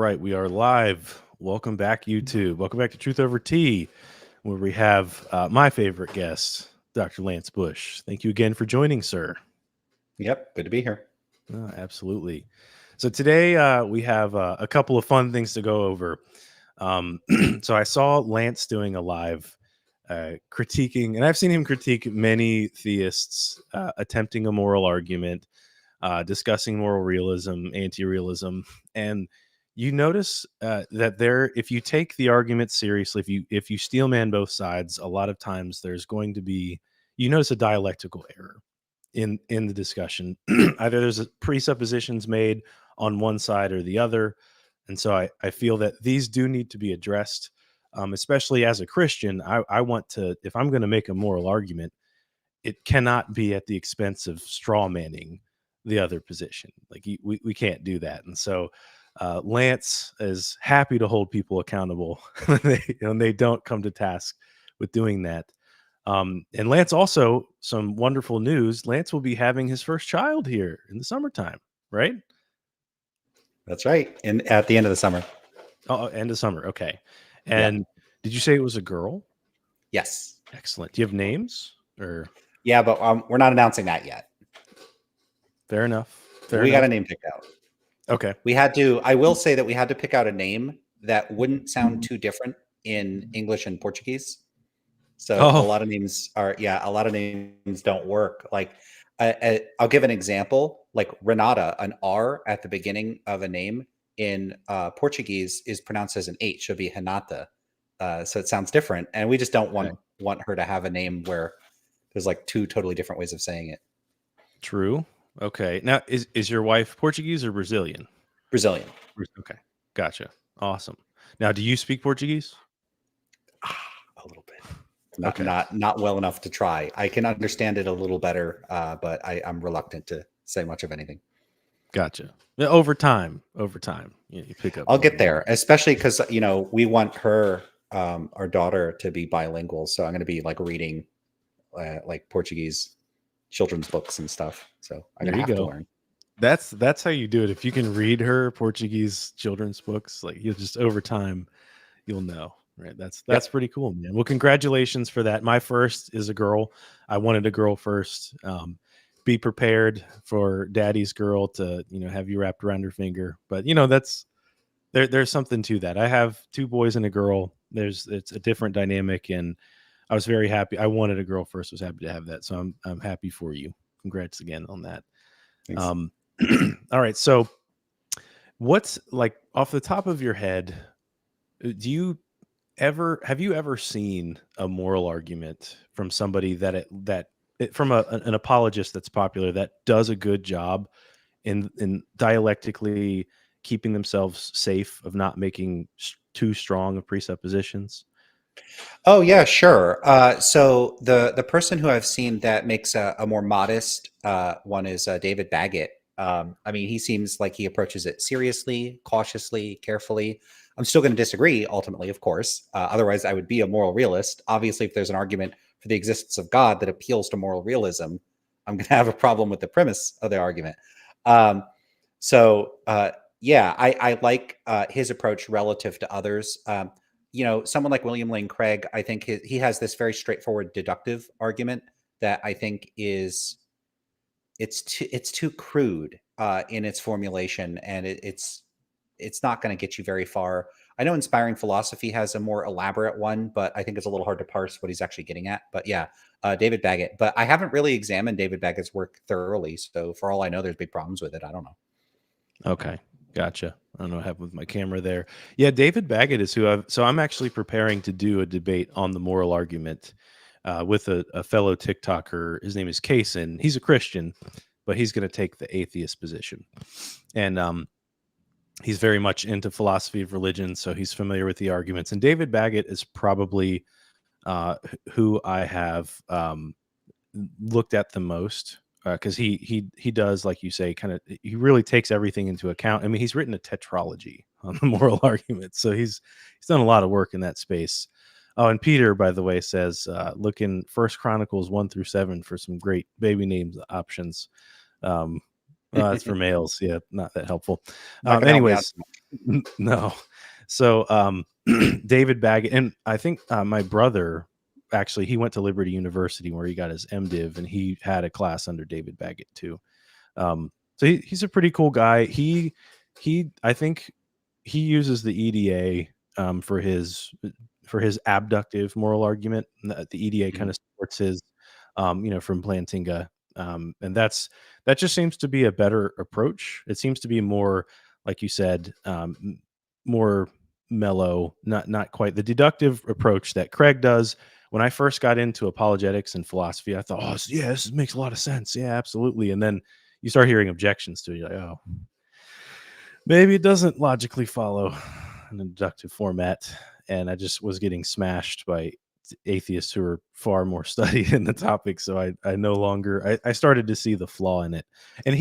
right, we are live. Welcome back, YouTube. Welcome back to Truth Over Tea, where we have my favorite guest, Dr. Lance Bush. Thank you again for joining, sir. Yep, good to be here. Absolutely. So today we have a couple of fun things to go over. So I saw Lance doing a live critiquing, and I've seen him critique many theists attempting a moral argument, discussing moral realism, anti-realism, and you notice that if you take the argument seriously, if you steel man both sides, a lot of times there's going to be, you notice a dialectical error in the discussion. Either there's presuppositions made on one side or the other, and so I feel that these do need to be addressed. Especially as a Christian, I want to, if I'm going to make a moral argument, it cannot be at the expense of straw manning the other position. Like we can't do that. And so Lance is happy to hold people accountable when they don't come to task with doing that. And Lance, also some wonderful news. Lance will be having his first child here in the summertime, right? That's right. And at the end of the summer. Oh, end of summer. Okay. And did you say it was a girl? Yes. Excellent. Do you have names or? Yeah, but we're not announcing that yet. Fair enough. We got a name picked out. Okay. I will say that we had to pick out a name that wouldn't sound too different in English and Portuguese. So a lot of names don't work. Like I'll give an example, like Renata, an R at the beginning of a name in Portuguese is pronounced as an H. Should be Renata. So it sounds different. And we just don't want her to have a name where there's like two totally different ways of saying it. True. Okay. Now, is your wife Portuguese or Brazilian? Brazilian. Okay. Gotcha. Awesome. Now, do you speak Portuguese? A little bit. Not well enough to try. I can understand it a little better, but I'm reluctant to say much of anything. Gotcha. Over time, you pick up. I'll get there, especially because we want our daughter to be bilingual. So I'm going to be like reading like Portuguese children's books and stuff. So I'm going to have to learn. That's how you do it. If you can read her Portuguese children's books, like you'll just over time, you'll know. Right. That's pretty cool, man. Well, congratulations for that. My first is a girl. I wanted a girl first. Be prepared for daddy's girl to, have you wrapped around her finger. But there's something to that. I have two boys and a girl. It's a different dynamic, and I was very happy. I wanted a girl first. Was happy to have that. So I'm happy for you. Congrats again on that. All right. So what's like off the top of your head, have you ever seen a moral argument from somebody from an apologist that's popular, that does a good job in dialectically keeping themselves safe of not making too strong of presuppositions? Oh yeah, sure. So the person who I've seen that makes a more modest one is David Baggett. He seems like he approaches it seriously, cautiously, carefully. I'm still going to disagree ultimately, of course. Otherwise, I would be a moral realist. Obviously, if there's an argument for the existence of God that appeals to moral realism, I'm going to have a problem with the premise of the argument. I like his approach relative to others. Someone like William Lane Craig, I think he has this very straightforward deductive argument that I think it's too crude in its formulation, and it's not going to get you very far. I know Inspiring Philosophy has a more elaborate one, but I think it's a little hard to parse what he's actually getting at. But yeah, David Baggett. But I haven't really examined David Baggett's work thoroughly, so for all I know, there's big problems with it. I don't know. Okay. Gotcha. I don't know what happened with my camera there. Yeah, David Baggett is so I'm actually preparing to do a debate on the moral argument with a fellow TikToker. His name is Kaysen. He's a Christian, but he's going to take the atheist position. And he's very much into philosophy of religion, so he's familiar with the arguments. And David Baggett is probably who I have looked at the most, because he does, like you say, he really takes everything into account. I mean, he's written a tetralogy on the moral argument, so he's done a lot of work in that space. Oh, and Peter, by the way, says look in 1 Chronicles 1-7 for some great baby names options. That's for males. Yeah, not that helpful. Anyways, No. So David Baggett, and I think my brother actually he went to Liberty University where he got his MDiv, and he had a class under David Baggett too. So he's a pretty cool guy. He I think he uses the EDA for his abductive moral argument. And the EDA kind Mhm. of supports his, from Plantinga, and that just seems to be a better approach. It seems to be more, like you said, more mellow, not quite the deductive approach that Craig does. When I first got into apologetics and philosophy, I thought, oh yeah, this makes a lot of sense. Yeah, absolutely. And then you start hearing objections to it. You're like, oh, maybe it doesn't logically follow an inductive format. And I just was getting smashed by atheists who are far more studied in the topic. So I no longer I started to see the flaw in it. And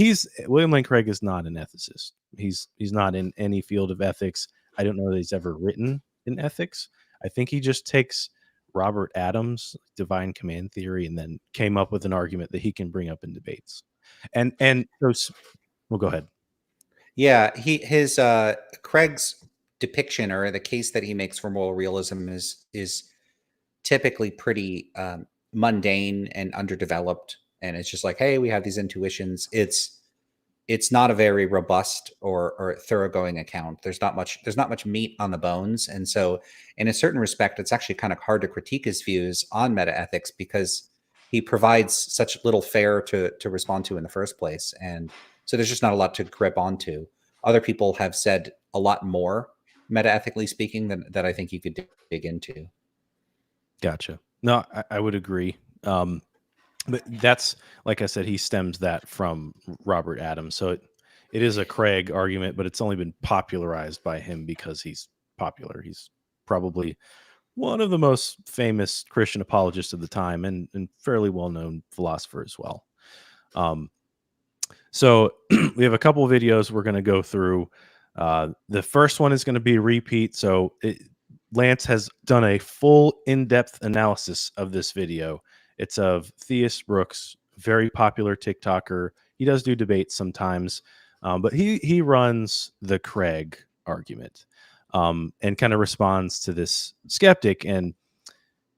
William Lane Craig is not an ethicist. He's not in any field of ethics. I don't know that he's ever written in ethics. I think he just takes Robert Adams' divine command theory and then came up with an argument that he can bring up in debates. And those well, go ahead. Yeah, his Craig's depiction or the case that he makes for moral realism is typically pretty mundane and underdeveloped, and it's just like, hey, we have these intuitions. It's not a very robust or thoroughgoing account. There's not much meat on the bones, and so in a certain respect, it's actually kind of hard to critique his views on metaethics because he provides such little fare to respond to in the first place, and so there's just not a lot to grip onto. Other people have said a lot more metaethically speaking than that I think you could dig into. Gotcha. No, I would agree. But that's like I said, he stems that from Robert Adams. So it is a Craig argument, but it's only been popularized by him because he's popular. He's probably one of the most famous Christian apologists of the time and fairly well known philosopher as well. Um, so we have a couple of videos we're going to go through. The first one is going to be a repeat. So Lance has done a full in-depth analysis of this video. It's of Theist Brooks, very popular TikToker. He does do debates sometimes, but he runs the Craig argument and kind of responds to this skeptic, and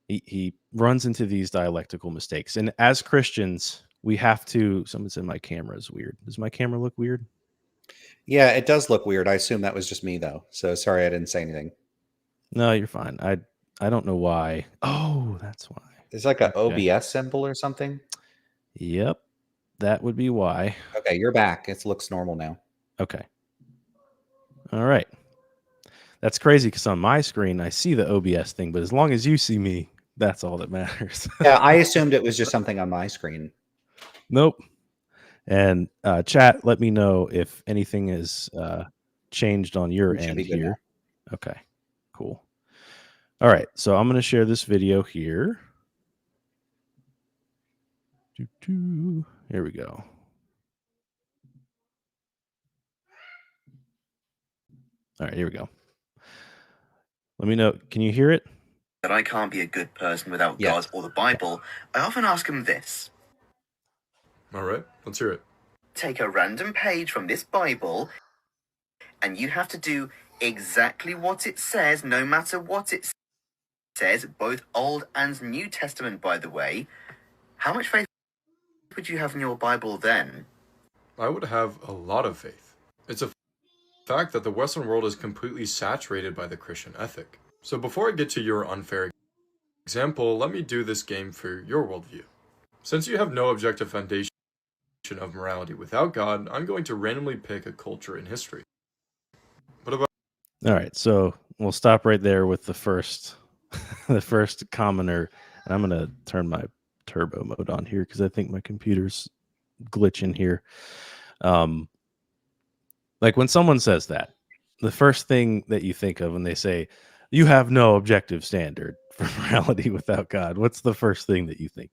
he runs into these dialectical mistakes. And as Christians, we have to. Someone said my camera is weird. Does my camera look weird? Yeah, it does look weird. I assume that was just me though. So sorry I didn't say anything. No, you're fine. I don't know why. Oh, that's why. There's like a Okay. OBS symbol or something. Yep, that would be why. Okay, you're back. It looks normal now. Okay. All right. That's crazy because on my screen I see the OBS thing, but as long as you see me, that's all that matters. Yeah, I assumed it was just something on my screen. Nope. And chat, let me know if anything is changed on your We should end be good now. here. Okay, cool. All right, so I'm going to share this video here. Here we go. All right, here we go. Let me know. Can you hear it? That I can't be a good person without Yeah. God or the Bible, I often ask him this. All right, let's hear it. Take a random page from this Bible, and you have to do exactly what it says, no matter what it says, both Old and New Testament, by the way. How much faith would you have in your Bible then? I would have a lot of faith. It's a fact that the Western world is completely saturated by the Christian ethic. So before I get to your unfair example, let me do this game for your worldview. Since you have no objective foundation of morality without God, I'm going to randomly pick a culture in history. What about... All right, so we'll stop right there with the first the first commoner, and I'm going to turn my turbo mode on here because I think my computer's glitching here. Like when someone says that, the first thing that you think of when they say you have no objective standard for morality without God, what's the first thing that you think?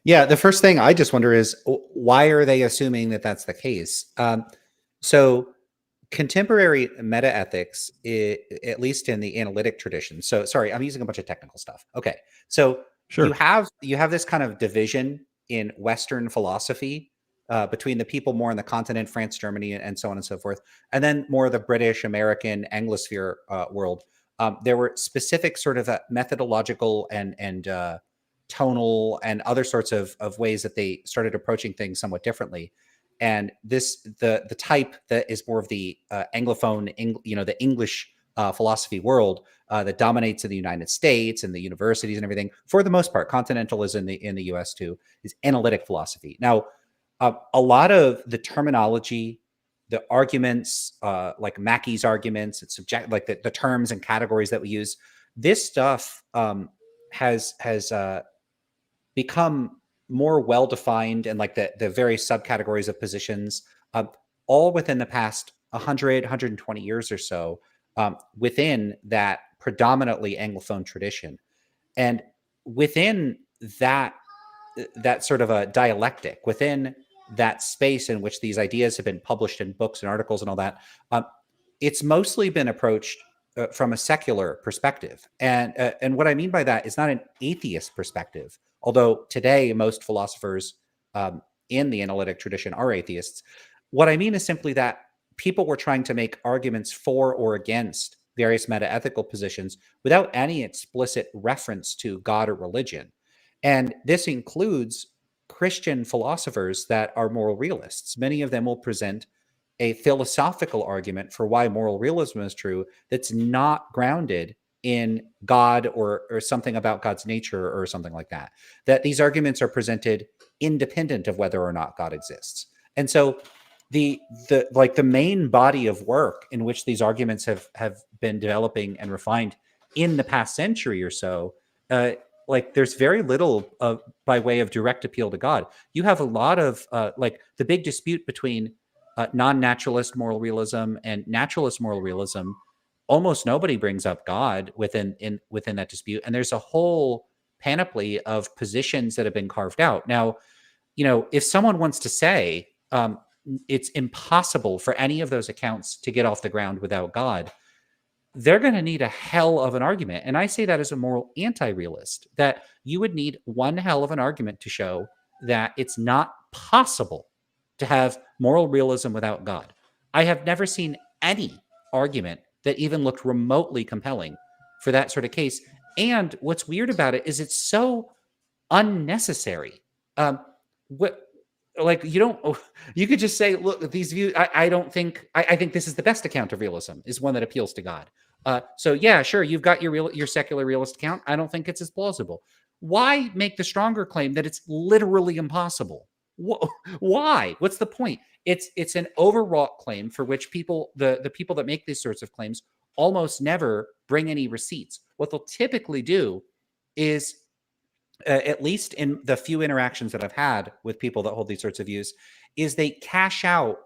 Yeah, the first thing I just wonder is why are they assuming that that's the case? So contemporary metaethics, at least in the analytic tradition. So sorry, I'm using a bunch of technical stuff. Okay, so Sure. you have this kind of division in Western philosophy between the people more on the continent, France, Germany, and so on and so forth, and then more of the British, American, Anglosphere world. There were specific sort of methodological and tonal and other sorts of ways that they started approaching things somewhat differently. And the type that is more of the Anglophone, the English philosophy world that dominates in the United States and the universities and everything, for the most part, continental is in the US too, is analytic philosophy. Now, a lot of the terminology, the arguments, like Mackey's arguments, it's subject, like the terms and categories that we use, this stuff has become more well defined, and like the various subcategories of positions, all within the past 100, 120 years or so, within that predominantly Anglophone tradition. And within that sort of a dialectic, within that space in which these ideas have been published in books and articles and all that, it's mostly been approached from a secular perspective. And what I mean by that is not an atheist perspective, although today most philosophers in the analytic tradition are atheists. What I mean is simply that people were trying to make arguments for or against various meta-ethical positions without any explicit reference to God or religion. And this includes Christian philosophers that are moral realists. Many of them will present a philosophical argument for why moral realism is true that's not grounded in God or something about God's nature or something like that. That these arguments are presented independent of whether or not God exists. And so the main body of work in which these arguments have been developing and refined in the past century or so, there's very little by way of direct appeal to God. You have a lot of the big dispute between non-naturalist moral realism and naturalist moral realism. Almost nobody brings up God within that dispute, and there's a whole panoply of positions that have been carved out. Now, if someone wants to say it's impossible for any of those accounts to get off the ground without God, they're going to need a hell of an argument. And I say that as a moral anti-realist, that you would need one hell of an argument to show that it's not possible to have moral realism without God. I have never seen any argument that even looked remotely compelling for that sort of case. And what's weird about it is it's so unnecessary. You could just say, look, these views, I think this is the best account of realism, is one that appeals to God. So yeah, sure, you've got your secular realist account. I don't think it's as plausible. Why make the stronger claim that it's literally impossible? Why? What's the point? It's an overwrought claim for which the people that make these sorts of claims almost never bring any receipts. What they'll typically do is, at least in the few interactions that I've had with people that hold these sorts of views, is they cash out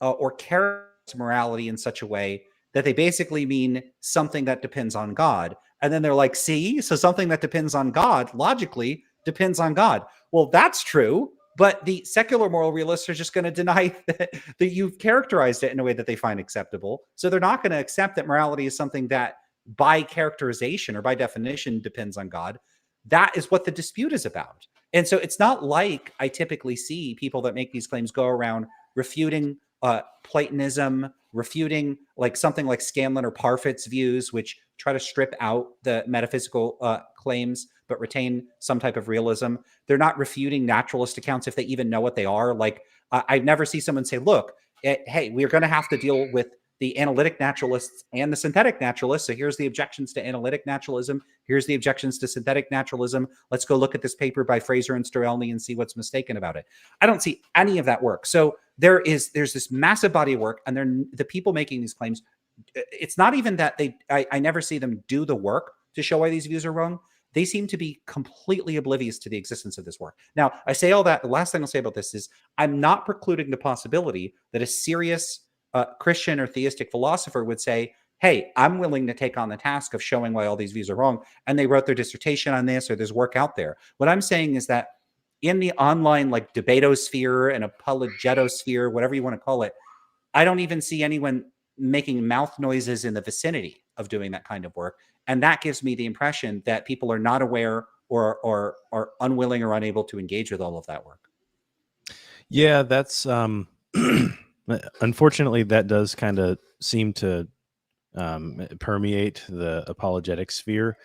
or characterize morality in such a way that they basically mean something that depends on God. And then they're like, see, so something that depends on God logically depends on God. Well, that's true, but the secular moral realists are just going to deny that you've characterized it in a way that they find acceptable. So they're not going to accept that morality is something that by characterization or by definition depends on God. That is what the dispute is about. And so it's not like I typically see people that make these claims go around refuting Platonism, refuting like something like Scanlon or Parfit's views, which try to strip out the metaphysical claims but retain some type of realism. They're not refuting naturalist accounts if they even know what they are. Like I never see someone say, look, hey, we're going to have to deal with the analytic naturalists and the synthetic naturalists. So here's the objections to analytic naturalism. Here's the objections to synthetic naturalism. Let's go look at this paper by Fraser and Strelny and see what's mistaken about it. I don't see any of that work. So there's this massive body of work, and the people making these claims, it's not even that I never see them do the work to show why these views are wrong. They seem to be completely oblivious to the existence of this work. Now, I say all that. The last thing I'll say about this is I'm not precluding the possibility that a serious Christian or theistic philosopher would say, hey, I'm willing to take on the task of showing why all these views are wrong. And they wrote their dissertation on this, or there's work out there. What I'm saying is that in the online like debatosphere and apologetosphere, whatever you want to call it, I don't even see anyone making mouth noises in the vicinity of doing that kind of work. And that gives me the impression that people are not aware or are unwilling or unable to engage with all of that work. Yeah, that's unfortunately that does kind of seem to permeate the apologetic sphere.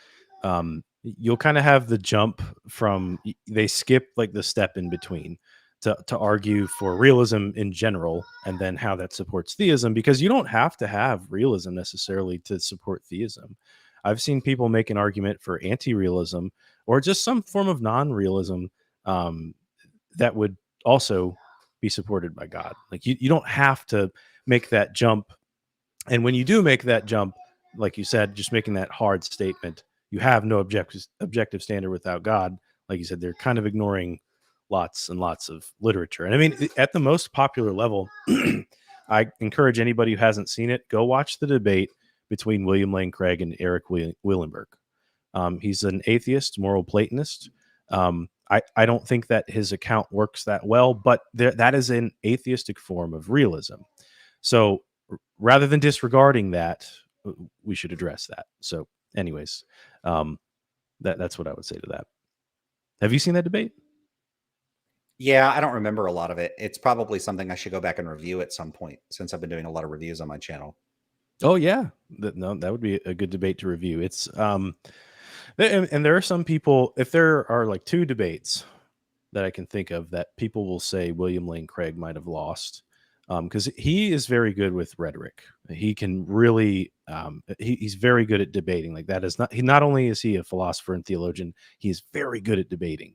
You'll kind of have the jump from they skip like the step in between to argue for realism in general and then how that supports theism, because you don't have to have realism necessarily to support theism. I've seen people make an argument for anti-realism or just some form of non-realism, um, that would also be supported by God. Like you don't have to make that jump, and when you do make that jump, like you said, just making that hard statement, you have no objective standard without God. Like you said, they're kind of ignoring lots and lots of literature. And I mean, at the most popular level, I encourage anybody who hasn't seen it, go watch the debate between William Lane Craig and Eric Wielenberg. He's an atheist, moral Platonist. I don't think that his account works that well, but that is an atheistic form of realism. So rather than disregarding that, we should address that. So, anyways, that's what I would say to that. Have you seen that debate? Yeah, I don't remember a lot of it. It's probably something I should go back and review at some point, since I've been doing a lot of reviews on my channel. Oh yeah, no, that would be a good debate to review. It's and there are some people. If there are like two debates that I can think of that people will say William Lane Craig might have lost, because he is very good with rhetoric. He can really he's very good at debating. Like that is not only is he a philosopher and theologian, he's very good at debating,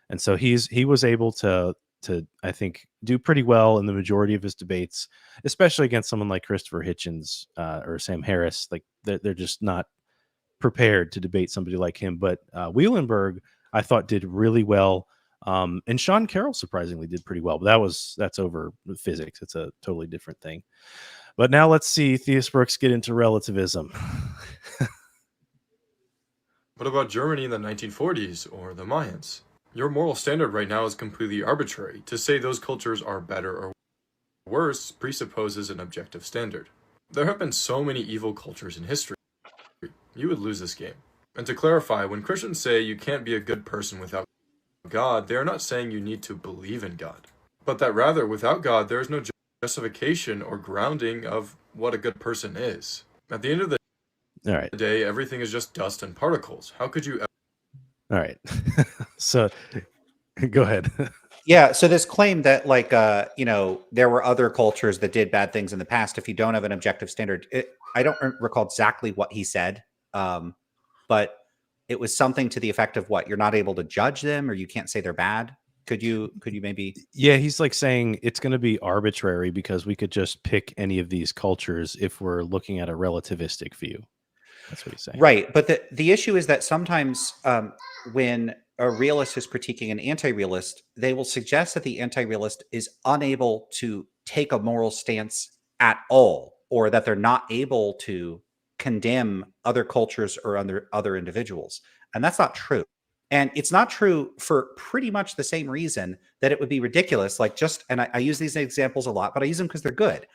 and so he was able to I think do pretty well in the majority of his debates, especially against someone like Christopher Hitchens or Sam Harris. Like they're just not prepared to debate somebody like him. But Wielenberg, I thought, did really well. And Sean Carroll surprisingly did pretty well, but that's over physics. It's a totally different thing. But now let's see Theus Brooks get into relativism. What about Germany in the 1940s or the Mayans? Your moral standard right now is completely arbitrary. To say those cultures are better or worse presupposes an objective standard. There have been so many evil cultures in history. You would lose this game. And to clarify, when Christians say you can't be a good person without God, they are not saying you need to believe in God, but that rather, without God, there is no justification or grounding of what a good person is. At the end of the All right. day, everything is just dust and particles. How could you All right. So go ahead. Yeah, so this claim that like there were other cultures that did bad things in the past, if you don't have an objective standard, I don't recall exactly what he said, but it was something to the effect of what, you're not able to judge them or you can't say they're bad. Could you maybe? Yeah, he's like saying it's going to be arbitrary because we could just pick any of these cultures if we're looking at a relativistic view. That's what he's saying. Right. But the issue is that sometimes when a realist is critiquing an anti-realist, they will suggest that the anti-realist is unable to take a moral stance at all, or that they're not able to condemn other cultures or other individuals. And that's not true. And it's not true for pretty much the same reason that it would be ridiculous. Like and I use these examples a lot, but I use them because they're good.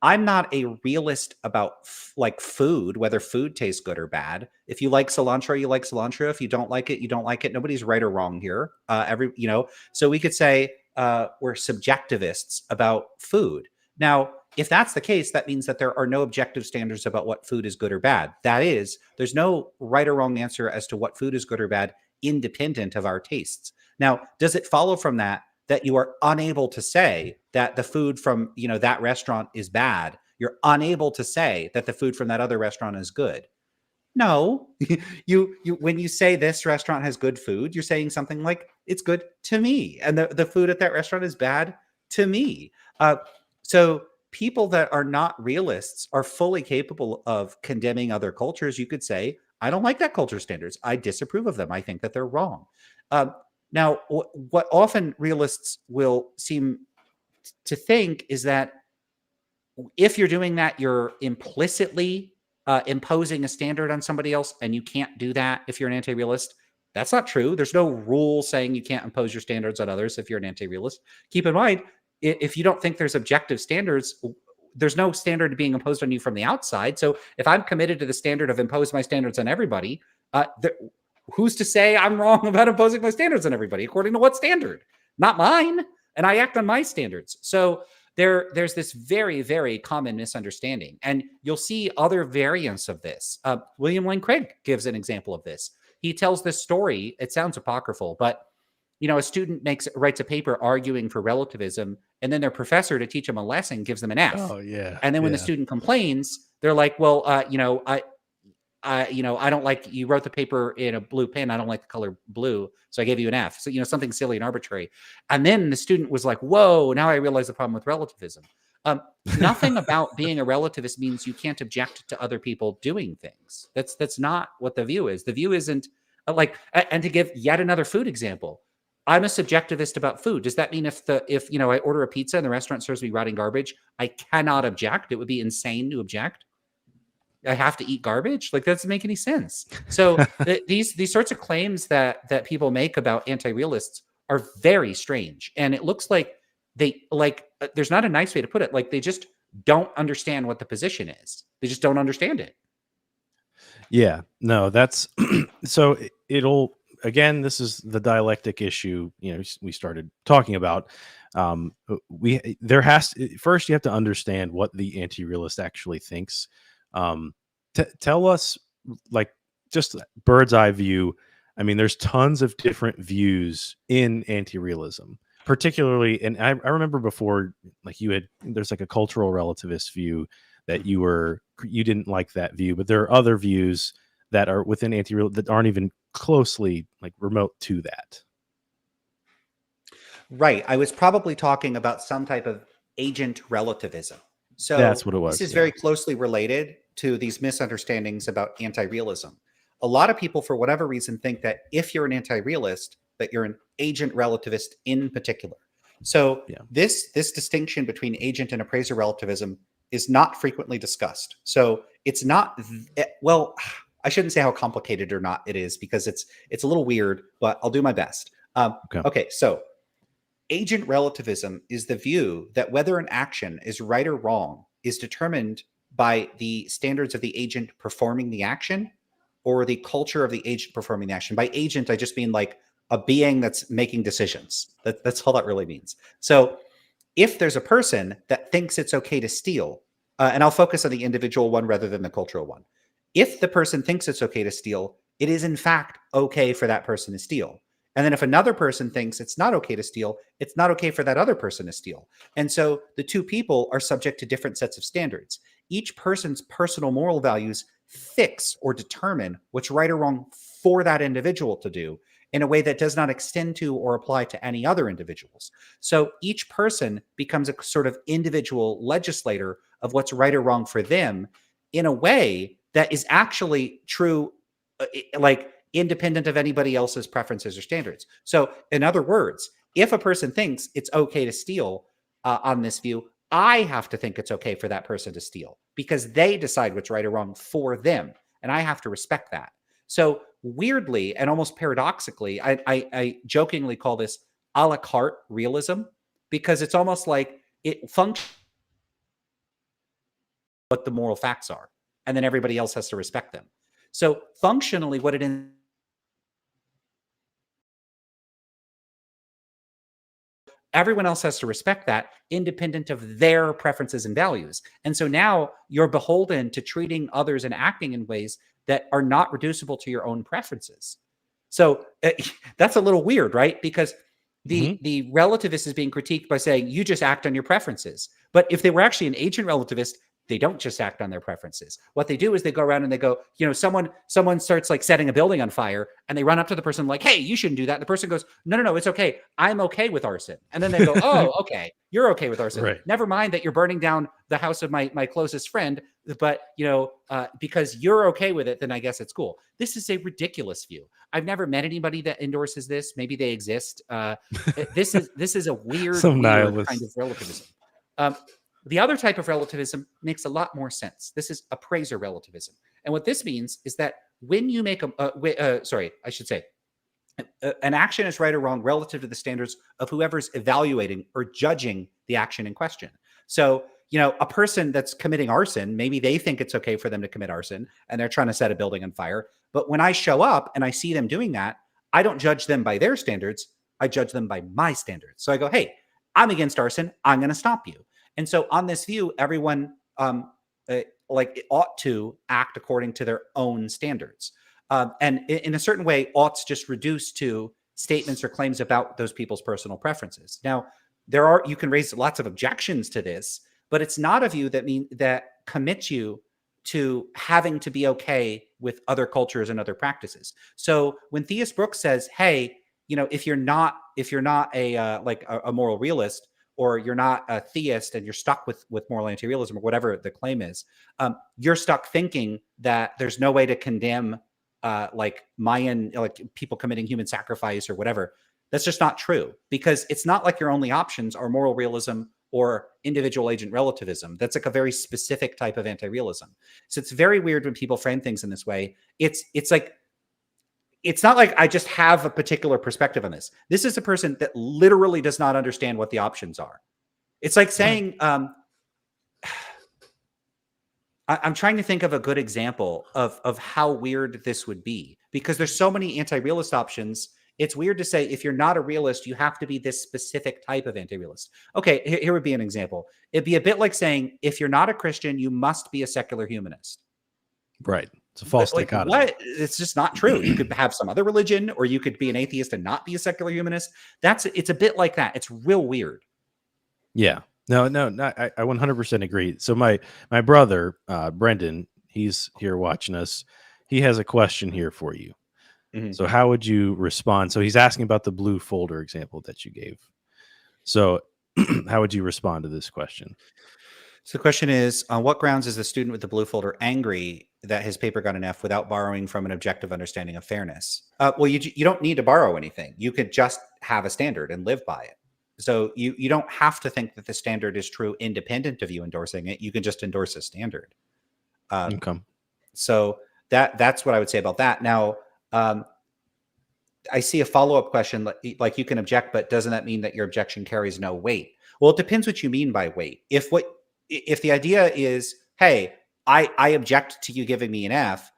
I'm not a realist about like food, whether food tastes good or bad. If you like cilantro, you like cilantro. If you don't like it, you don't like it. Nobody's right or wrong here. So we could say we're subjectivists about food. Now, if that's the case, that means that there are no objective standards about what food is good or bad. That is, there's no right or wrong answer as to what food is good or bad, independent of our tastes. Now, does it follow from that you are unable to say that the food from that restaurant is bad? You're unable to say that the food from that other restaurant is good? No. you when you say this restaurant has good food, you're saying something like it's good to me, and the food at that restaurant is bad to me. So people that are not realists are fully capable of condemning other cultures. You could say, I don't like that culture standards. I disapprove of them. I think that they're wrong. Now, what often realists will seem to think is that if you're doing that, you're implicitly imposing a standard on somebody else, and you can't do that if you're an anti-realist. That's not true. There's no rule saying you can't impose your standards on others if you're an anti-realist. Keep in mind, if you don't think there's objective standards, there's no standard being imposed on you from the outside. So if I'm committed to the standard of impose my standards on everybody, who's to say I'm wrong about imposing my standards on everybody? According to what standard? Not mine. and I act on my standards. So there's this very, very common misunderstanding. And you'll see other variants of this. William Lane Craig gives an example of this. He tells this story. It sounds apocryphal, but a student writes a paper arguing for relativism, and then their professor, to teach them a lesson, gives them an F. Oh yeah. And then when the student complains, they're like, well, I don't like, you wrote the paper in a blue pen. I don't like the color blue. So I gave you an F. So, something silly and arbitrary. And then the student was like, whoa, now I realize the problem with relativism. Nothing about being a relativist means you can't object to other people doing things. That's not what the view is. The view isn't and to give yet another food example, I'm a subjectivist about food. Does that mean if I order a pizza and the restaurant serves me rotting garbage, I cannot object? It would be insane to object. I have to eat garbage? That doesn't make any sense. So these sorts of claims that people make about anti-realists are very strange. And it looks like there's not a nice way to put it. They just don't understand what the position is. They just don't understand it. Yeah, no, that's so it'll, again, this is the dialectic issue, we started talking about. First you have to understand what the anti-realist actually thinks. Tell us, just bird's eye view. I mean, there's tons of different views in anti-realism, particularly, and I remember before, there's a cultural relativist view that you didn't like that view, but there are other views that are within anti-real that aren't even closely remote to that. Right. I was probably talking about some type of agent relativism. So that's what it was. This is very closely related to these misunderstandings about anti-realism. A lot of people, for whatever reason, think that if you're an anti-realist, that you're an agent relativist in particular. So this distinction between agent and appraiser relativism is not frequently discussed. So it's not, well, I shouldn't say how complicated or not it is, because it's a little weird, but I'll do my best. Okay, so agent relativism is the view that whether an action is right or wrong is determined by the standards of the agent performing the action or the culture of the agent performing the action. By agent, I just mean a being that's making decisions. That's all that really means. So if there's a person that thinks it's okay to steal, and I'll focus on the individual one rather than the cultural one. If the person thinks it's okay to steal, it is in fact okay for that person to steal. And then if another person thinks it's not okay to steal, it's not okay for that other person to steal. And so the two people are subject to different sets of standards. Each person's personal moral values fix or determine what's right or wrong for that individual to do in a way that does not extend to or apply to any other individuals. So each person becomes a sort of individual legislator of what's right or wrong for them in a way that is actually true, independent of anybody else's preferences or standards. So in other words, if a person thinks it's okay to steal on this view, I have to think it's okay for that person to steal because they decide what's right or wrong for them. And I have to respect that. So weirdly and almost paradoxically, I jokingly call this a la carte realism, because it's almost like it functions what the moral facts are, and then everybody else has to respect them. So functionally, what it is, everyone else has to respect that independent of their preferences and values. And so now you're beholden to treating others and acting in ways that are not reducible to your own preferences. So that's a little weird, right? Because the relativist is being critiqued by saying you just act on your preferences. But if they were actually an agent relativist, they don't just act on their preferences. What they do is they go around and they go, someone starts setting a building on fire, and they run up to the person like, hey, you shouldn't do that. And the person goes, no, it's okay. I'm okay with arson. And then they go, oh, okay, you're okay with arson. Right. Never mind that you're burning down the house of my closest friend, but because you're okay with it, then I guess it's cool. This is a ridiculous view. I've never met anybody that endorses this. Maybe they exist. This is a weird kind of relativism. The other type of relativism makes a lot more sense. This is appraiser relativism. And what this means is that when you make an action is right or wrong relative to the standards of whoever's evaluating or judging the action in question. So, a person that's committing arson, maybe they think it's okay for them to commit arson and they're trying to set a building on fire. But when I show up and I see them doing that, I don't judge them by their standards. I judge them by my standards. So I go, hey, I'm against arson. I'm going to stop you. And so on this view, everyone like ought to act according to their own standards. And in a certain way, ought's just reduced to statements or claims about those people's personal preferences. Now, you can raise lots of objections to this, but it's not a view that commits you to having to be okay with other cultures and other practices. So when Theist Brooks says, "Hey, if you're not a like a moral realist, or you're not a theist and you're stuck with moral anti-realism or whatever the claim is, you're stuck thinking that there's no way to condemn like Mayan, like people committing human sacrifice or whatever." That's just not true, because it's not like your only options are moral realism or individual agent relativism. That's like a very specific type of anti-realism. So it's very weird when people frame things in this way. It's like, it's not like I just have a particular perspective on this. This is a person that literally does not understand what the options are. It's like saying, I'm trying to think of a good example of how weird this would be, because there's so many anti-realist options. It's weird to say, if you're not a realist, you have to be this specific type of anti-realist. Okay, here would be an example. It'd be a bit like saying, if you're not a Christian, you must be a secular humanist. Right. It's a false dichotomy. What? It's just not true. You could have some other religion, or you could be an atheist and not be a secular humanist. It's a bit like that. It's real weird. Yeah. No, I 100% agree. So my brother, Brendan, he's here watching us. He has a question here for you. Mm-hmm. So how would you respond? So he's asking about the blue folder example that you gave. So how would you respond to this question? So the question is, on what grounds is the student with the blue folder angry that his paper got an F without borrowing from an objective understanding of fairness? Well, you don't need to borrow anything. You could just have a standard and live by it. So you don't have to think that the standard is true independent of you endorsing it. You can just endorse a standard. Okay. So that's what I would say about that. Now, I see a follow-up question, like you can object, but doesn't that mean that your objection carries no weight? Well, it depends what you mean by weight. If the idea is, hey, I object to you giving me an F,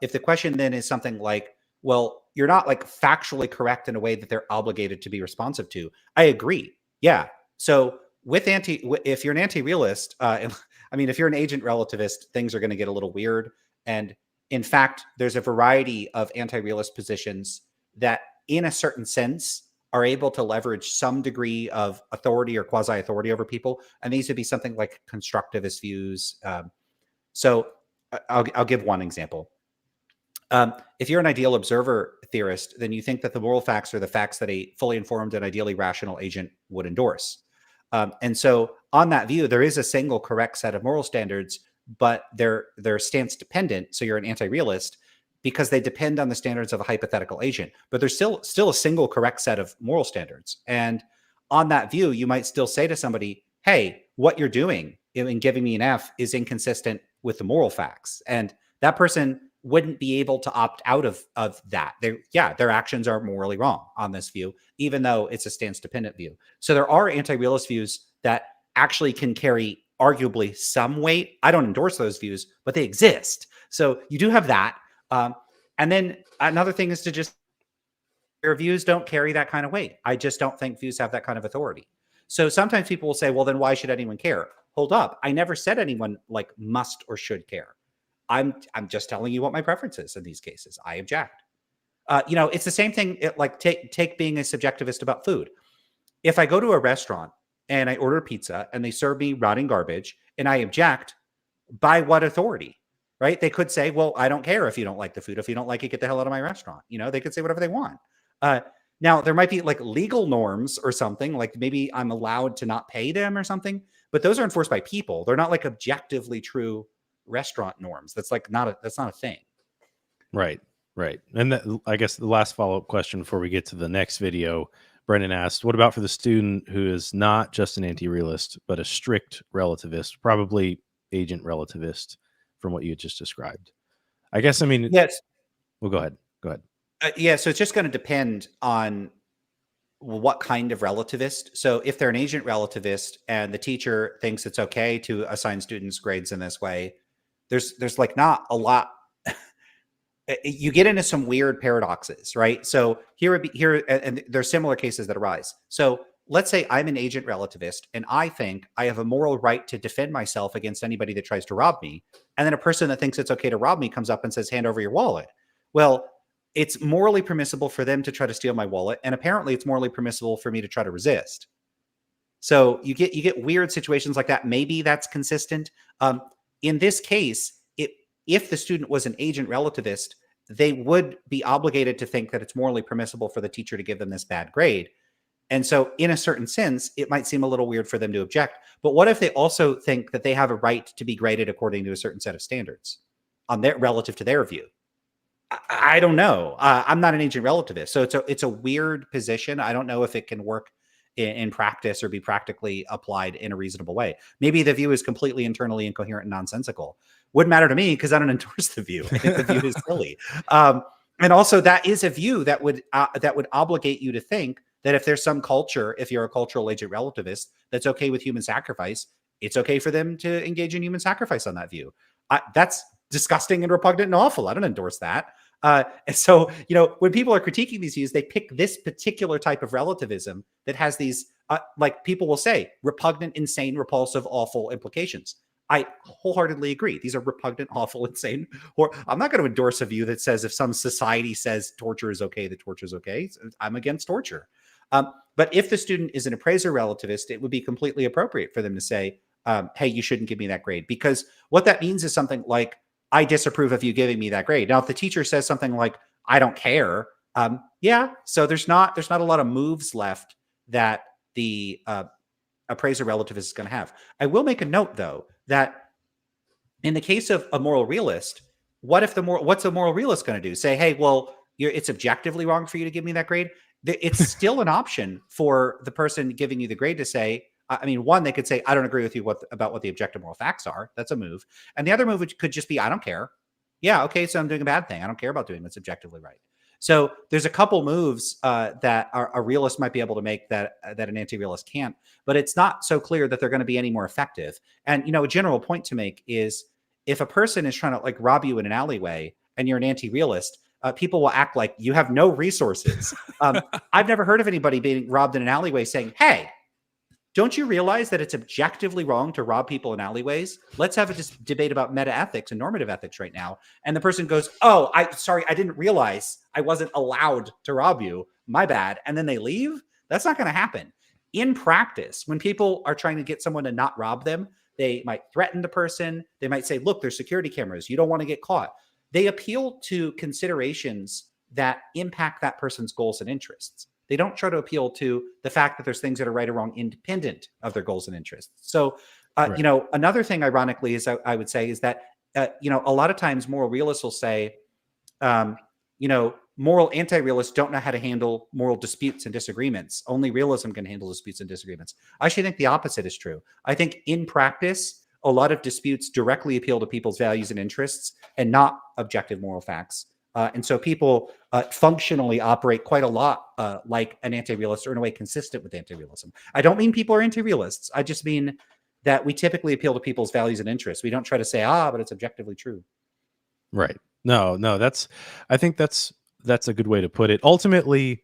if the question then is something like, well, you're not like factually correct in a way that they're obligated to be responsive to, I agree. Yeah. So if you're an anti-realist, I mean, if you're an agent relativist, things are going to get a little weird. And in fact, there's a variety of anti-realist positions that in a certain sense are able to leverage some degree of authority or quasi-authority over people. And these would be something like constructivist views. So I'll give one example. If you're an ideal observer theorist, then you think that the moral facts are the facts that a fully informed and ideally rational agent would endorse. And so on that view, there is a single correct set of moral standards, but they're stance dependent. So you're an anti-realist because they depend on the standards of a hypothetical agent, but there's still a single correct set of moral standards. And on that view, you might still say to somebody, hey, what you're doing in giving me an F is inconsistent with the moral facts. And that person wouldn't be able to opt out of that. Their actions are morally wrong on this view, even though it's a stance dependent view. So there are anti-realist views that actually can carry arguably some weight. I don't endorse those views, but they exist. So you do have that. And then another thing is to just, your views don't carry that kind of weight. I just don't think views have that kind of authority. So sometimes people will say, well, then why should anyone care? Hold up. I never said anyone like must or should care. I'm just telling you what my preference is in these cases. I object. It's the same thing. Take being a subjectivist about food. If I go to a restaurant and I order pizza and they serve me rotting garbage and I object, by what authority? Right? They could say, well, I don't care if you don't like the food. If you don't like it, get the hell out of my restaurant. They could say whatever they want. Now, there might be like legal norms or something, like maybe I'm allowed to not pay them or something, but those are enforced by people. They're not like objectively true restaurant norms. That's not a thing. Right. And I guess the last follow-up question before we get to the next video, Brendan asked, what about for the student who is not just an anti-realist, but a strict relativist, probably agent relativist, from what you just described? I guess, I mean, yes. Well, go ahead. So it's just going to depend on what kind of relativist. So if they're an agent relativist and the teacher thinks it's okay to assign students grades in this way, there's like not a lot. You get into some weird paradoxes, right? So here and there's similar cases that arise. So let's say I'm an agent relativist and I think I have a moral right to defend myself against anybody that tries to rob me. And then a person that thinks it's okay to rob me comes up and says, hand over your wallet. Well, it's morally permissible for them to try to steal my wallet. And apparently it's morally permissible for me to try to resist. So you get weird situations like that. Maybe that's consistent. In this case, if the student was an agent relativist, they would be obligated to think that it's morally permissible for the teacher to give them this bad grade. And so in a certain sense, it might seem a little weird for them to object. But what if they also think that they have a right to be graded according to a certain set of standards on their relative to their view? I don't know. I'm not an agent relativist. So it's a weird position. I don't know if it can work in practice or be practically applied in a reasonable way. Maybe the view is completely internally incoherent and nonsensical. Wouldn't matter to me because I don't endorse the view. I think the view is silly. And also that is a view that would obligate you to think that if there's some culture, if you're a cultural agent relativist, that's okay with human sacrifice, it's okay for them to engage in human sacrifice on that view. That's disgusting and repugnant and awful. I don't endorse that. And so, when people are critiquing these views, they pick this particular type of relativism that has these, like people will say, repugnant, insane, repulsive, awful implications. I wholeheartedly agree. These are repugnant, awful, insane. Or I'm not going to endorse a view that says if some society says torture is okay, that torture is okay. I'm against torture. But if the student is an appraiser relativist, it would be completely appropriate for them to say, hey, you shouldn't give me that grade. Because what that means is something like, I disapprove of you giving me that grade. Now, if the teacher says something like, I don't care. Yeah. So there's not a lot of moves left that the appraiser relativist is going to have. I will make a note though, that in the case of a moral realist, what's a moral realist going to do? Say, hey, well, it's objectively wrong for you to give me that grade. It's still an option for the person giving you the grade to say, one, they could say, I don't agree with you about what the objective moral facts are. That's a move. And the other move could just be, I don't care. Yeah, okay, so I'm doing a bad thing. I don't care about doing what's objectively right. So there's a couple moves that a realist might be able to make that an anti-realist can't, but it's not so clear that they're going to be any more effective. And, a general point to make is if a person is trying to rob you in an alleyway and you're an anti-realist, people will act like you have no resources. I've never heard of anybody being robbed in an alleyway saying, hey, don't you realize that it's objectively wrong to rob people in alleyways? Let's have a debate about meta ethics and normative ethics right now. And the person goes, oh, sorry, I didn't realize I wasn't allowed to rob you. My bad. And then they leave. That's not going to happen. In practice, when people are trying to get someone to not rob them, they might threaten the person. They might say, look, there's security cameras. You don't want to get caught. They appeal to considerations that impact that person's goals and interests. They don't try to appeal to the fact that there's things that are right or wrong independent of their goals and interests. So, Right. Another thing, ironically, is I would say is that, a lot of times moral realists will say, moral anti-realists don't know how to handle moral disputes and disagreements. Only realism can handle disputes and disagreements. I actually think the opposite is true. I think in practice, a lot of disputes directly appeal to people's values and interests and not objective moral facts. And so people functionally operate quite a lot like an anti-realist or in a way consistent with anti-realism. I don't mean people are anti-realists. I just mean that we typically appeal to people's values and interests. We don't try to say, but it's objectively true. Right. No, I think that's a good way to put it. Ultimately,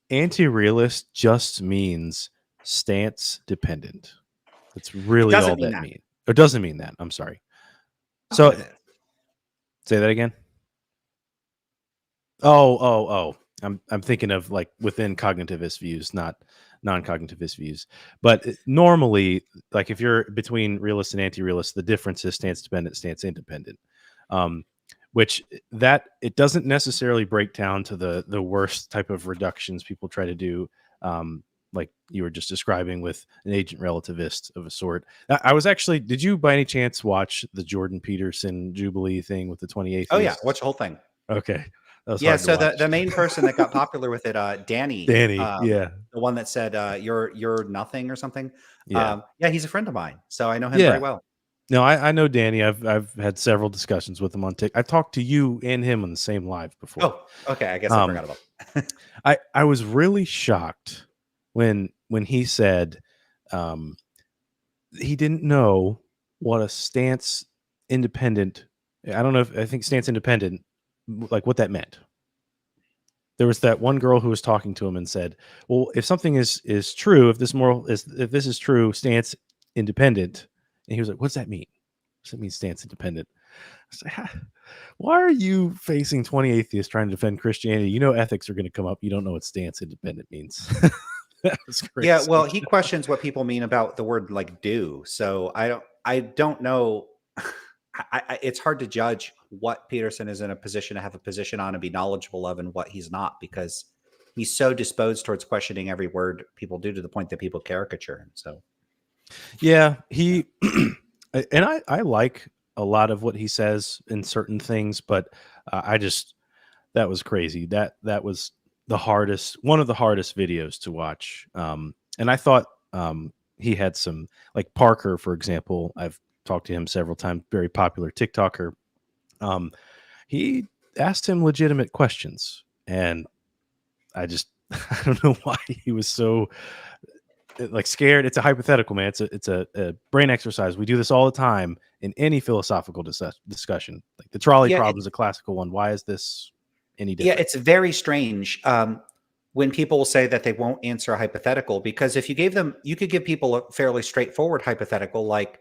anti-realist just means stance dependent. That's really all that means. It doesn't mean that. I'm sorry. So say that again. Oh. I'm thinking of within cognitivist views, not non-cognitivist views. But normally, if you're between realist and anti-realist, the difference is stance dependent, stance independent. Which that it doesn't necessarily break down to the worst type of reductions people try to do, like you were just describing with an agent relativist of a sort. I was actually, did you by any chance watch the Jordan Peterson Jubilee thing with the 28th? Oh yeah, watch the whole thing. Okay. Yeah, so the main person that got popular with it, Danny, yeah, the one that said you're nothing or something. Yeah, he's a friend of mine, so I know him very well. No, I know Danny. I've had several discussions with him on TikTok. I talked to you and him on the same live before. Oh, okay. I guess I forgot about that. I was really shocked when he said he didn't know what a stance independent. I don't know I think stance independent, what that meant. there was that one girl who was talking to him and said, well, if something is true, if this is true, stance independent. And he was like, what's that mean? What's that mean, stance independent? I was like, why are you facing 20 atheists trying to defend Christianity? You know ethics are going to come up. You don't know what stance independent means. That was crazy. Yeah, well, he questions what people mean about the word like do. So I don't know. It's hard to judge what Peterson is in a position to have a position on and be knowledgeable of, and what he's not, because he's so disposed towards questioning every word people do, to the point that people caricature him. So yeah, he and I like a lot of what he says in certain things, but that was crazy. That was one of the hardest videos to watch. And I thought he had some, like Parker, for example. I've talked to him several times, very popular TikToker. He asked him legitimate questions, and I don't know why he was so like scared. It's a hypothetical, man. It's a brain exercise. We do this all the time in any philosophical discussion. Like the trolley problem is a classical one. Why is this any different? Yeah, it's very strange when people say that they won't answer a hypothetical, because if you gave them, you could give people a fairly straightforward hypothetical, like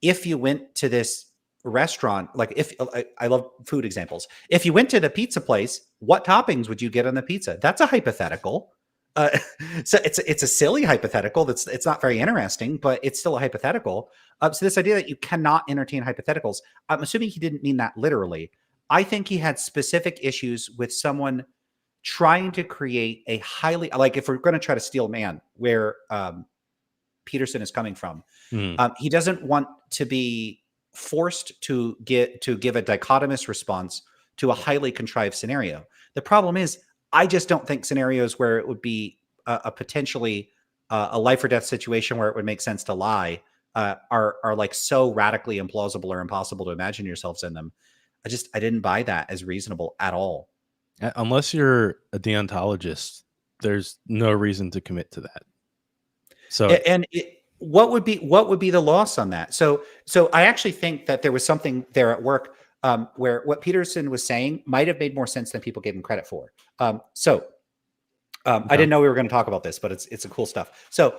if you went to this restaurant, like if I love food examples. If you went to the pizza place, what toppings would you get on the pizza? That's a hypothetical. So it's a silly hypothetical. It's not very interesting, but it's still a hypothetical. So this idea that you cannot entertain hypotheticals, I'm assuming he didn't mean that literally. I think he had specific issues with someone trying to create a highly, like if we're going to try to steal man, where Peterson is coming from, he doesn't want to be forced to give a dichotomous response to a highly contrived scenario. The problem is, I just don't think scenarios where it would be a potentially a life or death situation where it would make sense to lie are like so radically implausible or impossible to imagine yourselves in them. I didn't buy that as reasonable at all. Unless you're a deontologist, there's no reason to commit to that. So, what would be the loss on that? So I actually think that there was something there at work where what Peterson was saying might have made more sense than people gave him credit for. I didn't know we were going to talk about this, but it's a cool stuff. So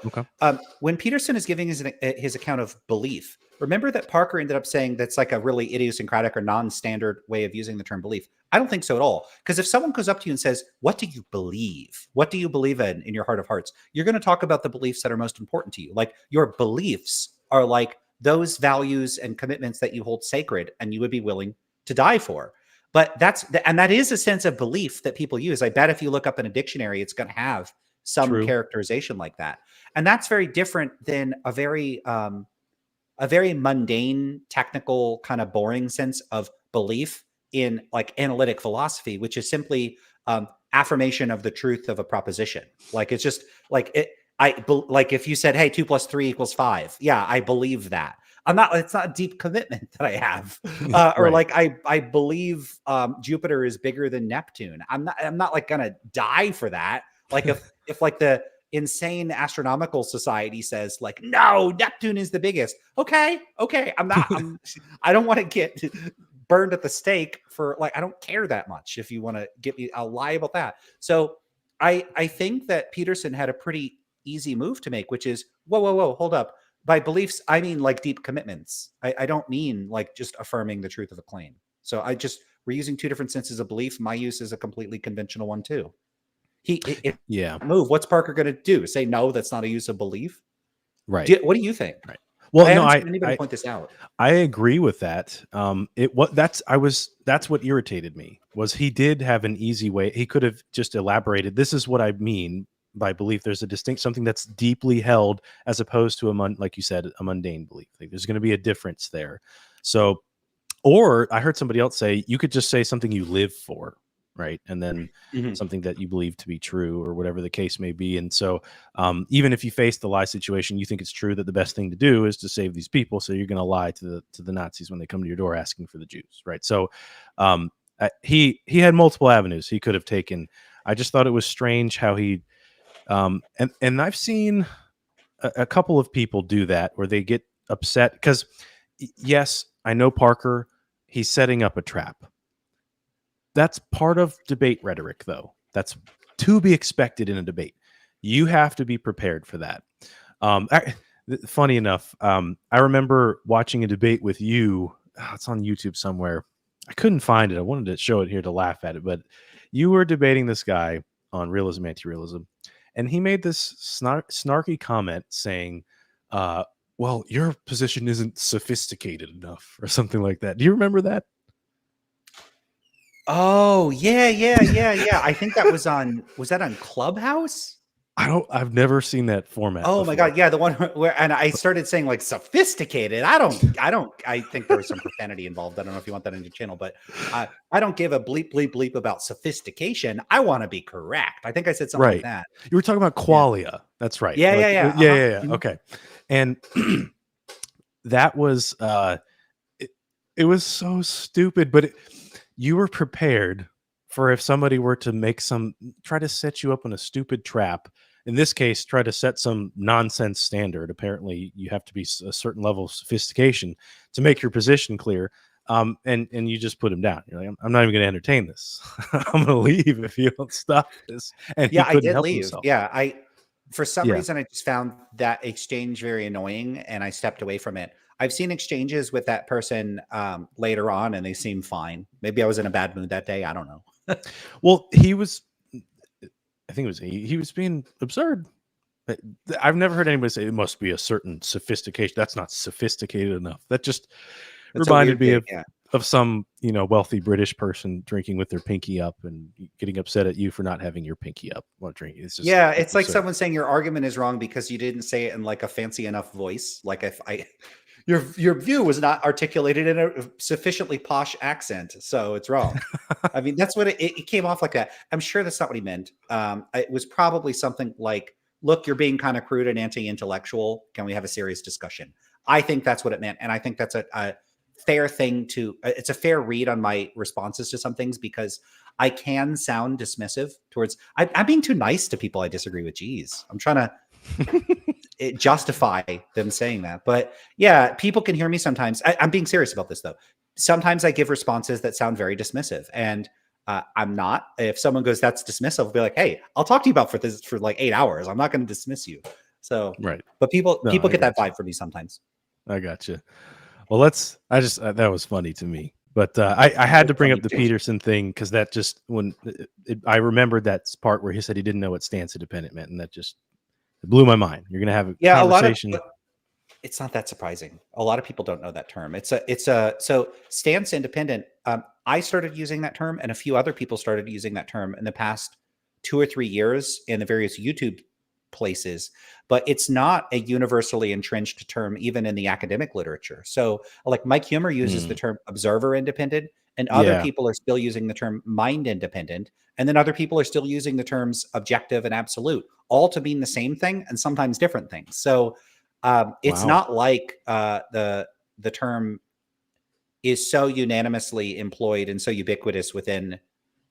when Peterson is giving his account of belief, remember that Parker ended up saying that's like a really idiosyncratic or non-standard way of using the term belief. I don't think so at all. Because if someone goes up to you and says, what do you believe? What do you believe in your heart of hearts? You're going to talk about the beliefs that are most important to you. Like your beliefs are like those values and commitments that you hold sacred and you would be willing to die for. But that is a sense of belief that people use. I bet if you look up in a dictionary, it's going to have some characterization like that. And that's very different than a very mundane, technical, kind of boring sense of belief in like analytic philosophy, which is simply affirmation of the truth of a proposition. Like it's just like it. Like if you said, "Hey, 2 + 3 = 5," yeah, I believe that. It's not a deep commitment that I have, or like I believe Jupiter is bigger than Neptune. I'm not like gonna die for that. Like if like the insane astronomical society says like, no, Neptune is the biggest. Okay. I don't want to get burned at the stake for like, I don't care that much. If you want to get me, I'll lie about that. So I think that Peterson had a pretty easy move to make, which is, whoa, hold up. By beliefs, I mean like deep commitments. I don't mean like just affirming the truth of a claim. So we're using two different senses of belief. My use is a completely conventional one too. Move. What's Parker going to do? Say, no, that's not a use of belief? Right. What do you think? Right. Well, anybody point this out. I agree with that. That's what irritated me, was he did have an easy way. He could have just elaborated. This is what I mean by belief. There's a distinct, something that's deeply held, as opposed to like you said, a mundane belief. Like there's going to be a difference there. So, or I heard somebody else say, you could just say something you live for, right? And then something that you believe to be true, or whatever the case may be. And so even if you face the lie situation, you think it's true that the best thing to do is to save these people. So you're going to lie to the Nazis when they come to your door asking for the Jews, right? So he had multiple avenues he could have taken. I just thought it was strange how he and I've seen a couple of people do that, where they get upset because, yes, I know Parker, he's setting up a trap. That's part of debate rhetoric, though. That's to be expected in a debate. You have to be prepared for that. Funny enough, I remember watching a debate with you. It's on YouTube somewhere. I couldn't find it. I wanted to show it here to laugh at it, but you were debating this guy on realism, anti-realism, and he made this snarky comment saying, well, your position isn't sophisticated enough, or something like that. Do you remember that? Oh, yeah. I think that was that on Clubhouse? I've never seen that format. Oh my before. God. Yeah. The one where, and I started saying like sophisticated. I think there was some profanity involved. I don't know if you want that in your channel, but I don't give a bleep about sophistication. I want to be correct. I think I said something like that. You were talking about qualia. That's right. Yeah. Yeah. Okay. And that was, it was so stupid, but you were prepared for if somebody were to try to set you up on a stupid trap. In this case, try to set some nonsense standard. Apparently, you have to be a certain level of sophistication to make your position clear. And you just put him down. You're like, I'm not even going to entertain this. I'm going to leave if you don't stop this. And yeah, he couldn't I did help leave. himself. Yeah, for some reason I just found that exchange very annoying, and I stepped away from it. I've seen exchanges with that person later on, and they seem fine. Maybe I was in a bad mood that day. I don't know. Well, I think it was he was being absurd. I've never heard anybody say it must be a certain sophistication. That's not sophisticated enough. That just reminded me of some, wealthy British person drinking with their pinky up and getting upset at you for not having your pinky up while drinking. It's just, it's like someone saying your argument is wrong because you didn't say it in like a fancy enough voice. Like if your view was not articulated in a sufficiently posh accent, so it's wrong. I mean, that's what it came off like that. I'm sure that's not what he meant. It was probably something like, look, you're being kind of crude and anti-intellectual. Can we have a serious discussion? I think that's what it meant. And I think that's a fair thing it's a fair read on my responses to some things, because I can sound dismissive towards, I'm being too nice to people I disagree with. Geez, I'm trying to justify them saying that. But yeah, people can hear me sometimes. I'm being serious about this though. Sometimes I give responses that sound very dismissive, and I'm not. If someone goes, that's dismissive, I'll be like, hey, I'll talk to you about this for like 8 hours. I'm not going to dismiss you. So, right. But people get that vibe from me sometimes. I got you. Well, that was funny to me. But I had to bring up the Peterson thing because that just I remembered that part where he said he didn't know what stance independent meant, and that just blew my mind. You're going to have a conversation. It's not that surprising. A lot of people don't know that term. So stance independent. I started using that term, and a few other people started using that term in the past 2 or 3 years in the various YouTube places, but it's not a universally entrenched term even in the academic literature. So like Mike Humer uses the term observer independent, and other people are still using the term mind independent, and then other people are still using the terms objective and absolute, all to mean the same thing and sometimes different things. So it's not like the term is so unanimously employed and so ubiquitous within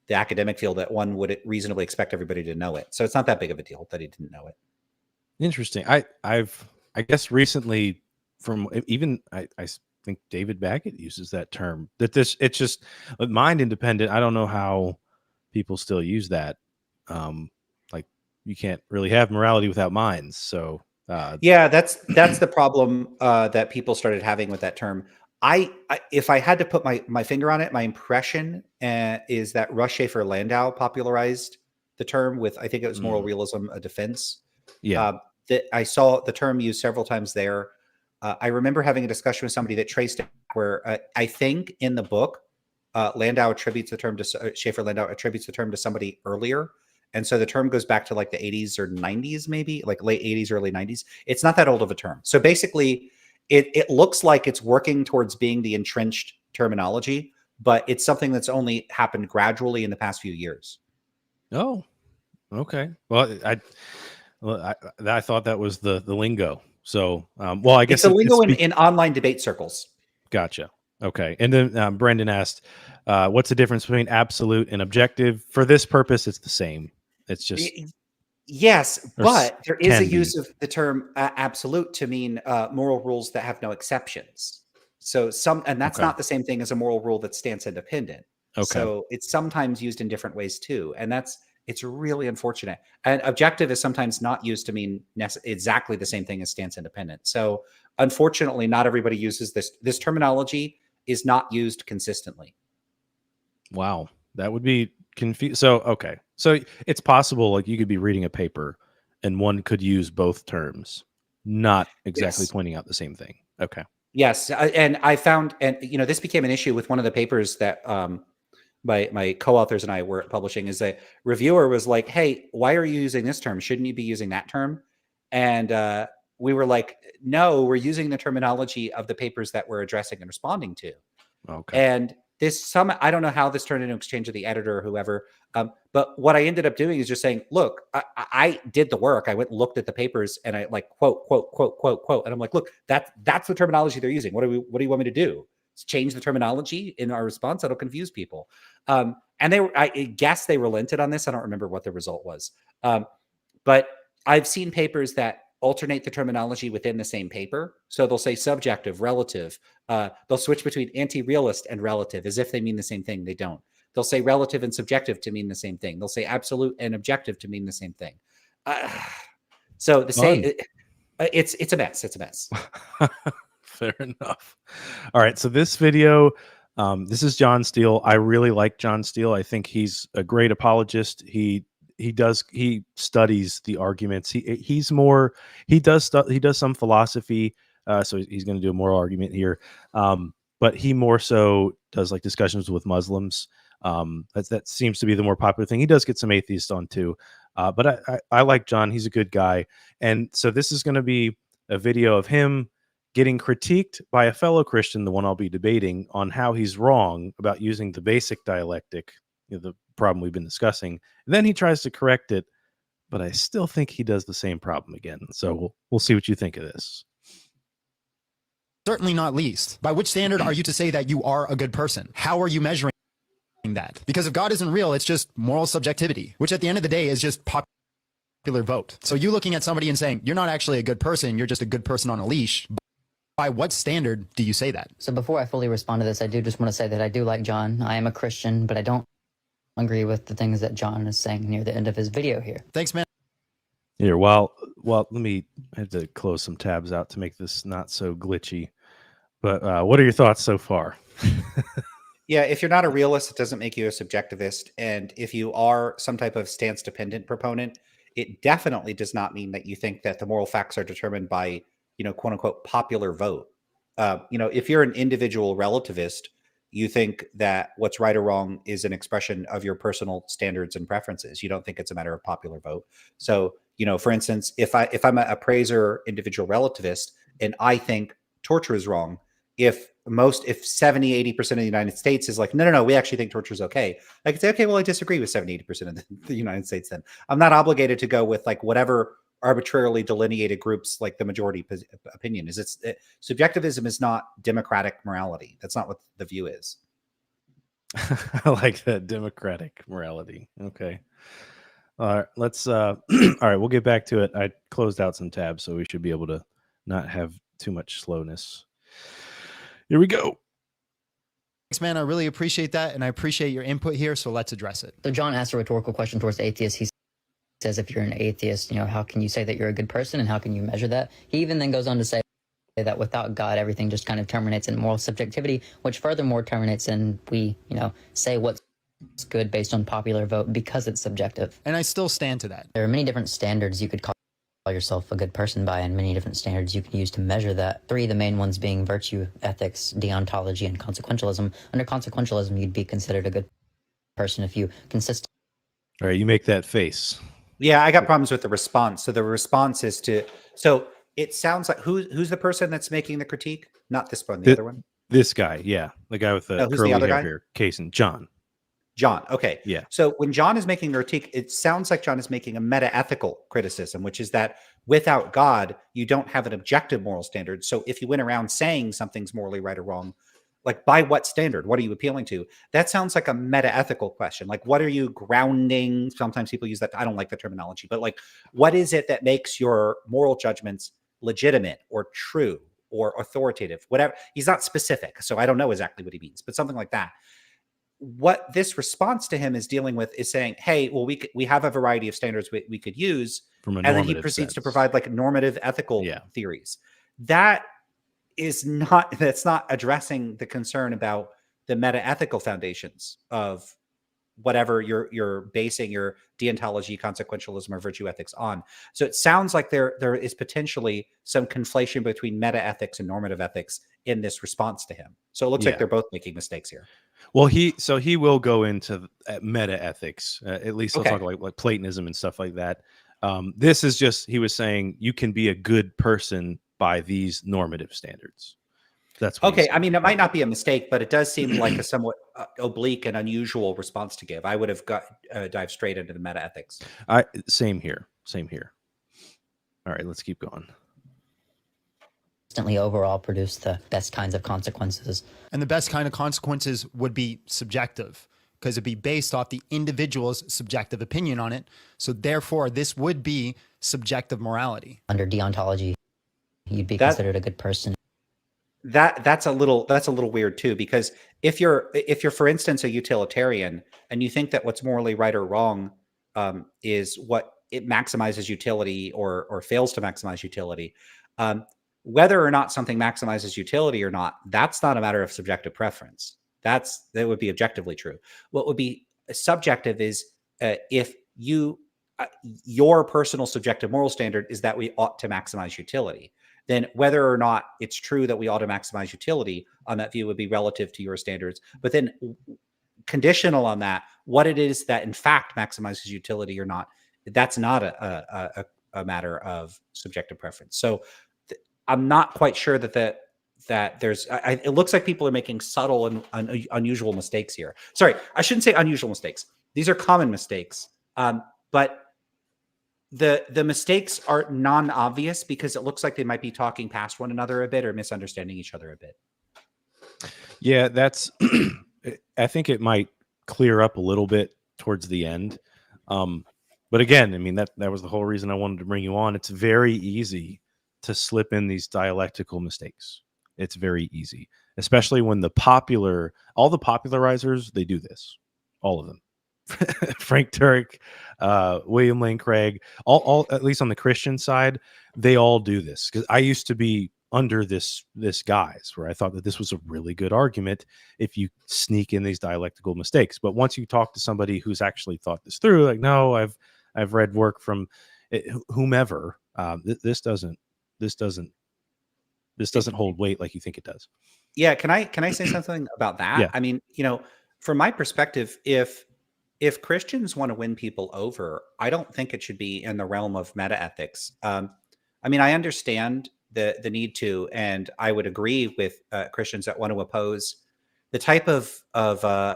the academic field that one would reasonably expect everybody to know it. So it's not that big of a deal that he didn't know it. Interesting. I guess recently from even I think David Baggett uses that term, that it's just mind independent. I don't know how people still use that. Like you can't really have morality without minds. So yeah, that's the problem that people started having with that term. If I had to put my finger on it, my impression is that Russ Schaefer Landau popularized the term with, I think it was moral realism, a defense. Yeah. That I saw the term used several times there. I remember having a discussion with somebody that traced it where I think in the book, Landau attributes the term to Schaefer Landau attributes the term to somebody earlier. And so the term goes back to like the 80s or 90s, maybe like late 80s, early 90s. It's not that old of a term. So basically it looks like it's working towards being the entrenched terminology, but it's something that's only happened gradually in the past few years. Oh, okay. Well, I thought that was the lingo. So, well, I guess it's a lingo in online debate circles. Gotcha. Okay. And then Brendan asked, what's the difference between absolute and objective? For this purpose, it's the same. It's just... Yes, but there is a use of the term absolute to mean moral rules that have no exceptions. So that's not the same thing as a moral rule that stands independent. Okay. So it's sometimes used in different ways too. And that's It's really unfortunate. And objective is sometimes not used to mean exactly the same thing as stance independent. So unfortunately, not everybody uses this. This terminology is not used consistently. Wow, that would be confusing. So, okay. So it's possible, like, you could be reading a paper and one could use both terms, not exactly Yes. pointing out the same thing. Okay. Yes. And I found, and this became an issue with one of the papers that my co-authors and I were publishing, is a reviewer was like, "Hey, why are you using this term? Shouldn't you be using that term?" And we were like, "No, we're using the terminology of the papers that we're addressing and responding to." Okay. And I don't know how this turned into exchange with the editor or whoever. But what I ended up doing is just saying, look, I did the work. I went and looked at the papers and I like quote, quote, quote, quote, quote. And I'm like, look, that's the terminology they're using. What do you want me to do? Change the terminology in our response? That'll confuse people. And I guess they relented on this. I don't remember what the result was. But I've seen papers that alternate the terminology within the same paper. So they'll say subjective, relative. They'll switch between anti-realist and relative as if they mean the same thing. They don't. They'll say relative and subjective to mean the same thing. They'll say absolute and objective to mean the same thing. So it's a mess. It's a mess. Fair enough. All right. So this video, this is John Steele. I really like John Steele. I think he's a great apologist. He studies the arguments. He does some philosophy. So he's going to do a moral argument here. But he more so does like discussions with Muslims. That seems to be the more popular thing. He does get some atheists on too. But I like John. He's a good guy. And so this is going to be a video of him getting critiqued by a fellow Christian, the one I'll be debating, on how he's wrong about using the basic dialectic, the problem we've been discussing. And then he tries to correct it, but I still think he does the same problem again. So we'll see what you think of this. Certainly not least. By which standard are you to say that you are a good person? How are you measuring that? Because if God isn't real, it's just moral subjectivity, which at the end of the day is just popular vote. So you looking at somebody and saying, you're not actually a good person, you're just a good person on a leash. By what standard do you say that? So before I fully respond to this, I do just want to say that I do like John. I am a Christian, but I don't agree with the things that John is saying near the end of his video here. Thanks, man. Here, well, I have to close some tabs out to make this not so glitchy. But what are your thoughts so far? Yeah, if you're not a realist, it doesn't make you a subjectivist. And if you are some type of stance-dependent proponent, it definitely does not mean that you think that the moral facts are determined by, quote unquote, popular vote. If you're an individual relativist, you think that what's right or wrong is an expression of your personal standards and preferences. You don't think it's a matter of popular vote. So, for instance, if I'm a praiser individual relativist and I think torture is wrong, if 70-80% of the United States is like, no, we actually think torture is okay, I could say, okay, well, I disagree with 70-80% of the United States. Then I'm not obligated to go with like whatever arbitrarily delineated groups like the majority opinion is. Subjectivism is not democratic morality. That's not what the view is. I like that, democratic morality. Okay. All right, let's all right, we'll get back to it. I closed out some tabs, so we should be able to not have too much slowness. Here we go. Thanks, man. I really appreciate that, and I appreciate your input here, so let's address it. So John asked a rhetorical question towards the atheist. He says, if you're an atheist, how can you say that you're a good person, and how can you measure that? He even then goes on to say that without God, everything just kind of terminates in moral subjectivity, which furthermore terminates in we, say what's good based on popular vote because it's subjective. And I still stand to that. There are many different standards you could call yourself a good person by, and many different standards you can use to measure that. 3, the main ones being virtue, ethics, deontology, and consequentialism. Under consequentialism, you'd be considered a good person if you consist. All right, you make that face. Yeah, I got problems with the response. So the response is so it sounds like who's the person that's making the critique? Not this one, the other one? This guy, yeah. The guy with the curly hair here. Kaysen, John. John, okay. Yeah. So when John is making a critique, it sounds like John is making a meta-ethical criticism, which is that without God, you don't have an objective moral standard. So if you went around saying something's morally right or wrong, like by what standard? What are you appealing to? That sounds like a meta-ethical question. Like, what are you grounding? Sometimes people use that. I don't like the terminology, but like, what is it that makes your moral judgments legitimate or true or authoritative? Whatever. He's not specific, so I don't know exactly what he means, but something like that. what this response to him is dealing with is saying, hey, well, we have a variety of standards we could use. From a And then he normative proceeds to sense. provide like normative ethical Yeah. theories. That's not addressing the concern about the meta-ethical foundations of whatever you're basing your deontology, consequentialism, or virtue ethics on. So it sounds like there is potentially some conflation between meta-ethics and normative ethics in this response to him. So it looks like Yeah. they're both making mistakes here. Well, he will go into meta ethics. At least he'll Okay. talk like Platonism and stuff like that. This is just, he was saying you can be a good person by these normative standards. That's what he's Okay. I saying. mean, it might not be a mistake, but it does seem like a somewhat oblique and unusual response to give. I would have dived straight into the meta ethics. Same here. All right, let's keep going. Constantly overall produce the best kinds of consequences. And the best kind of consequences would be subjective, because it'd be based off the individual's subjective opinion on it. So therefore, this would be subjective morality. Under deontology, you'd be considered a good person. That's a little weird too, because if you're for instance a utilitarian and you think that what's morally right or wrong is what it maximizes utility or fails to maximize utility, whether or not something maximizes utility or not, that's not a matter of subjective preference. That would be objectively true. What would be subjective is if your personal subjective moral standard is that we ought to maximize utility. Then whether or not it's true that we ought to maximize utility on that view would be relative to your standards. But then conditional on that, what it is that in fact maximizes utility or not, that's not a matter of subjective preference. So I'm not quite sure that there's, it looks like people are making subtle and unusual mistakes here. Sorry, I shouldn't say unusual mistakes. These are common mistakes. But the mistakes are non-obvious because it looks like they might be talking past one another a bit or misunderstanding each other a bit. Yeah, that's I think it might clear up a little bit towards the end. But again, I mean, that was the whole reason I wanted to bring you on. It's very easy to slip in these dialectical mistakes. It's very easy, especially when all the popularizers, they do this, all of them. Frank Turek, William Lane Craig, all at least on the Christian side, they all do this. Because I used to be under this guise where I thought that this was a really good argument if you sneak in these dialectical mistakes. But once you talk to somebody who's actually thought this through, like, no, I've read work from whomever. This doesn't hold weight like you think it does. Yeah, can I say something about that? Yeah. I mean, from my perspective, if Christians want to win people over, I don't think it should be in the realm of meta ethics. I mean, I understand the need to, and I would agree with Christians that want to oppose the type of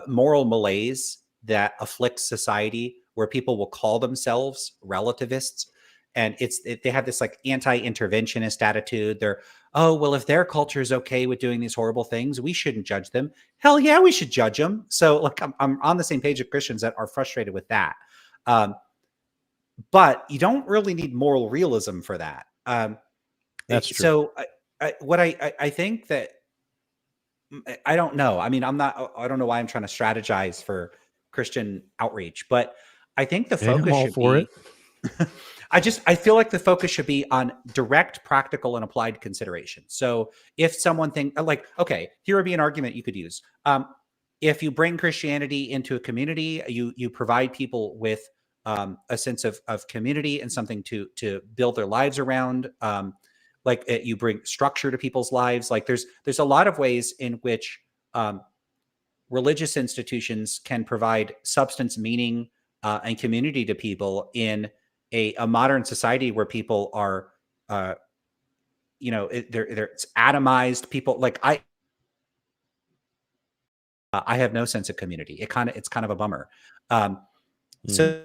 moral malaise that afflicts society, where people will call themselves relativists, and they have this like anti-interventionist attitude. They're, oh, well, if their culture is okay with doing these horrible things, we shouldn't judge them. Hell yeah, we should judge them. So like I'm on the same page of Christians that are frustrated with that. But you don't really need moral realism for that. That's true. So I think that, I don't know. I mean, I don't know why I'm trying to strategize for Christian outreach, but I think the focus I'm all should for be, it. I feel like the focus should be on direct, practical, and applied consideration. So if someone okay, here would be an argument you could use. If you bring Christianity into a community, you provide people with a sense of community and something to build their lives around. You bring structure to people's lives. Like there's a lot of ways in which religious institutions can provide substance, meaning, and community to people in a modern society where people are, it's atomized. People like I have no sense of community. It's kind of a bummer. So.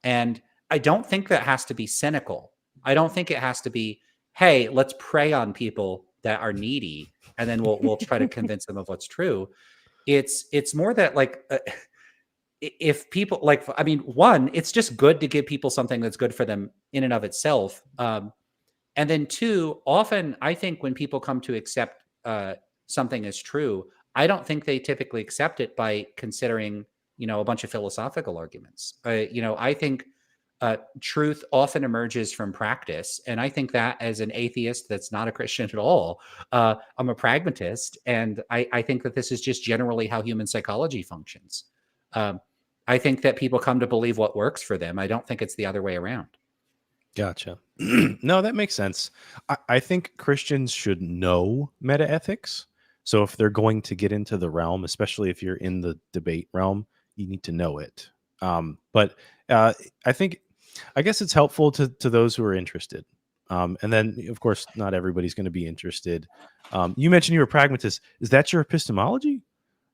And I don't think that has to be cynical. I don't think it has to be, hey, let's prey on people that are needy, and then we'll try to convince them of what's true. It's more that if people one, it's just good to give people something that's good for them in and of itself. And then two, often I think when people come to accept something as true, I don't think they typically accept it by considering, a bunch of philosophical arguments. I think truth often emerges from practice. And I think that as an atheist that's not a Christian at all, I'm a pragmatist. And I think that this is just generally how human psychology functions. Um, I think that people come to believe what works for them. I don't think it's the other way around. Gotcha. No, that makes sense. I think Christians should know metaethics. So if they're going to get into the realm, especially if you're in the debate realm, you need to know it. But I guess it's helpful to those who are interested. And then, of course, not everybody's going to be interested. You mentioned you were a pragmatist. Is that your epistemology?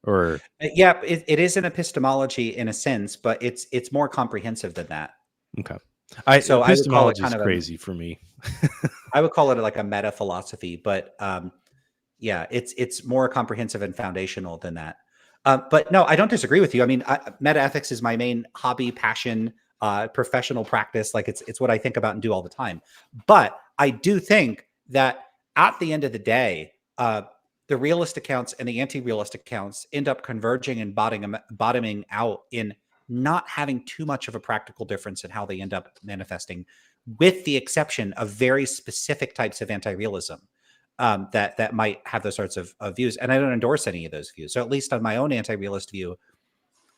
Or Yeah, it is an epistemology in a sense, but it's more comprehensive than that. okay, So I would call it epistemology kind is of crazy for me. I would call it like a meta philosophy, but yeah, it's more comprehensive and foundational than that. But no, I don't disagree with you. I mean, meta ethics is my main hobby, passion, professional practice. Like it's what I think about and do all the time. But I do think that at the end of the day, the realist accounts and the anti-realist accounts end up converging and bottoming out in not having too much of a practical difference in how they end up manifesting, with the exception of very specific types of anti-realism that might have those sorts of views. And I don't endorse any of those views. So at least on my own anti-realist view,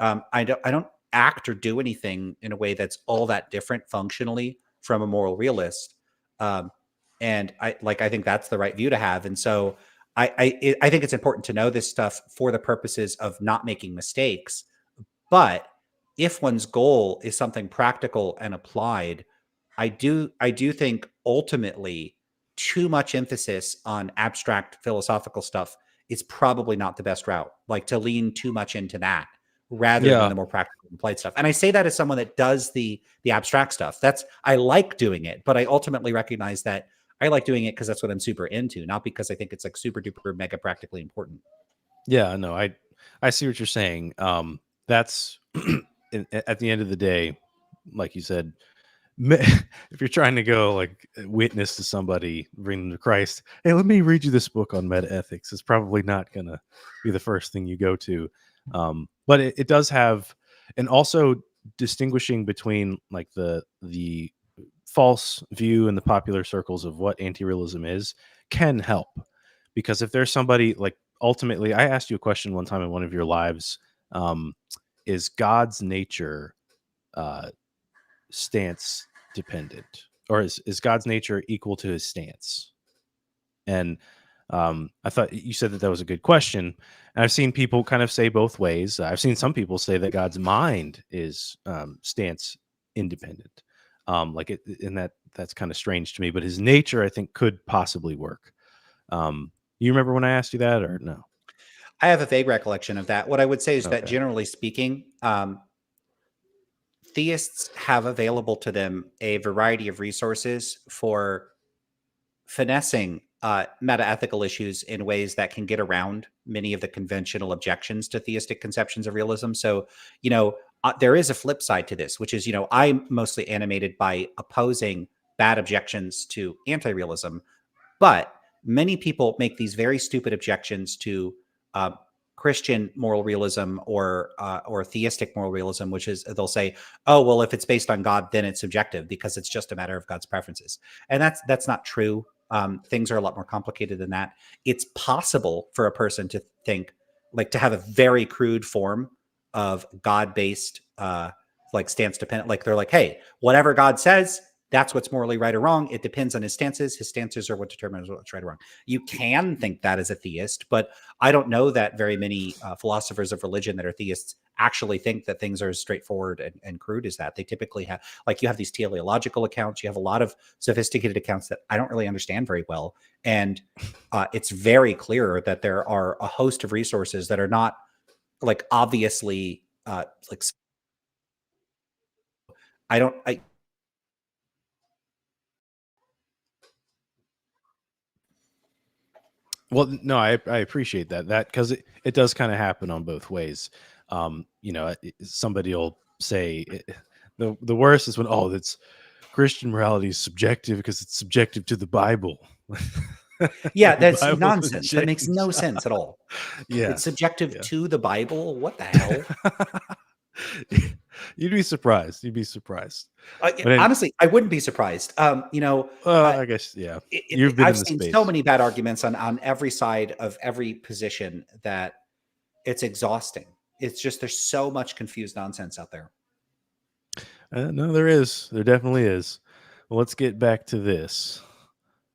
I don't act or do anything in a way that's all that different functionally from a moral realist. And I think that's the right view to have. And so I think it's important to know this stuff for the purposes of not making mistakes. But if one's goal is something practical and applied, I do think ultimately too much emphasis on abstract philosophical stuff is probably not the best route. Like to lean too much into that rather than the more practical and applied stuff. And I say that as someone that does the abstract stuff. I like doing it, but I ultimately recognize that I like doing it because that's what I'm super into, not because I think it's like super duper mega practically important. Yeah, no, I see what you're saying. That's at the end of the day, like you said, if you're trying to go like witness to somebody, bring them to Christ, hey, let me read you this book on meta ethics. It's probably not gonna be the first thing you go to, but it does have, and also distinguishing between like the false view in the popular circles of what anti-realism is can help, because if there's somebody like, ultimately, I asked you a question one time in one of your lives, is God's nature stance dependent, or is God's nature equal to his stance? And I thought you said that was a good question. And I've seen people kind of say both ways. I've seen some people say that God's mind is stance independent. And that's kind of strange to me, but his nature, I think, could possibly work. You remember when I asked you that, or no? I have a vague recollection of that. What I would say is that Okay. generally speaking, theists have available to them a variety of resources for finessing meta-ethical issues in ways that can get around many of the conventional objections to theistic conceptions of realism. So, there is a flip side to this, which is, I'm mostly animated by opposing bad objections to anti-realism, but many people make these very stupid objections to Christian moral realism or theistic moral realism, which is they'll say, "Oh, well, if it's based on God, then it's subjective because it's just a matter of God's preferences," and that's not true. Things are a lot more complicated than that. It's possible for a person to think, like, to have a very crude form of God-based, like stance dependent. Like they're like, "Hey, whatever God says, that's what's morally right or wrong. It depends on his stances. His stances are what determines what's right or wrong." You can think that as a theist, but I don't know that very many philosophers of religion that are theists actually think that things are as straightforward and crude as that. They typically have, like, you have these teleological accounts. You have a lot of sophisticated accounts that I don't really understand very well. And it's very clear that there are a host of resources that are not like obviously like I Well, no, I appreciate that because it does kind of happen on both ways. Somebody will say the worst is when, oh, Christian morality is subjective because it's subjective to the Bible. Yeah, The that's Bible doesn't nonsense. That makes no change. sense at all. Yeah, It's subjective yeah. to the Bible. What the hell? You'd be surprised. You'd be surprised. Yeah, But honestly, I wouldn't be surprised. I guess yeah. You've been I've in the seen space. so many bad arguments on every side of every position that it's exhausting. It's just there's so much confused nonsense out there. No, there is. There definitely is. Well, let's get back to this.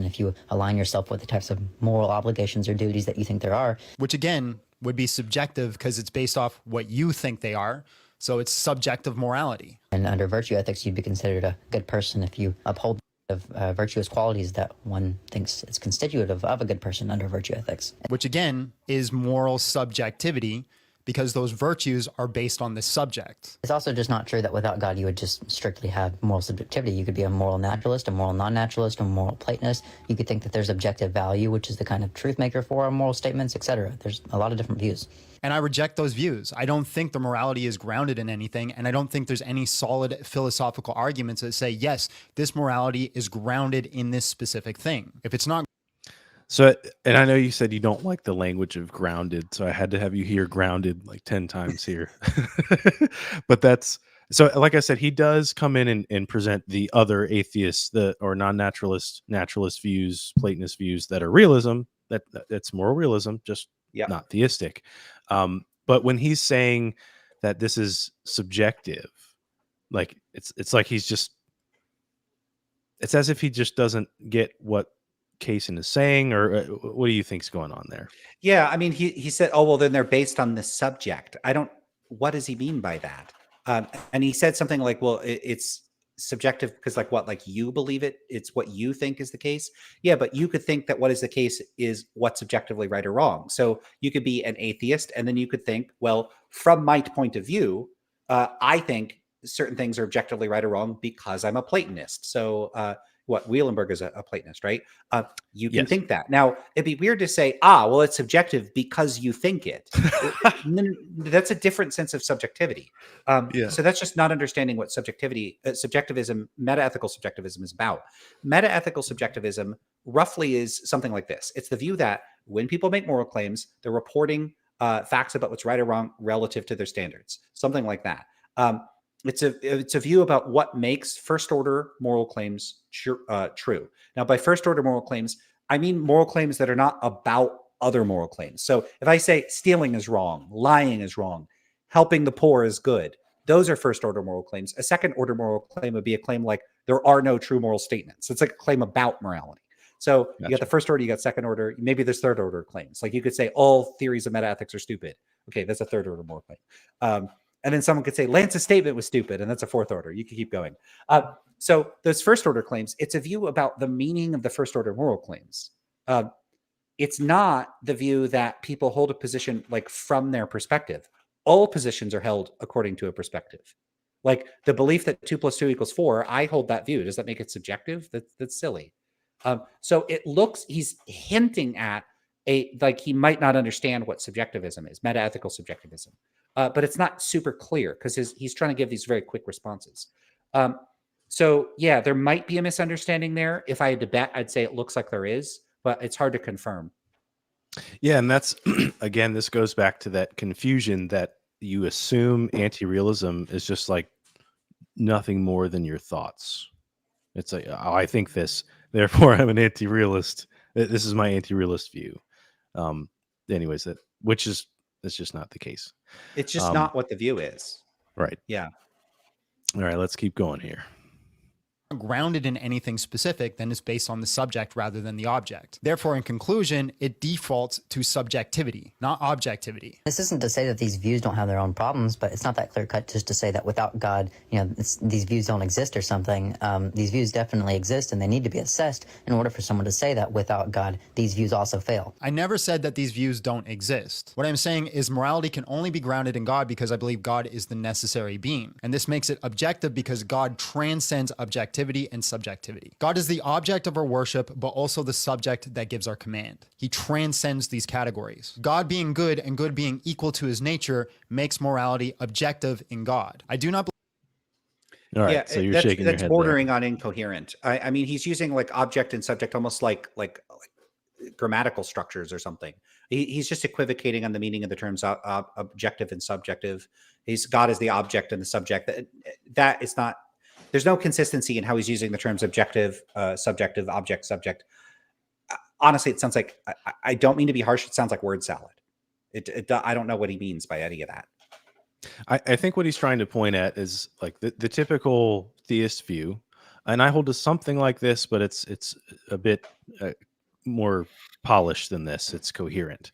And if you align yourself with the types of moral obligations or duties that you think there are, which again would be subjective because it's based off what you think they are. So it's subjective morality. and under virtue ethics, you'd be considered a good person if you uphold of virtuous qualities that one thinks is constitutive of a good person under virtue ethics. Which again is moral subjectivity because those virtues are based on the subject. It's also just not true that without God you would just strictly have moral subjectivity. You could be a moral naturalist, a moral non-naturalist, a moral Platonist. You could think that there's objective value, which is the kind of truth maker for our moral statements, etc. There's a lot of different views. And I reject those views. I don't think the morality is grounded in anything, and I don't think there's any solid philosophical arguments that say, yes, this morality is grounded in this specific thing. If it's not. So, and I know you said you don't like the language of grounded, so I had to have you hear grounded like 10 times here. But that's so, like I said, he does come in and present the other atheists, or non-naturalist, naturalist views, Platonist views that are realism, that's moral realism, just not theistic. But when he's saying that this is subjective, like it's like it's as if he just doesn't get what Kaysen is saying, or what do you think's going on there? Yeah, I mean, he said, "Oh well, then they're based on the subject." I don't. What does he mean by that? And he said something like, "Well, it's subjective because, like, what, like you believe it? It's what you think is the case." Yeah, but you could think that what is the case is what's objectively right or wrong. So you could be an atheist, and then you could think, "Well, from my point of view, I think certain things are objectively right or wrong because I'm a Platonist." So. What Wielenberg is a Platonist, right? You can think that. Now, it'd be weird to say, well, it's subjective because you think it. That's a different sense of subjectivity. So that's just not understanding what subjectivism, meta-ethical subjectivism is about. Meta-ethical subjectivism roughly is something like this. It's the view that when people make moral claims, they're reporting facts about what's right or wrong relative to their standards, something like that. It's a view about what makes first order moral claims true. Now, by first order moral claims, I mean moral claims that are not about other moral claims. So if I say stealing is wrong, lying is wrong, helping the poor is good, those are first order moral claims. A second order moral claim would be a claim like there are no true moral statements. It's like a claim about morality. So you got the first order, you got second order, maybe there's third order claims. Like you could say all theories of metaethics are stupid. Okay, that's a third order moral claim. And then someone could say Lance's statement was stupid, and that's a fourth order. You could keep going. So those first order claims, it's a view about the meaning of the first order moral claims. It's not the view that people hold a position like from their perspective. All positions are held according to a perspective. Like the belief that 2 + 2 = 4, I hold that view. Does that make it subjective? That's silly. So it looks, he's hinting at like he might not understand what subjectivism is, meta-ethical subjectivism. But it's not super clear because he's trying to give these very quick responses. So yeah, there might be a misunderstanding there. If I had to bet, I'd say it looks like there is, but it's hard to confirm. Yeah, and that's again, this goes back to that confusion that you assume anti-realism is just like nothing more than your thoughts. It's like, oh, I think this, therefore I'm an anti-realist. This is my anti-realist view. Anyways, that's just not the case. It's just not what the view is. Right. Yeah. All right, let's keep going here. Grounded in anything specific, then it's based on the subject rather than the object. Therefore, in conclusion, it defaults to subjectivity, not objectivity. This isn't to say that these views don't have their own problems, but it's not that clear cut just to say that without God, these views don't exist or something. These views definitely exist and they need to be assessed in order for someone to say that without God, these views also fail. I never said that these views don't exist. What I'm saying is morality can only be grounded in God because I believe God is the necessary being. And this makes it objective because God transcends objectivity and subjectivity. God is the object of our worship, but also the subject that gives our command. He transcends these categories. God being good and good being equal to his nature makes morality objective in God. I do not All right. Yeah, So you're that's shaking your head there. bordering on incoherent. I mean, he's using like object and subject almost like grammatical structures or something. He's just equivocating on the meaning of the terms objective and subjective. He's God is the object and the subject. That is not. There's no consistency in how he's using the terms objective, subjective, object, subject. Honestly, it sounds like I don't mean to be harsh. It sounds like word salad. I don't know what he means by any of that. I think what he's trying to point at is like the typical theist view, and I hold to something like this, but it's a bit more polished than this. It's coherent.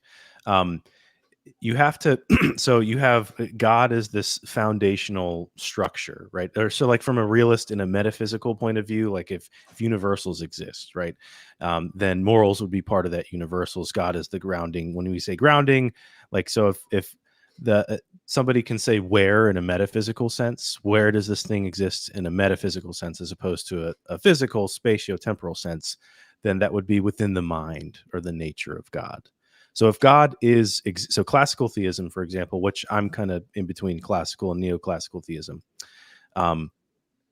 You have to so you have God as this foundational structure, right? Or so like from a realist in a metaphysical point of view, like if universals exist, right, then morals would be part of that universals. God is the grounding. When we say grounding, like so if the somebody can say where in a metaphysical sense, where does this thing exist in a metaphysical sense as opposed to a physical spatio-temporal sense, then that would be within the mind or the nature of God. So if God is, so classical theism, for example, which I'm kind of in between classical and neoclassical theism.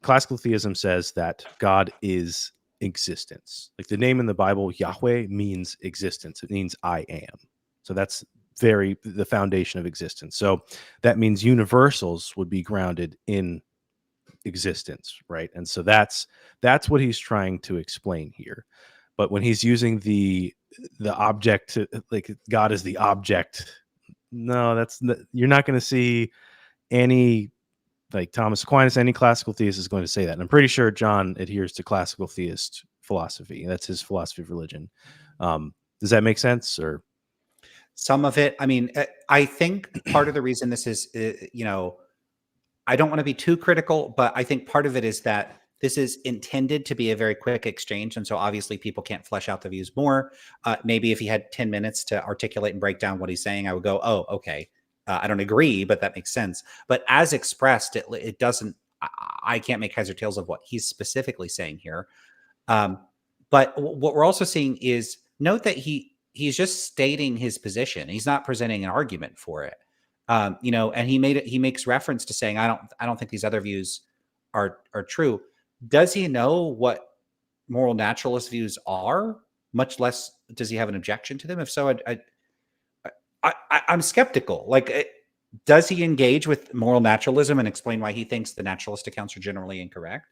Classical theism says that God is existence. Like the name in the Bible, Yahweh, means existence. It means I am. So that's the foundation of existence. So that means universals would be grounded in existence, right? And so that's what he's trying to explain here. But when he's using the object to, like God is the object, no, you're not going to see any, like Thomas Aquinas, any classical theist is going to say that. And I'm pretty sure John adheres to classical theist philosophy. That's his philosophy of religion. Does that make sense? Or some of it, I mean, I think part of the reason this is, I don't want to be too critical, but I think part of it is that this is intended to be a very quick exchange. And so obviously people can't flesh out the views more. Maybe if he had 10 minutes to articulate and break down what he's saying, I would go, oh, okay. I don't agree, but that makes sense. But as expressed, it doesn't, I can't make heads or tails of what he's specifically saying here. But what we're also seeing is note that he's just stating his position. He's not presenting an argument for it. And he makes reference to saying, I don't think these other views are true. Does he know what moral naturalist views are? Much less does he have an objection to them? If so, I'm skeptical. Like, does he engage with moral naturalism and explain why he thinks the naturalist accounts are generally incorrect?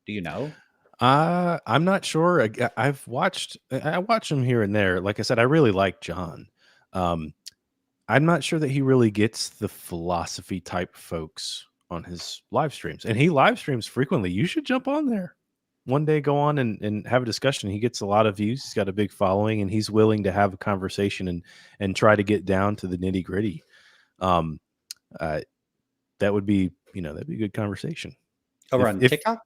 Do you know? I'm not sure. I watch him here and there. Like I said, I really like John. I'm not sure that he really gets the philosophy type folks on his live streams, and he live streams frequently. You should jump on there one day, go on and have a discussion. He gets a lot of views. He's got a big following, and he's willing to have a conversation and try to get down to the nitty gritty. That would be, that'd be a good conversation. Over on TikTok?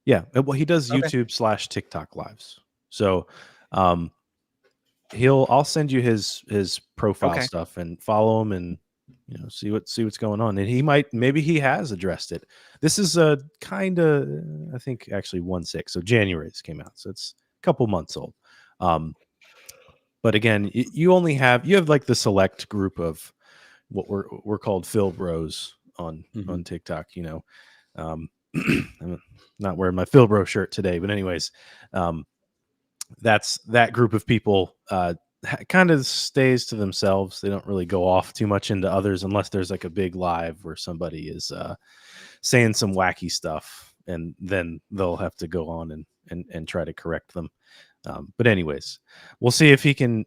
Yeah. Well, he does Okay. YouTube / TikTok lives. So, I'll send you his profile stuff and follow him and see what's going on. And maybe he has addressed it. This is a kind of, I think actually 1/6. So January this came out. So it's a couple months old. But again, you have like the select group of what we're called Phil Bros on TikTok. I'm not wearing my Phil Bro shirt today, but anyways, that's that group of people kind of stays to themselves. They don't really go off too much into others unless there's like a big live where somebody is saying some wacky stuff, and then they'll have to go on and try to correct them. But anyways, we'll see if he can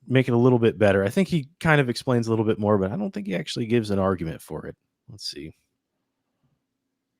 make it a little bit better. I think he kind of explains a little bit more, but I don't think he actually gives an argument for it. Let's see.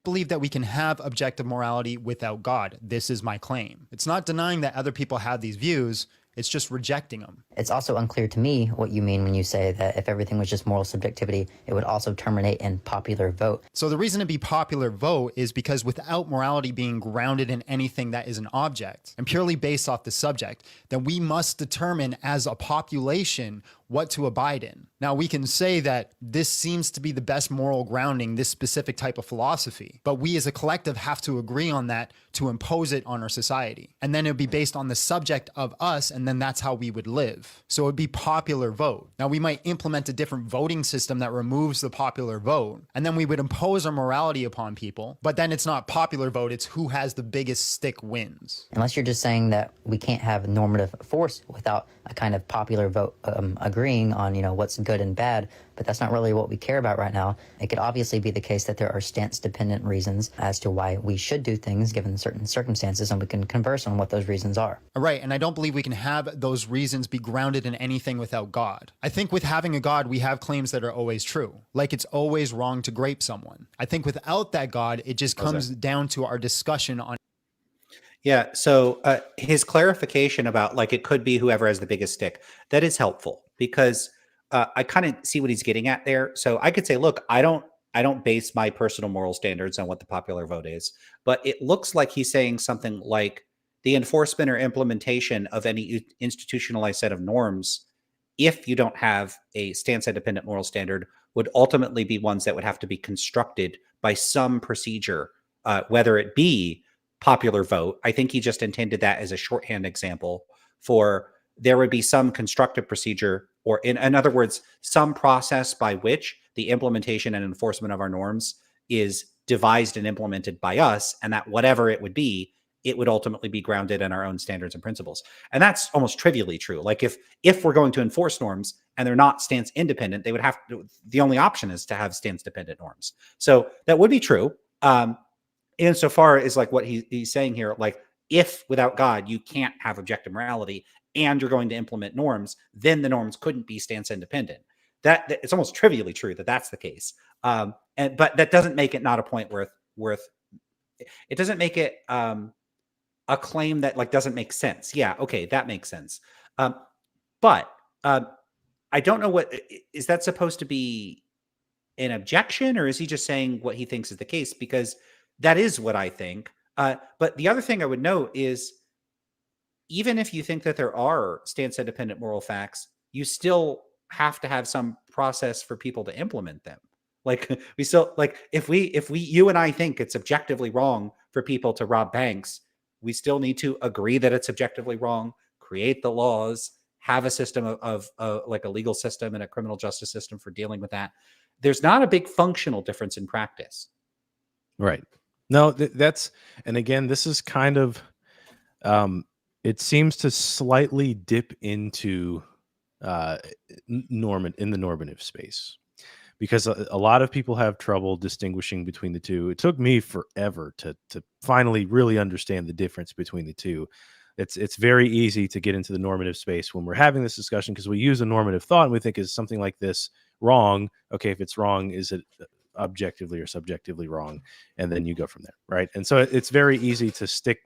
Believe that we can have objective morality without God. This is my claim. It's not denying that other people have these views. It's just rejecting them. It's also unclear to me what you mean when you say that if everything was just moral subjectivity, it would also terminate in popular vote. So the reason to be popular vote is because without morality being grounded in anything that is an object and purely based off the subject, then we must determine as a population what to abide in. Now, we can say that this seems to be the best moral grounding, this specific type of philosophy, but we as a collective have to agree on that to impose it on our society. And then it would be based on the subject of us, and then that's how we would live. So it would be popular vote. Now, we might implement a different voting system that removes the popular vote, and then we would impose our morality upon people, but then it's not popular vote, it's who has the biggest stick wins. Unless you're just saying that we can't have normative force without a kind of popular vote agreeing on, what's good and bad, but that's not really what we care about right now. It could obviously be the case that there are stance-dependent reasons as to why we should do things given certain circumstances, and we can converse on what those reasons are. Right, and I don't believe we can have those reasons be grounded in anything without God. I think with having a God, we have claims that are always true, like it's always wrong to grape someone. I think without that God, it just comes down to our discussion on. Yeah, so his clarification about like it could be whoever has the biggest stick, that is helpful because I kind of see what he's getting at there. So I could say, look, I don't base my personal moral standards on what the popular vote is, but it looks like he's saying something like the enforcement or implementation of any institutionalized set of norms, if you don't have a stance-independent moral standard, would ultimately be ones that would have to be constructed by some procedure, whether it be popular vote. I think he just intended that as a shorthand example for there would be some constructive procedure, or in other words, some process by which the implementation and enforcement of our norms is devised and implemented by us, and that whatever it would be, it would ultimately be grounded in our own standards and principles. And that's almost trivially true. Like if we're going to enforce norms and they're not stance independent, they would have to, the only option is to have stance dependent norms. So that would be true. Insofar as like what he's saying here, like if without God you can't have objective morality and you're going to implement norms, then the norms couldn't be stance independent. That it's almost trivially true that that's the case. But that doesn't make it not a point worth. It doesn't make it a claim that like doesn't make sense. Yeah, okay, that makes sense. But I don't know what is that supposed to be an objection, or is he just saying what he thinks is the case? Because that is what I think. But the other thing I would note is even if you think that there are stance independent moral facts, you still have to have some process for people to implement them. Like we still like if you and I think it's objectively wrong for people to rob banks, we still need to agree that it's objectively wrong, create the laws, have a system of like a legal system and a criminal justice system for dealing with that. There's not a big functional difference in practice. Right. No, that's, and again, this is kind of, it seems to slightly dip into in the normative space, because a lot of people have trouble distinguishing between the two. It took me forever to finally really understand the difference between the two. It's very easy to get into the normative space when we're having this discussion because we use a normative thought and we think, is something like this wrong? Okay, if it's wrong, is it objectively or subjectively wrong? And then you go from there, right? And so it's very easy to stick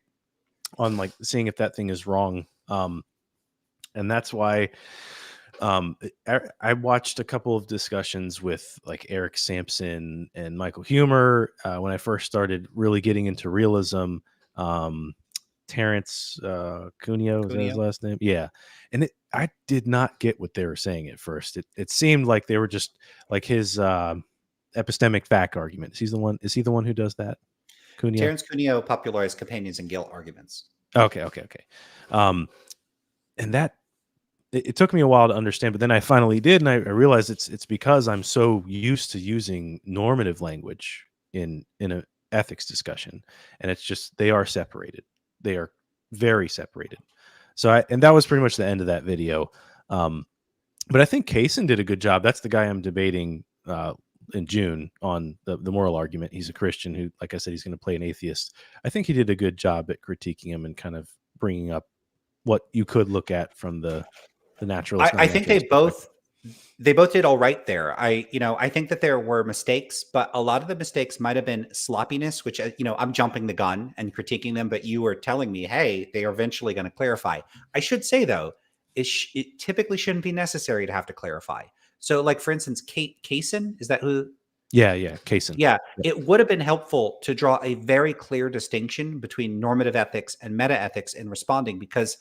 on like seeing if that thing is wrong. And that's why I watched a couple of discussions with like Eric Sampson and Michael Humer when I first started really getting into realism. Terrence Cuneo, is that his last name? Yeah. And I did not get what they were saying at first. It seemed like they were just like his epistemic fact argument. Is he the one who does that? Cuneo? Terrence Cuneo popularized companions and guilt arguments. Okay. And that it took me a while to understand, but then I finally did, and I realized it's because I'm so used to using normative language in an ethics discussion, and it's just they are separated. They are very separated. So and that was pretty much the end of that video. But I think Kaysen did a good job. That's the guy I'm debating in June on the moral argument. He's a Christian who, like I said, he's going to play an atheist. I think he did a good job at critiquing him and kind of bringing up what you could look at from the naturalist. I think they both did all right there. I think that there were mistakes, but a lot of the mistakes might have been sloppiness, which, I'm jumping the gun and critiquing them, but you were telling me, hey, they are eventually going to clarify. I should say, though, it typically shouldn't be necessary to have to clarify. So, like, for instance, Kaysen, is that who? Yeah, Kaysen. Yeah, it would have been helpful to draw a very clear distinction between normative ethics and meta ethics in responding, because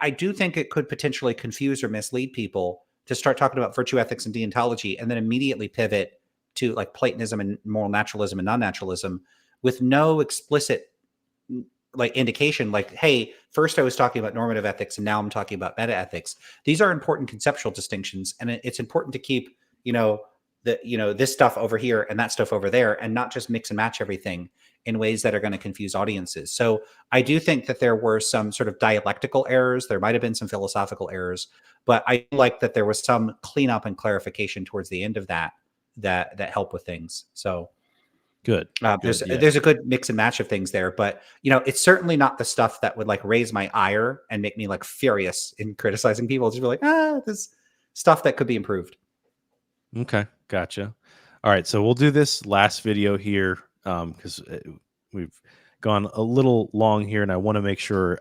I do think it could potentially confuse or mislead people to start talking about virtue ethics and deontology, and then immediately pivot to like Platonism and moral naturalism and non-naturalism with no explicit like indication, like, hey, first I was talking about normative ethics and now I'm talking about meta ethics. These are important conceptual distinctions, and it's important to keep, this stuff over here and that stuff over there, and not just mix and match everything in ways that are going to confuse audiences. So I do think that there were some sort of dialectical errors. There might have been some philosophical errors, but I like that there was some cleanup and clarification towards the end of that help with things. So Good. There's a good mix and match of things there, but it's certainly not the stuff that would like raise my ire and make me like furious in criticizing people. Just be like, this stuff that could be improved. Okay, gotcha. All right, so we'll do this last video here because we've gone a little long here, and I want to make sure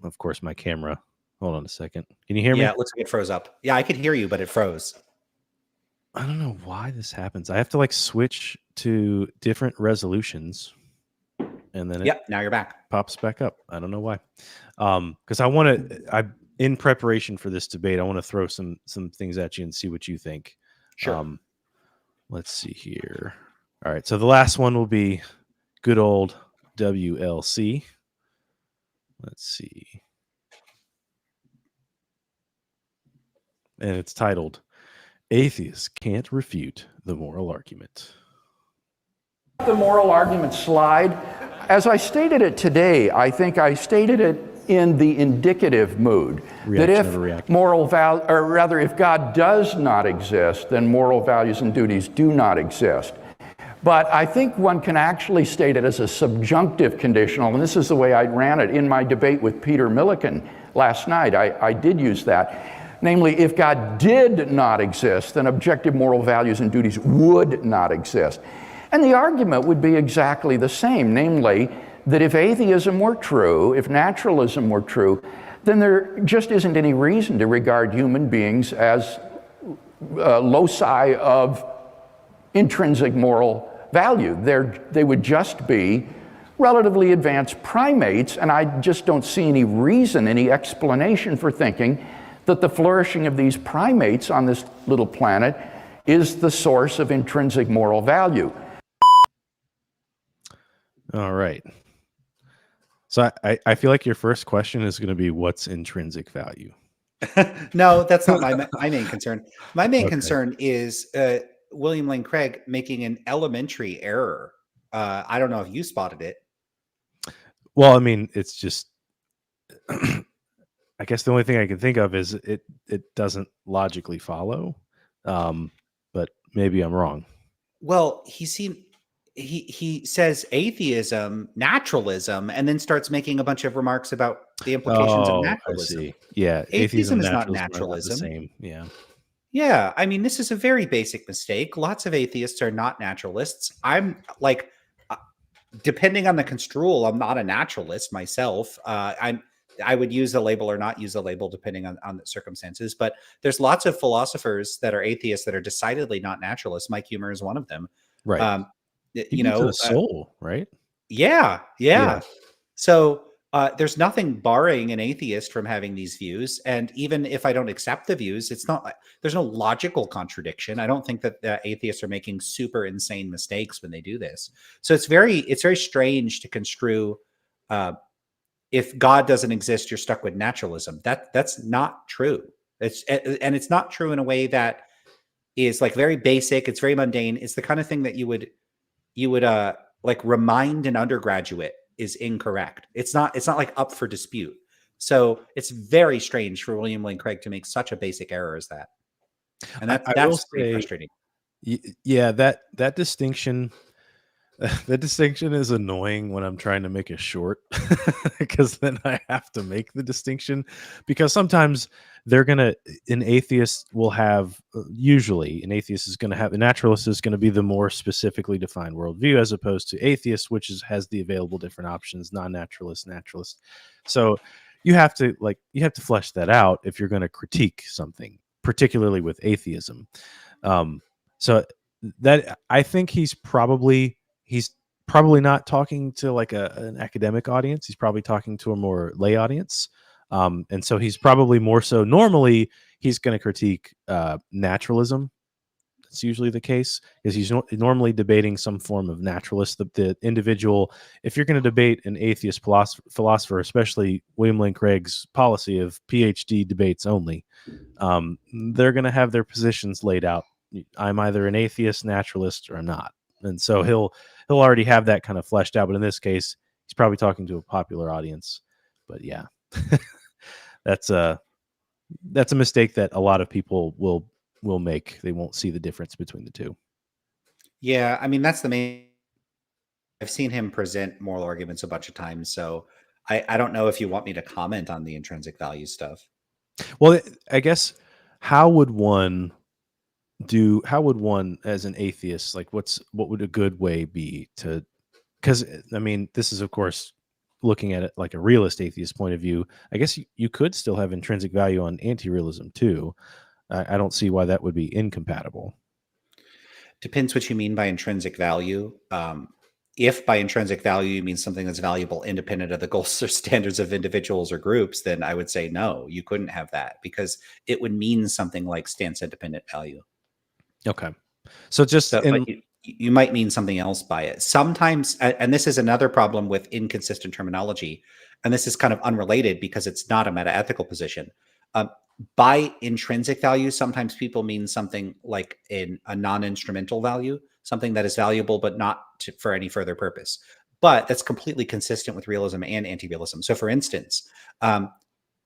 of course, my camera. Hold on a second. Can you hear me? Yeah, it looks like it froze up. Yeah, I could hear you, but it froze. I don't know why this happens. I have to like switch to different resolutions, and then now you're back. Pops back up. I don't know why. Because in preparation for this debate, I want to throw some things at you and see what you think. Sure. Let's see here. All right, so the last one will be good old WLC. Let's see. And it's titled Atheists Can't Refute the Moral Argument. The moral argument slide, as I stated it today, I think I stated it in the indicative mood. That if if God does not exist, then moral values and duties do not exist. But I think one can actually state it as a subjunctive conditional, and this is the way I ran it in my debate with Peter Milliken last night. I did use that. Namely, if God did not exist, then objective moral values and duties would not exist. And the argument would be exactly the same, namely, that if atheism were true, if naturalism were true, then there just isn't any reason to regard human beings as loci of intrinsic moral value. They would just be relatively advanced primates, and I just don't see any reason, any explanation for thinking that the flourishing of these primates on this little planet is the source of intrinsic moral value. All right. So I feel like your first question is going to be, what's intrinsic value? No, that's not my main concern. My main concern is William Lane Craig making an elementary error. I don't know if you spotted it. Well, I mean, it's just... I guess the only thing I can think of is it doesn't logically follow, but maybe I'm wrong. Well, he says atheism, naturalism, and then starts making a bunch of remarks about the implications of naturalism. I see. Yeah, atheism is not naturalism. The same. Yeah. Yeah, I mean, this is a very basic mistake. Lots of atheists are not naturalists. I'm like, depending on the construal, I'm not a naturalist myself. I would use the label or not use the label depending on the circumstances. But there's lots of philosophers that are atheists that are decidedly not naturalists. Mike Humer is one of them. Right. The soul, right? Yeah. So there's nothing barring an atheist from having these views. And even if I don't accept the views, there's no logical contradiction. I don't think that the atheists are making super insane mistakes when they do this. So it's very strange to construe if God doesn't exist, you're stuck with naturalism. That's not true. It's not true in a way that is like very basic. It's very mundane. It's the kind of thing that you would like remind an undergraduate is incorrect. It's not like up for dispute. So it's very strange for William Lane Craig to make such a basic error as that. And that's pretty frustrating. Yeah, that distinction. That distinction is annoying when I'm trying to make a short because then I have to make the distinction, because sometimes an atheist will have, usually an atheist is going to have, a naturalist is going to be the more specifically defined worldview, as opposed to atheist, which has the available different options, non-naturalist, naturalist. So you have to flesh that out if you're going to critique something, particularly with atheism. So that, I think he's probably not talking to like an academic audience. He's probably talking to a more lay audience. And so he's probably more so, normally he's going to critique naturalism. That's usually the case, because he's normally debating some form of naturalist. The individual, if you're going to debate an atheist philosopher, especially William Lane Craig's policy of PhD debates only, they're going to have their positions laid out. I'm either an atheist, naturalist, or I'm not. And so he'll already have that kind of fleshed out. But in this case, he's probably talking to a popular audience. But yeah, that's a mistake that a lot of people will make. They won't see the difference between the two. Yeah, I mean, that's the main. I've seen him present moral arguments a bunch of times, so I don't know if you want me to comment on the intrinsic value stuff. Well, I guess how would one as an atheist, like what would a good way be to, because I mean, this is of course looking at it like a realist atheist point of view. I guess you could still have intrinsic value on anti-realism too. I don't see why that would be incompatible. Depends what you mean by intrinsic value. If by intrinsic value you mean something that's valuable independent of the goals or standards of individuals or groups, then I would say no, you couldn't have that, because it would mean something like stance independent value. Okay. So you might mean something else by it. Sometimes, and this is another problem with inconsistent terminology, and this is kind of unrelated because it's not a meta-ethical position. By intrinsic value, sometimes people mean something like a non-instrumental value, something that is valuable but not for any further purpose. But that's completely consistent with realism and anti-realism. So for instance,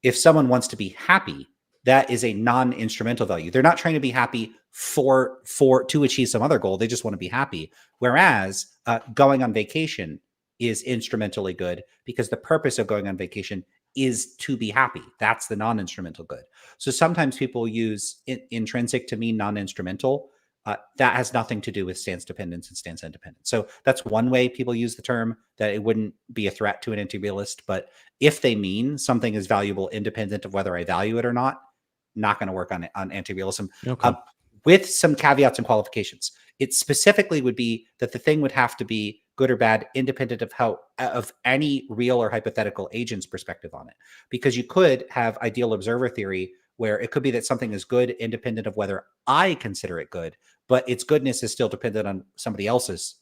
if someone wants to be happy, that is a non-instrumental value. They're not trying to be happy to achieve some other goal. They just want to be happy. Whereas going on vacation is instrumentally good, because the purpose of going on vacation is to be happy. That's the non-instrumental good. So sometimes people use intrinsic to mean non-instrumental. That has nothing to do with stance dependence and stance independence. So that's one way people use the term, that it wouldn't be a threat to an anti-realist. But if they mean something is valuable independent of whether I value it or not going to work on anti-realism. Okay. With some caveats and qualifications. It specifically would be that the thing would have to be good or bad, independent of any real or hypothetical agent's perspective on it. Because you could have ideal observer theory, where it could be that something is good independent of whether I consider it good, but its goodness is still dependent on somebody else's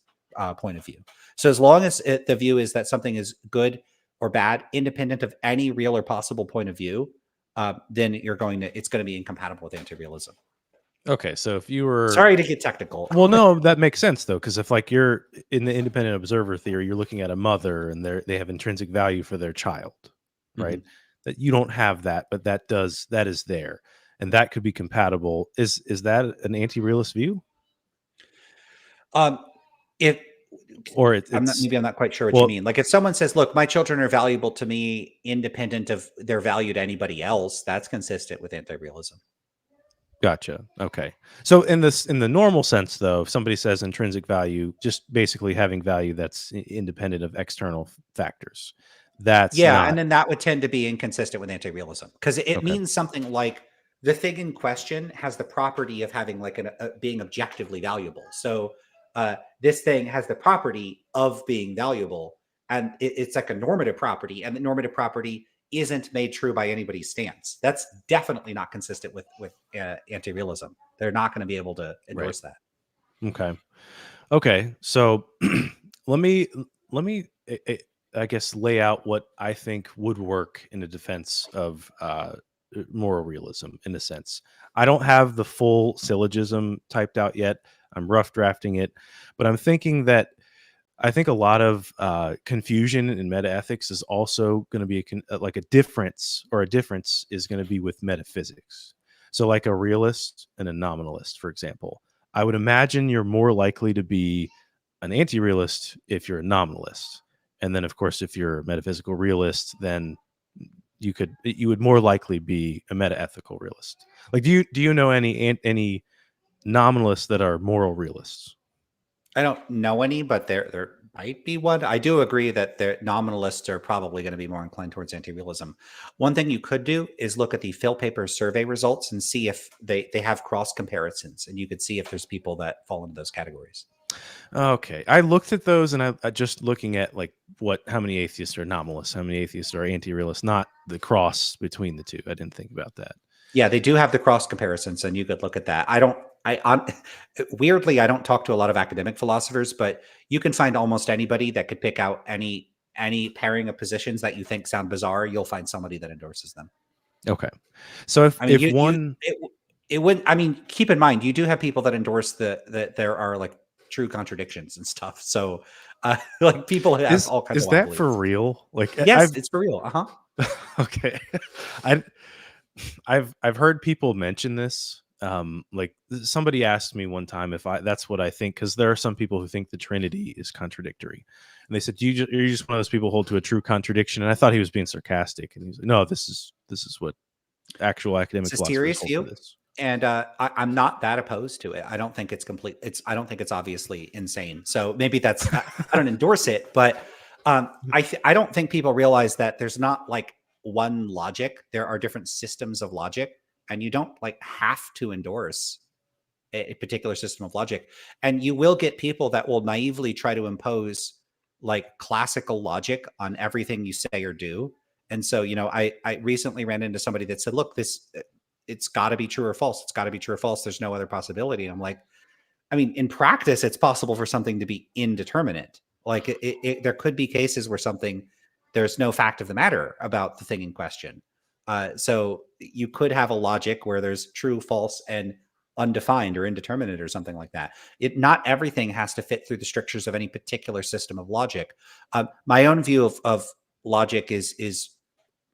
point of view. So as long as the view is that something is good or bad, independent of any real or possible point of view, then it's going to be incompatible with anti-realism. Okay, so if you were... Sorry to get technical. Well, no, that makes sense though, because if like you're in the independent observer theory, you're looking at a mother and they have intrinsic value for their child, right? Mm-hmm. That you don't have that, but that is there, and that could be compatible. Is that an anti-realist view? I'm not quite sure what you mean. Like if someone says, "Look, my children are valuable to me, independent of their value to anybody else," that's consistent with anti-realism. Gotcha. Okay. So in the normal sense, though, if somebody says intrinsic value, just basically having value that's independent of external factors, and then that would tend to be inconsistent with anti-realism, because it means something like the thing in question has the property of having like being objectively valuable. So this thing has the property of being valuable, and it's like a normative property, and the normative property isn't made true by anybody's stance. That's definitely not consistent with anti-realism. They're not going to be able to endorse that. Okay. So let me I guess lay out what I think would work in the defense of moral realism. In a sense, I don't have the full syllogism typed out yet. I'm rough drafting it, but I'm thinking that I think a lot of confusion in metaethics is also going to be a difference is going to be with metaphysics. So like a realist and a nominalist, for example, I would imagine you're more likely to be an anti-realist if you're a nominalist. And then of course, if you're a metaphysical realist, then you would more likely be a metaethical realist. Like, do you know any nominalists that are moral realists? I don't know any, but there might be one. I do agree that the nominalists are probably going to be more inclined towards anti-realism. One thing you could do is look at the Phil Paper survey results and see if they have cross comparisons, and you could see if there's people that fall into those categories. Okay, I looked at those, and I just looking at like how many atheists are nominalists, how many atheists are anti-realists, not the cross between the two. I didn't think about that. Yeah, they do have the cross comparisons, and you could look at that. Weirdly, I don't talk to a lot of academic philosophers, but you can find almost anybody that could pick out any pairing of positions that you think sound bizarre. You'll find somebody that endorses them. Okay. So if I mean, it wouldn't. I mean, keep in mind, you do have people that endorse that there are like true contradictions and stuff. So, like people have all kinds is of that wild for beliefs. real? Like, Yes, it's for real. okay. I I've heard people mention this. Like somebody asked me one time if that's what I think, because there are some people who think the Trinity is contradictory, and they said, "You're just one of those people who hold to a true contradiction." And I thought he was being sarcastic, and he's like, "No, this is what actual academic It's a philosophers serious hold view, to this." and I'm not that opposed to it. I don't think it's complete. I don't think it's obviously insane. So maybe that's. I don't endorse it, but I don't think people realize that there's not like one logic. There are different systems of logic, and you don't like have to endorse a particular system of logic. And you will get people that will naively try to impose like classical logic on everything you say or do. And so, I recently ran into somebody that said, look, it's got to be true or false. It's got to be true or false. There's no other possibility. And I'm like, I mean, in practice, it's possible for something to be indeterminate. Like there could be cases where there's no fact of the matter about the thing in question. So you could have a logic where there's true, false, and undefined or indeterminate or something like that. Not everything has to fit through the strictures of any particular system of logic. My own view of logic is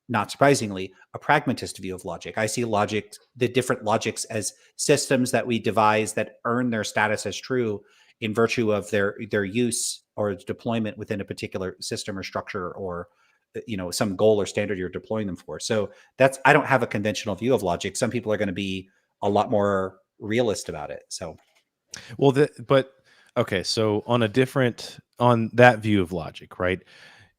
not surprisingly, a pragmatist view of logic. I see the different logics as systems that we devise that earn their status as true in virtue of their use or deployment within a particular system or structure, or some goal or standard you're deploying them for. So I don't have a conventional view of logic. Some people are going to be a lot more realist about it. So, well, okay. So on that view of logic, right?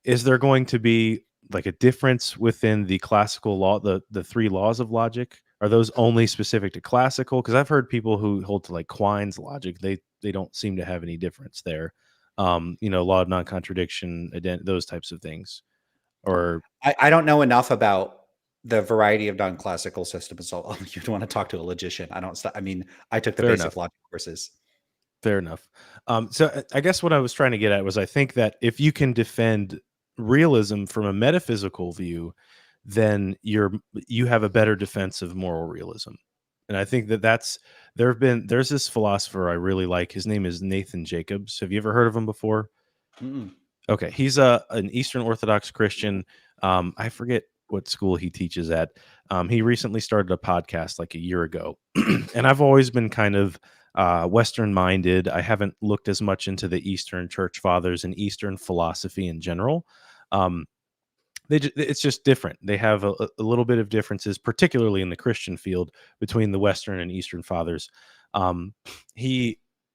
Is there going to be like a difference within the classical law, the three laws of logic? Are those only specific to classical? Because I've heard people who hold to like Quine's logic, they don't seem to have any difference there. Law of non-contradiction, those types of things. Or I don't know enough about the variety of non-classical systems. So you'd want to talk to a logician. I took the basic logic courses. Fair enough. So I guess what I was trying to get at was, I think that if you can defend realism from a metaphysical view, then you have a better defense of moral realism. And I think there's this philosopher I really like. His name is Nathan Jacobs. Have you ever heard of him before? Mm-mm. Okay, he's an Eastern Orthodox Christian. I forget what school he teaches at. He recently started a podcast like a year ago, and I've always been kind of Western minded. I haven't looked as much into the Eastern Church Fathers and Eastern philosophy in general. It's just different. They have a little bit of differences, particularly in the Christian field, between the Western and Eastern Fathers.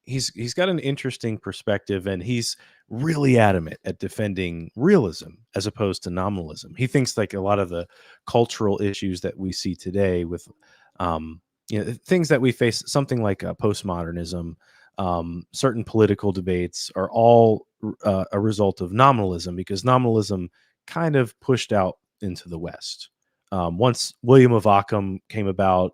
He's got an interesting perspective, and he's really adamant at defending realism as opposed to nominalism. He thinks like a lot of the cultural issues that we see today with things that we face, something like postmodernism, certain political debates, are all a result of nominalism, because nominalism kind of pushed out into the West. Once William of Ockham came about,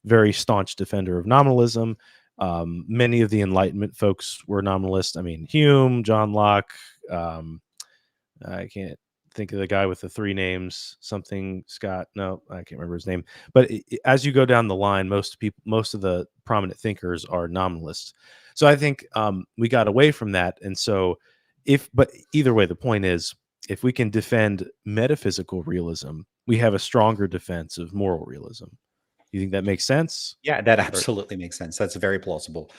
very staunch defender of nominalism. Many of the Enlightenment folks were nominalists. I mean, Hume, John Locke. I can't think of the guy with the three names. Something Scott. No, I can't remember his name. But as you go down the line, most of the prominent thinkers are nominalists. So I think we got away from that. And so, but either way, the point is, if we can defend metaphysical realism, we have a stronger defense of moral realism. You think that makes sense? Yeah, that absolutely makes sense. That's very plausible.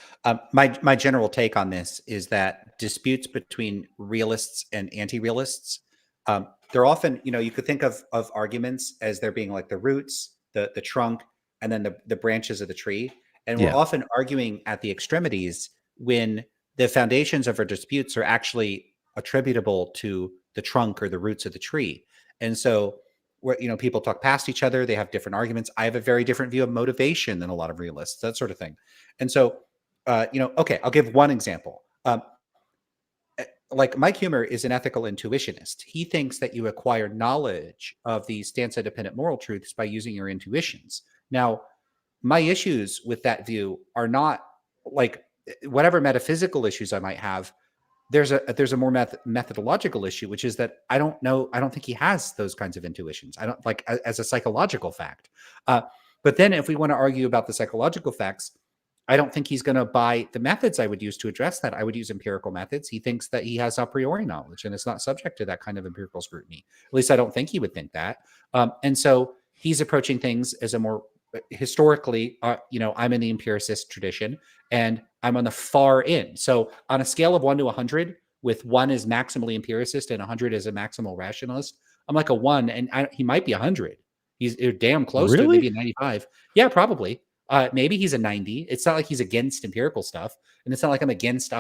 My general take on this is that disputes between realists and anti-realists, they're often, you could think of arguments as there being like the roots, the trunk, and then the branches of the tree. And we're often arguing at the extremities when the foundations of our disputes are actually attributable to the trunk or the roots of the tree. And so where people talk past each other, they have different arguments. I have a very different view of motivation than a lot of realists, that sort of thing. And so okay, I'll give one example. Like Mike Humer is an ethical intuitionist. He thinks that you acquire knowledge of these stanza dependent moral truths by using your intuitions. Now, my issues with that view are not like whatever metaphysical issues I might have. There's a more methodological issue, which is that I don't think he has those kinds of intuitions. I don't like as a psychological fact. But then if we want to argue about the psychological facts, I don't think he's going to buy the methods I would use to address that. I would use empirical methods. He thinks that he has a priori knowledge and it's not subject to that kind of empirical scrutiny. At least I don't think he would think that. And so he's approaching things as a more historically, I'm in the empiricist tradition and I'm on the far end. So on a scale of 1 to 100, with 1 is maximally empiricist and 100 is a maximal rationalist, I'm like a 1, and he might be 100. He's damn close to it, maybe a 95. Yeah, probably. Maybe he's a 90. It's not like he's against empirical stuff, and it's not like I'm against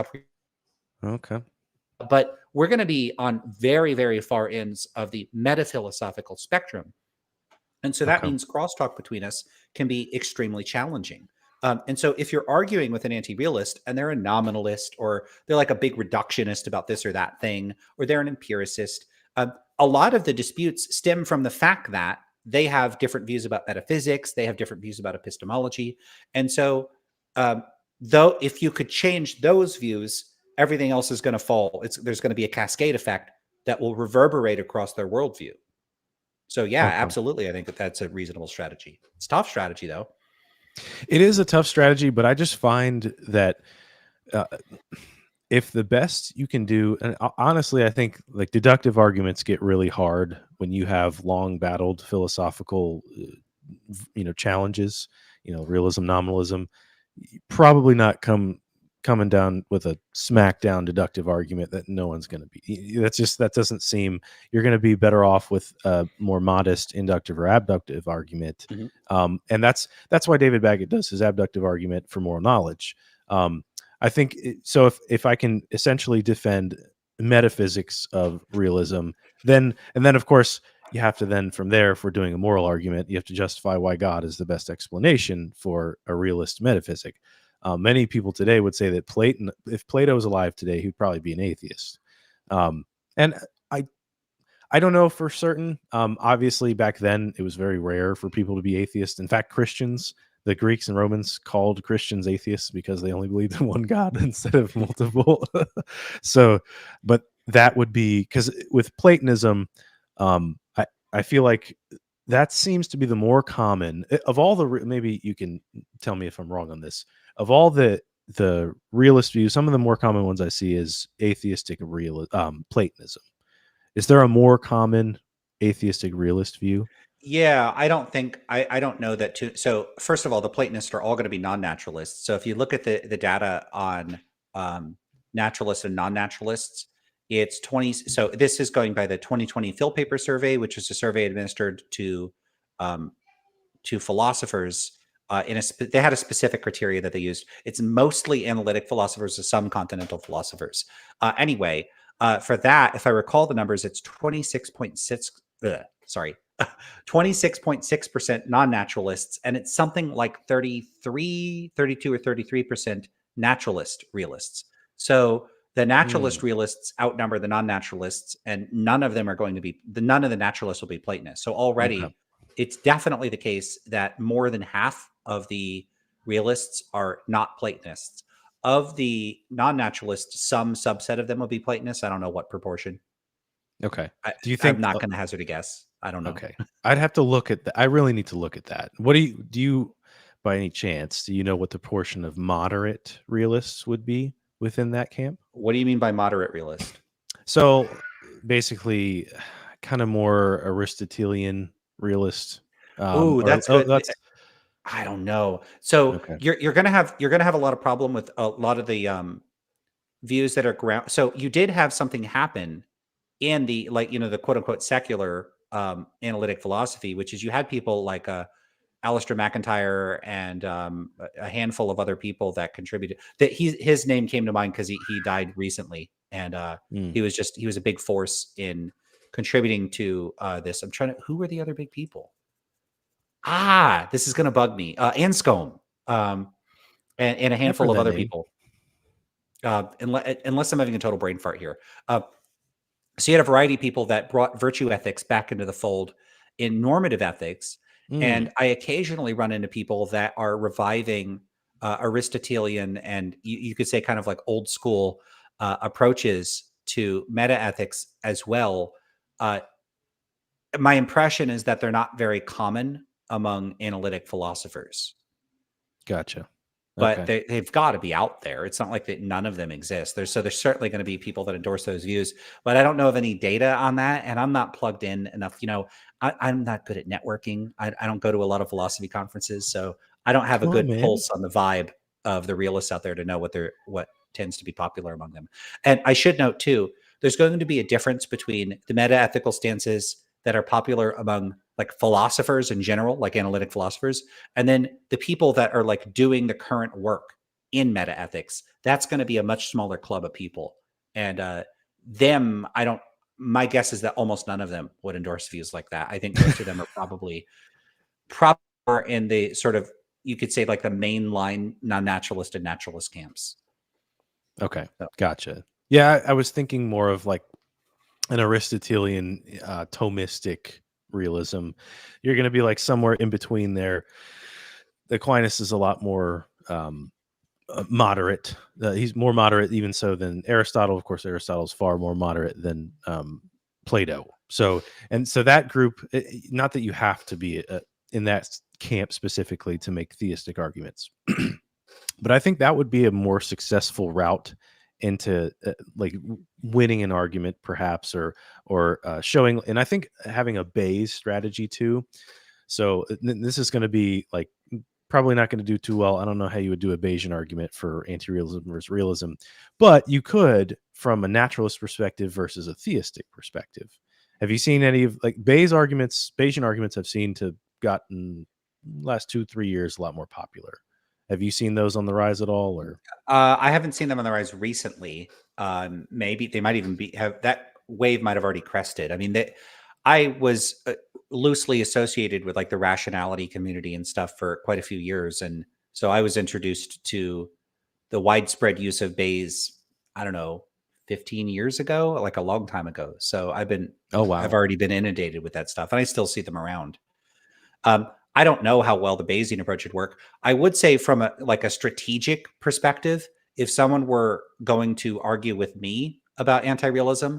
Okay. but we're going to be on very, very far ends of the metaphilosophical spectrum. And so that means crosstalk between us can be extremely challenging. And so if you're arguing with an anti-realist and they're a nominalist, or they're like a big reductionist about this or that thing, or they're an empiricist, a lot of the disputes stem from the fact that they have different views about metaphysics, they have different views about epistemology. And so though if you could change those views, everything else is going to fall. There's going to be a cascade effect that will reverberate across their worldview. So yeah, absolutely. I think that's a reasonable strategy. It's a tough strategy though. It is a tough strategy, but I just find that if the best you can do, and honestly, I think like deductive arguments get really hard when you have long battled philosophical, challenges, realism, nominalism, probably not coming down with a smackdown deductive argument that no one's going to be. That doesn't seem. You're going to be better off with a more modest inductive or abductive argument. Mm-hmm. And that's why David Baggett does his abductive argument for moral knowledge. I think so. If I can essentially defend metaphysics of realism, then of course you have to then from there, if we're doing a moral argument, you have to justify why God is the best explanation for a realist metaphysic. Many people today would say that if Plato was alive today, he'd probably be an atheist. And I don't know for certain. Obviously, back then, it was very rare for people to be atheists. In fact, Christians, the Greeks and Romans called Christians atheists because they only believed in one God instead of multiple. So, but that would be because with Platonism, I feel like that seems to be the more common of all the. Maybe you can tell me if I'm wrong on this. Of all the realist views, some of the more common ones I see is atheistic Platonism. Is there a more common atheistic realist view? Yeah, I don't know that too. So first of all, the Platonists are all going to be non-naturalists. So if you look at the data on naturalists and non-naturalists, it's 20. So this is going by the 2020 Phil Paper Survey, which is a survey administered to philosophers. They had a specific criteria that they used. It's mostly analytic philosophers to some continental philosophers. Anyway, for that, if I recall the numbers, it's 26.6% non-naturalists, and it's something like 32 or 33% naturalist realists. So the naturalist realists outnumber the non-naturalists, and none of the naturalists will be Platonists. So already it's definitely the case that more than half of the realists are not Platonists. Of the non-naturalists, some subset of them will be Platonists. I don't know what proportion. Okay. Do you think I'm not going to hazard a guess? I don't know. Okay. I'd have to look at that. I really need to look at that. What do you by any chance, do you know what the portion of moderate realists would be within that camp? What do you mean by moderate realist? So basically kind of more Aristotelian realist. That's good. I don't know. So you're gonna have a lot of problem with a lot of the views that are ground. So you did have something happen in the the quote unquote secular analytic philosophy, which is you had people like Alistair McIntyre and a handful of other people that contributed. That his name came to mind because he died recently, and he was a big force in contributing to this. Who were the other big people? This is going to bug me. Anscombe and a handful of other people. Unless I'm having a total brain fart here. So you had a variety of people that brought virtue ethics back into the fold in normative ethics. And I occasionally run into people that are reviving Aristotelian and you could say kind of like old school approaches to meta ethics as well. My impression is that they're not very common among analytic philosophers. Gotcha. But Okay. they've got to be out there. It's not like that none of them exist. There's certainly going to be people that endorse those views, but I don't know of any data on that, and I'm not plugged in enough. I'm not good at networking. I don't go to a lot of philosophy conferences, so I don't have a good pulse on the vibe of the realists out there to know what tends to be popular among them. And I should note too, there's going to be a difference between the meta-ethical stances that are popular among like philosophers in general, like analytic philosophers, and then the people that are like doing the current work in meta ethics. That's going to be a much smaller club of people. And my guess is that almost none of them would endorse views like that. I think most of them are probably in the sort of, you could say like the mainline non-naturalist and naturalist camps. Okay. Gotcha. Yeah. I was thinking more of like an Aristotelian Thomistic realism. You're going to be like somewhere in between there. Aquinas is a lot more moderate. He's more moderate even so than Aristotle. Of course, Aristotle's far more moderate than Plato. So that group, not that you have to be in that camp specifically to make theistic arguments, but I think that would be a more successful route into like winning an argument perhaps or showing. And I think having a Bayes strategy too. So this is going to be like probably not going to do too well. I don't know how you would do a Bayesian argument for anti-realism versus realism, but you could from a naturalist perspective versus a theistic perspective. Have you seen any of like Bayesian arguments I've seen to gotten last 2-3 years a lot more popular. Have you seen those on the rise at all, or? I haven't seen them on the rise recently. Maybe they might even have that wave might have already crested. I mean, I was loosely associated with like the rationality community and stuff for quite a few years, and so I was introduced to the widespread use of Bayes. I don't know, 15 years ago, like a long time ago. So I've already been inundated with that stuff, and I still see them around. I don't know how well the Bayesian approach would work. I would say from a strategic perspective, if someone were going to argue with me about anti-realism,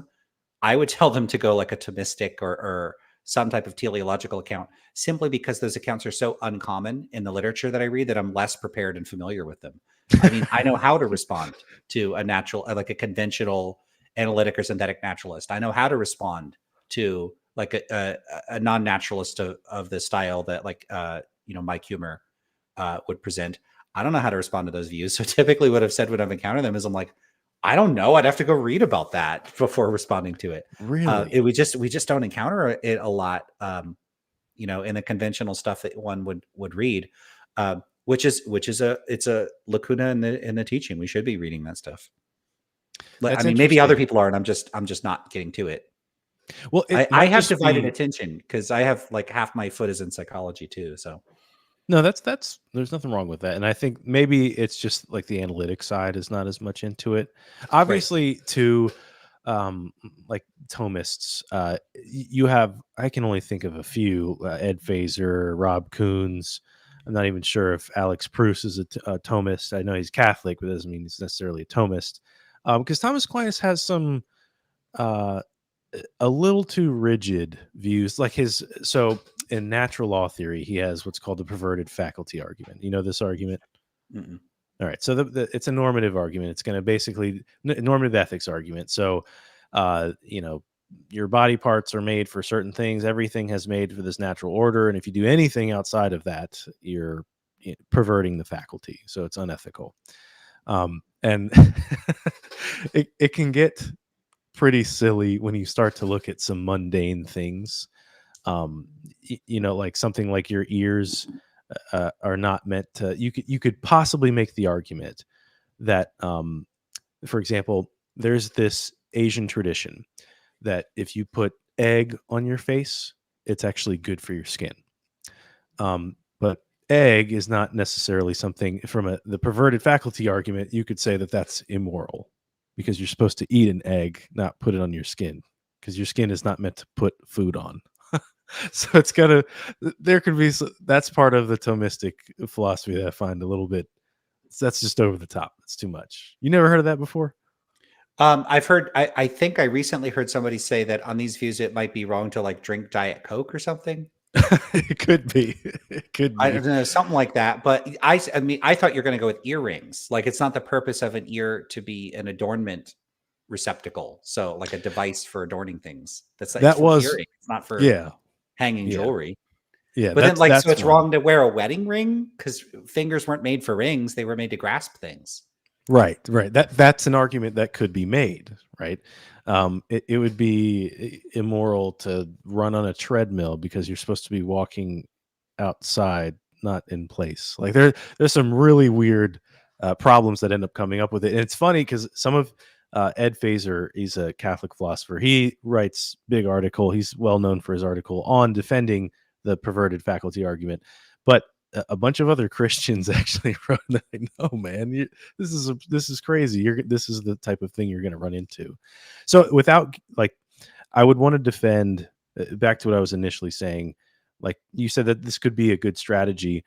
I would tell them to go like a Thomistic or some type of teleological account, simply because those accounts are so uncommon in the literature that I read that I'm less prepared and familiar with them. I mean, I know how to respond to like a conventional analytic or synthetic naturalist. I know how to respond to like a non-naturalist of the style that like, Mike Humer would present. I don't know how to respond to those views. So typically what I've said when I've encountered them is I'm like, I don't know. I'd have to go read about that before responding to it. Really? We just don't encounter it a lot, in the conventional stuff that one would read, which is it's a lacuna in the teaching. We should be reading that stuff. I mean, maybe other people are, and I'm just not getting to it. Well, I have divided attention because I have like half my foot is in psychology too. So no, that's there's nothing wrong with that. And I think maybe it's just like the analytic side is not as much into it. Obviously, right. To like Thomists, I can only think of a few, Ed Feser, Rob Koons. I'm not even sure if Alex Proust is a Thomist. I know he's Catholic, but it doesn't mean he's necessarily a Thomist. Because Thomas Aquinas has some a little too rigid views, like so in natural law theory, he has what's called the perverted faculty argument. You know this argument? Mm-mm. All right. So it's a normative argument. It's going to basically normative ethics argument. So, your body parts are made for certain things. Everything has made for this natural order. And if you do anything outside of that, you're perverting the faculty. So it's unethical. And it can get pretty silly when you start to look at some mundane things. Like something like your ears are not meant to. You could possibly make the argument that, for example, there's this Asian tradition that if you put egg on your face, it's actually good for your skin. But egg is not necessarily something from the perverted faculty argument. You could say that that's immoral because you're supposed to eat an egg, not put it on your skin, because your skin is not meant to put food on. So it's gotta there could be that's part of the Thomistic philosophy that I find a little bit that's just over the top. It's too much. You never heard of that before? I've heard. I think I recently heard somebody say that on these views it might be wrong to like drink Diet Coke or something. It could be. It could I be. don't know, something like that. But I mean, I thought you're going to go with earrings. Like it's not the purpose of an ear to be an adornment receptacle. So like a device for adorning things. It's That for was earrings, not for yeah. hanging Yeah. jewelry. Yeah, But then, like, so that's it's one. wrong to wear a wedding ring because fingers weren't made for rings; they were made to grasp things. Right, right. That's an argument that could be made, right? It would be immoral to run on a treadmill because you're supposed to be walking outside, not in place. Like there's some really weird problems that end up coming up with it. And it's funny because some of Ed Fazer, he's a Catholic philosopher. He writes big article. He's well known for his article on defending the perverted faculty argument. But a bunch of other Christians actually wrote, I know, man, this is crazy. This is the type of thing you're going to run into. So without like, I would want to defend back to what I was initially saying. Like you said that this could be a good strategy.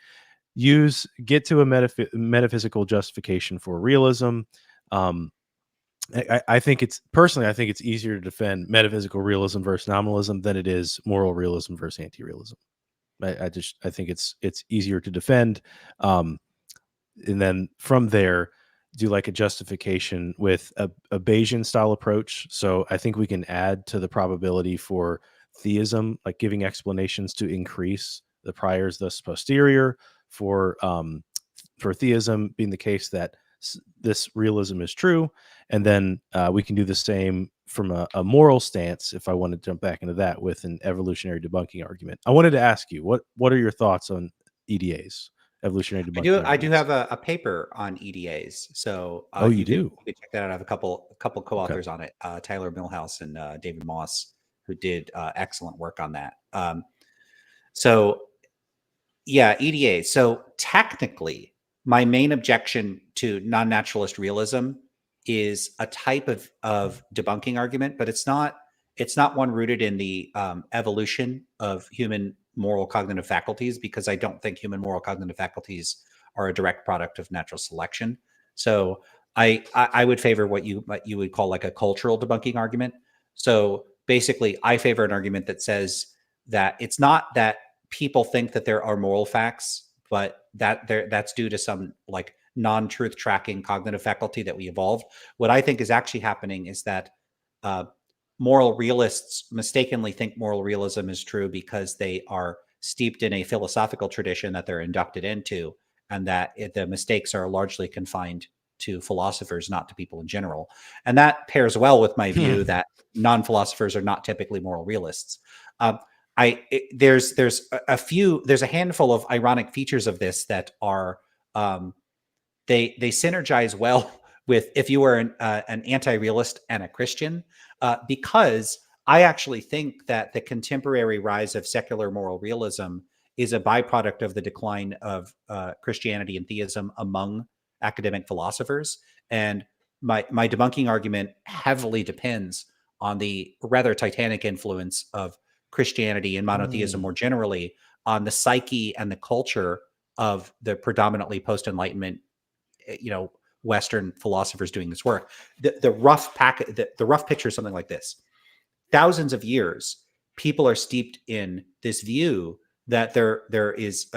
Get to a metaphysical justification for realism. I think it's easier to defend metaphysical realism versus nominalism than it is moral realism versus anti-realism. I think it's easier to defend, and then from there do like a justification with a Bayesian style approach. So I think we can add to the probability for theism, like giving explanations to increase the priors thus posterior for theism being the case that this realism is true, and then we can do the same from a moral stance if I want to jump back into that with an evolutionary debunking argument. I wanted to ask you what are your thoughts on EDAs, evolutionary debunking I do arguments? have a paper on EDAs, so Oh, you you do? could check that out. I have a couple Okay. co-authors on it, Tyler Millhouse and David Moss, who did excellent work on that. So yeah, EDA. So technically, my main objection to non-naturalist realism is a type of debunking argument, but it's not one rooted in the evolution of human moral cognitive faculties, because I don't think human moral cognitive faculties are a direct product of natural selection. So I would favor what you would call like a cultural debunking argument. So basically, I favor an argument that says that it's not that people think that there are moral facts, but that's due to some like non-truth tracking cognitive faculty that we evolved. What I think is actually happening is that moral realists mistakenly think moral realism is true because they are steeped in a philosophical tradition that they're inducted into, and that the mistakes are largely confined to philosophers, not to people in general. And that pairs well with my view that non-philosophers are not typically moral realists. There's a handful of ironic features of this that are they synergize well with if you were an anti-realist and a Christian, because I actually think that the contemporary rise of secular moral realism is a byproduct of the decline of Christianity and theism among academic philosophers. And my debunking argument heavily depends on the rather titanic influence of Christianity and monotheism more generally on the psyche and the culture of the predominantly post-Enlightenment, Western philosophers doing this work. The rough picture is something like this: thousands of years, people are steeped in this view that there is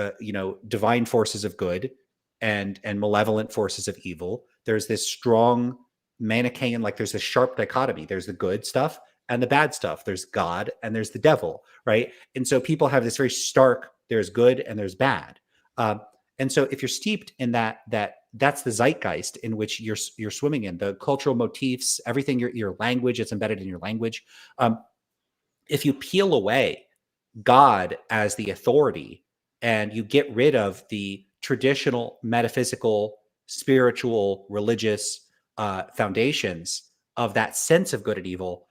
divine forces of good and malevolent forces of evil. There's this strong Manichaean, like there's this sharp dichotomy. There's the good stuff and the bad stuff. There's God and there's the devil, right? And so people have this very stark, there's good and there's bad. And so if you're steeped in that's the zeitgeist in which you're swimming in, the cultural motifs, everything, your language, it's embedded in your language. If you peel away God as the authority and you get rid of the traditional metaphysical, spiritual, religious foundations of that sense of good and evil,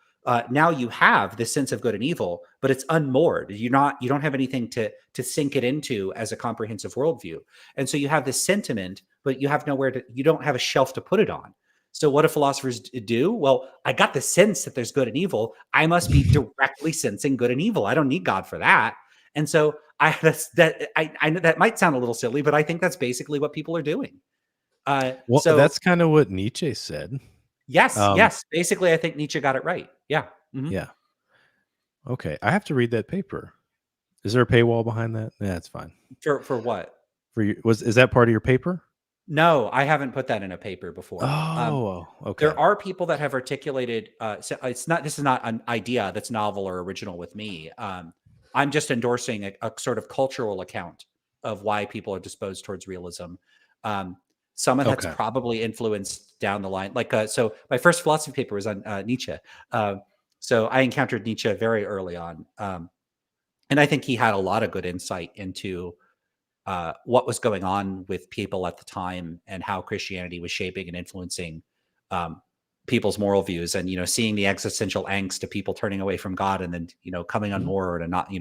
now you have this sense of good and evil, but it's unmoored. You don't have anything to sink it into as a comprehensive worldview. And so you have this sentiment, but you have you don't have a shelf to put it on. So what do philosophers do? Well, I got the sense that there's good and evil. I must be directly sensing good and evil. I don't need God for that. And so I know that might sound a little silly, but I think that's basically what people are doing. Well, So that's kind of what Nietzsche said. yes. Basically, I think Nietzsche got it right. Yeah. Mhm. Yeah. Okay. I have to read that paper. Is there a paywall behind that? Yeah, that's fine. For what? For you, is that part of your paper? No, I haven't put that in a paper before. Oh, okay. There are people that have articulated. So this is not an idea that's novel or original with me. I'm just endorsing a sort of cultural account of why people are disposed towards realism. Some of that's Okay. probably influenced down the line. Like, so my first philosophy paper was on Nietzsche. So I encountered Nietzsche very early on. And I think he had a lot of good insight into what was going on with people at the time and how Christianity was shaping and influencing people's moral views, and seeing the existential angst of people turning away from God and then coming on board and not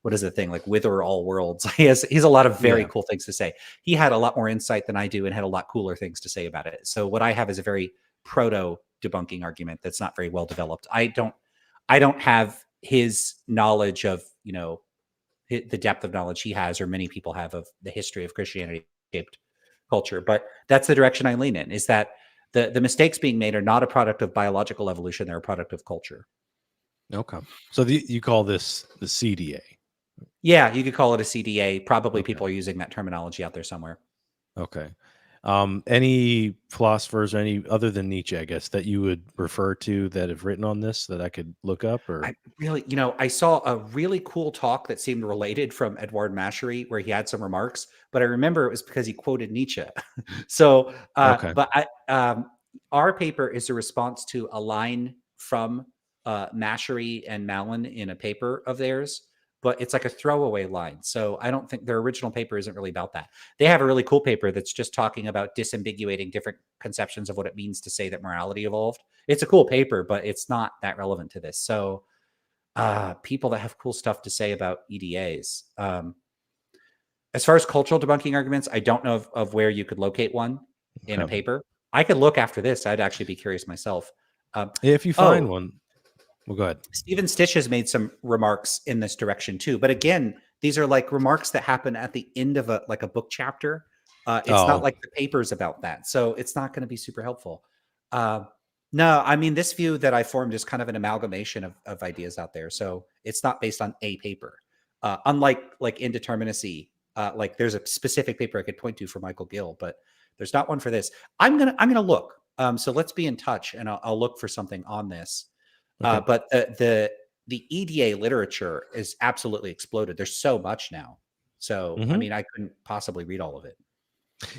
what is the thing, like wither all worlds. He's a lot of very cool things to say. He had a lot more insight than I do and had a lot cooler things to say about it. So what I have is a very proto debunking argument that's not very well developed. I don't have his knowledge of the depth of knowledge he has, or many people have, of the history of Christianity shaped culture. But that's the direction I lean in, is that the mistakes being made are not a product of biological evolution. They're a product of culture. Okay. So you call this the CDA? Yeah, you could call it a CDA. Probably people are using that terminology out there somewhere. Okay. Any philosophers or any other than Nietzsche, I guess, that you would refer to that have written on this that I could look up? Or I really, I saw a really cool talk that seemed related from Edouard Machery, where he had some remarks, but I remember it was because he quoted Nietzsche. So, Okay. but our paper is a response to a line from Machery and Mallon in a paper of theirs, but it's like a throwaway line. So I don't think their original paper isn't really about that. They have a really cool paper that's just talking about disambiguating different conceptions of what it means to say that morality evolved. It's a cool paper, but it's not that relevant to this. So people that have cool stuff to say about EDAs. As far as cultural debunking arguments, I don't know of where you could locate one in a paper. I could look after this. I'd actually be curious myself. If you find one, well, go ahead. Stephen Stitch has made some remarks in this direction too. But again, these are like remarks that happen at the end of a book chapter. It's not like the paper's about that. So it's not going to be super helpful. No, I mean, this view that I formed is kind of an amalgamation of ideas out there. So it's not based on a paper. Unlike like indeterminacy, like there's a specific paper I could point to for Michael Gill, but there's not one for this. I'm gonna look. So let's be in touch, and I'll look for something on this. Okay. But the EDA literature is absolutely exploded. There's so much now. So I mean, I couldn't possibly read all of it.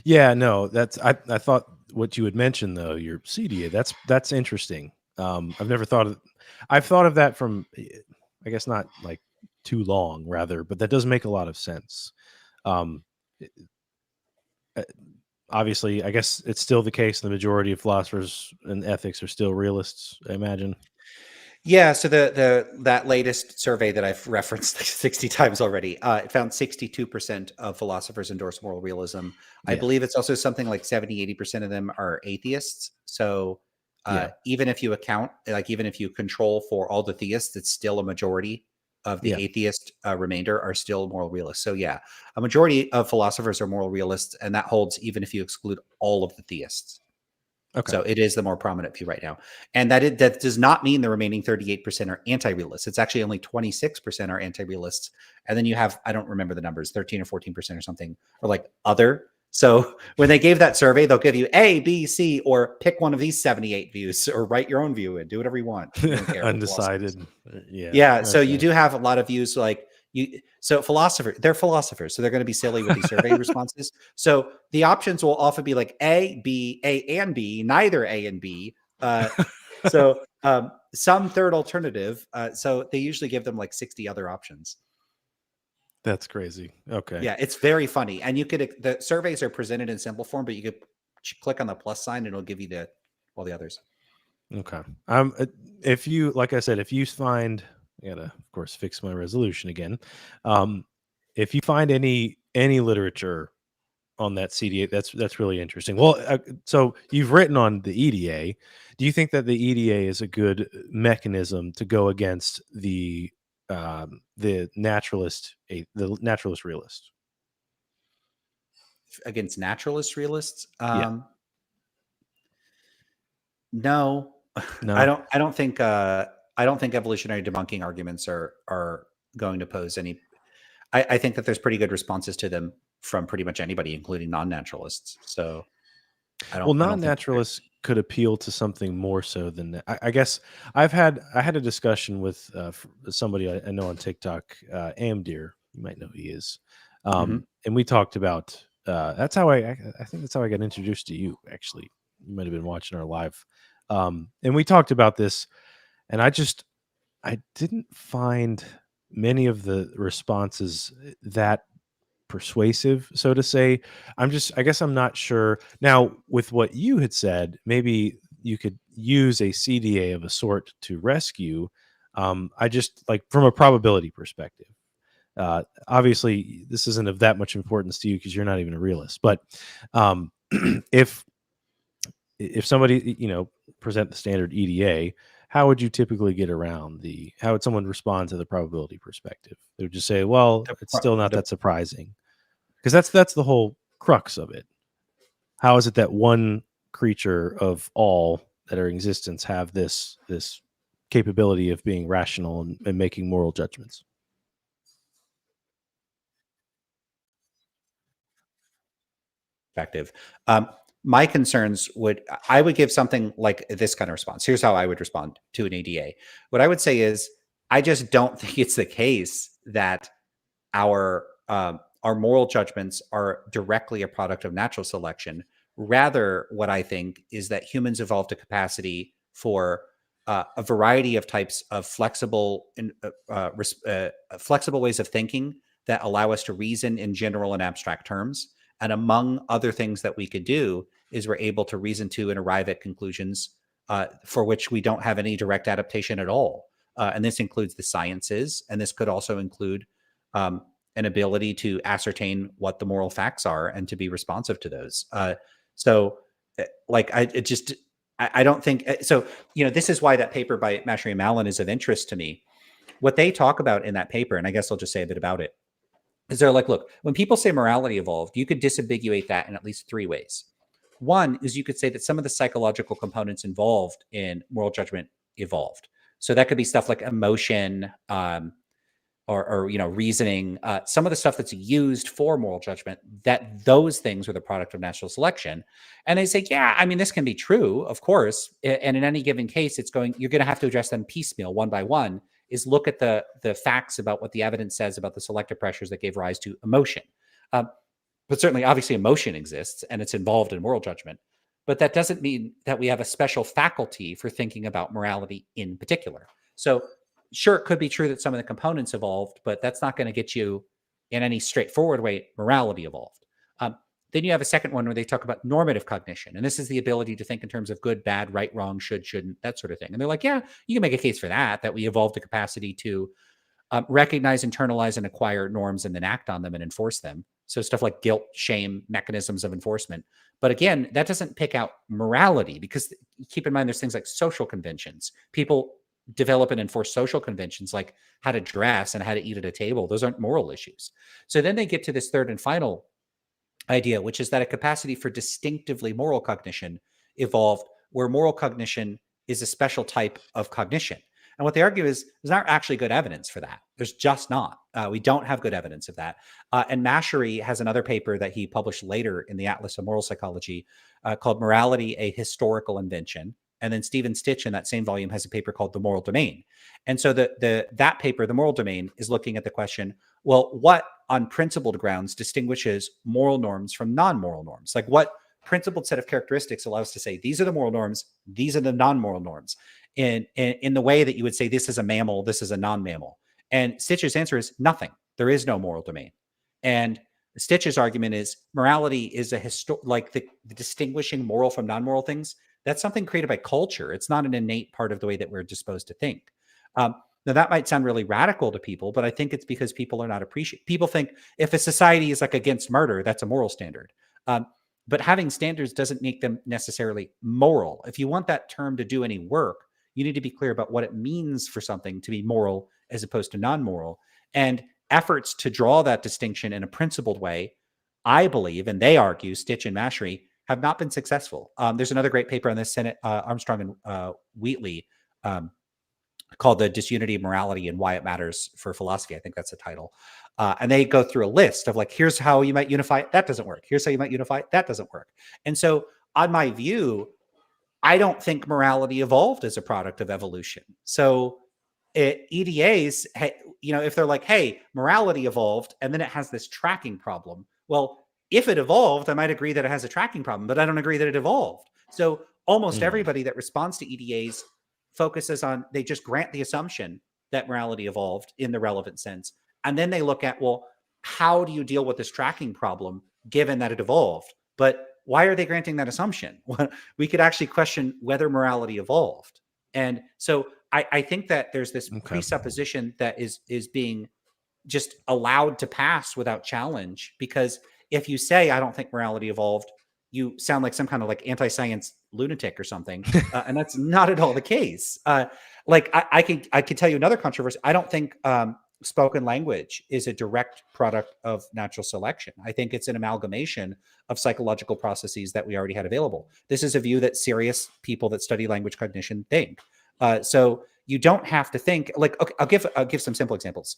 Yeah, no, that's I thought what you had mentioned though, your CDA, that's interesting. I've never thought of I've thought of that from, I guess, not like too long rather, but that does make a lot of sense. Obviously, I guess it's still the case the majority of philosophers and ethics are still realists, I imagine. Yeah, so that latest survey that I've referenced like 60 times already, it found 62% of philosophers endorse moral realism. I believe it's also something like 70-80% of them are atheists. So even if you account, like even if you control for all the theists, it's still a majority of the atheist remainder are still moral realists. So yeah, a majority of philosophers are moral realists, and that holds even if you exclude all of the theists. Okay. So it is the more prominent view right now. And that does not mean the remaining 38% are anti-realists. It's actually only 26% are anti-realists. And then you have, I don't remember the numbers, 13 or 14% or something, or like other. So when they gave that survey, they'll give you A, B, C, or pick one of these 78 views, or write your own view and do whatever you want. You don't care. Undecided. Yeah. So you do have a lot of views like, they're philosophers, so they're going to be silly with these survey responses. So the options will often be like A, B, A and B, neither A and B. So some third alternative. So they usually give them like 60 other options. That's crazy. Okay. Yeah, it's very funny. And the surveys are presented in simple form, but you could click on the plus sign and it'll give you all the others. Okay. If you, like I said, if you find, I gotta, of course, fix my resolution again. If you find any literature on that CDA. That's really interesting. Well, so you've written on the EDA. Do you think that the EDA is a good mechanism to go against the naturalist realist? Against naturalist realists? Yeah. No, No. I don't think evolutionary debunking arguments are going to pose any. I think that there's pretty good responses to them from pretty much anybody, including non-naturalists. So I don't think non-naturalists could appeal to something more so than that. I guess I had a discussion with somebody I know on TikTok, Amdir. You might know who he is, and we talked about. That's how I think that's how I got introduced to you. Actually, you might have been watching our live, and we talked about this, and I didn't find many of the responses that persuasive, so to say. I guess I'm not sure. Now, with what you had said, maybe you could use a CDA of a sort to rescue. I just like from a probability perspective. Obviously, this isn't of that much importance to you because you're not even a realist. But if somebody present the standard EDA, how would you typically get around how would someone respond to the probability perspective? They would just say, well, it's still not that surprising, because that's the whole crux of it. How is it that one creature of all that are in existence have this capability of being rational and making moral judgments? Perspective. My concerns I would give something like this kind of response. Here's how I would respond to an EDA. What I would say is, I just don't think it's the case that our moral judgments are directly a product of natural selection. Rather, what I think is that humans evolved a capacity for a variety of types of flexible ways of thinking that allow us to reason in general and abstract terms. And among other things that we could do is we're able to reason to and arrive at conclusions for which we don't have any direct adaptation at all. And this includes the sciences, and this could also include an ability to ascertain what the moral facts are and to be responsive to those. I don't think so. This is why that paper by Mashry and Mallon is of interest to me. What they talk about in that paper, and I guess I'll just say a bit about it, is they're like, look, when people say morality evolved, you could disambiguate that in at least three ways. One is you could say that some of the psychological components involved in moral judgment evolved. So that could be stuff like emotion, or reasoning, some of the stuff that's used for moral judgment, that those things were the product of natural selection. And they say, yeah, I mean, this can be true, of course. And in any given case, you're going to have to address them piecemeal, one by one, is look at the facts about what the evidence says about the selective pressures that gave rise to emotion. But certainly, obviously, emotion exists and it's involved in moral judgment. But that doesn't mean that we have a special faculty for thinking about morality in particular. So sure, it could be true that some of the components evolved, but that's not going to get you in any straightforward way morality evolved. Then you have a second one where they talk about normative cognition. And this is the ability to think in terms of good, bad, right, wrong, should, shouldn't, that sort of thing. And they're like, yeah, you can make a case for that we evolved the capacity to recognize, internalize, and acquire norms and then act on them and enforce them. So stuff like guilt, shame, mechanisms of enforcement. But again, that doesn't pick out morality, because keep in mind, there's things like social conventions. People develop and enforce social conventions like how to dress and how to eat at a table. Those aren't moral issues. So then they get to this third and final idea, which is that a capacity for distinctively moral cognition evolved, where moral cognition is a special type of cognition. And what they argue is there's not actually good evidence for that. There's just not. We don't have good evidence of that. And Mashry has another paper that he published later in the Atlas of Moral Psychology called Morality, a Historical Invention. And then Stephen Stitch in that same volume has a paper called The Moral Domain. And so that paper, The Moral Domain, is looking at the question, well, what on principled grounds distinguishes moral norms from non-moral norms? Like, what principled set of characteristics allows us to say, these are the moral norms, these are the non-moral norms, in the way that you would say, this is a mammal, this is a non-mammal. And Stitch's answer is nothing. There is no moral domain. And Stitch's argument is morality is the distinguishing moral from non-moral things. That's something created by culture. It's not an innate part of the way that we're disposed to think. Now, that might sound really radical to people, but I think it's because people are not people think if a society is like against murder, that's a moral standard. But having standards doesn't make them necessarily moral. If you want that term to do any work, you need to be clear about what it means for something to be moral as opposed to non-moral. And efforts to draw that distinction in a principled way, I believe, and they argue, Stitch and Mashry, have not been successful. There's another great paper on this, Senate Armstrong and Wheatley, called The Disunity of Morality and Why It Matters for Philosophy. I think that's the title. And they go through a list of like, here's how you might unify it. That doesn't work. Here's how you might unify it. That doesn't work. And so on my view, I don't think morality evolved as a product of evolution. So EDAs, if they're like, hey, morality evolved, and then it has this tracking problem. Well, if it evolved, I might agree that it has a tracking problem, but I don't agree that it evolved. So almost everybody that responds to EDAs focuses on, they just grant the assumption that morality evolved in the relevant sense. And then they look at, well, how do you deal with this tracking problem given that it evolved? But why are they granting that assumption? We could actually question whether morality evolved. And so I think that there's this presupposition that is being just allowed to pass without challenge, because if you say, I don't think morality evolved, you sound like some kind of like anti-science lunatic or something. And that's not at all the case. I could tell you another controversy. I don't think spoken language is a direct product of natural selection. I think it's an amalgamation of psychological processes that we already had available. This is a view that serious people that study language cognition think. So you don't have to think like, okay, I'll give some simple examples.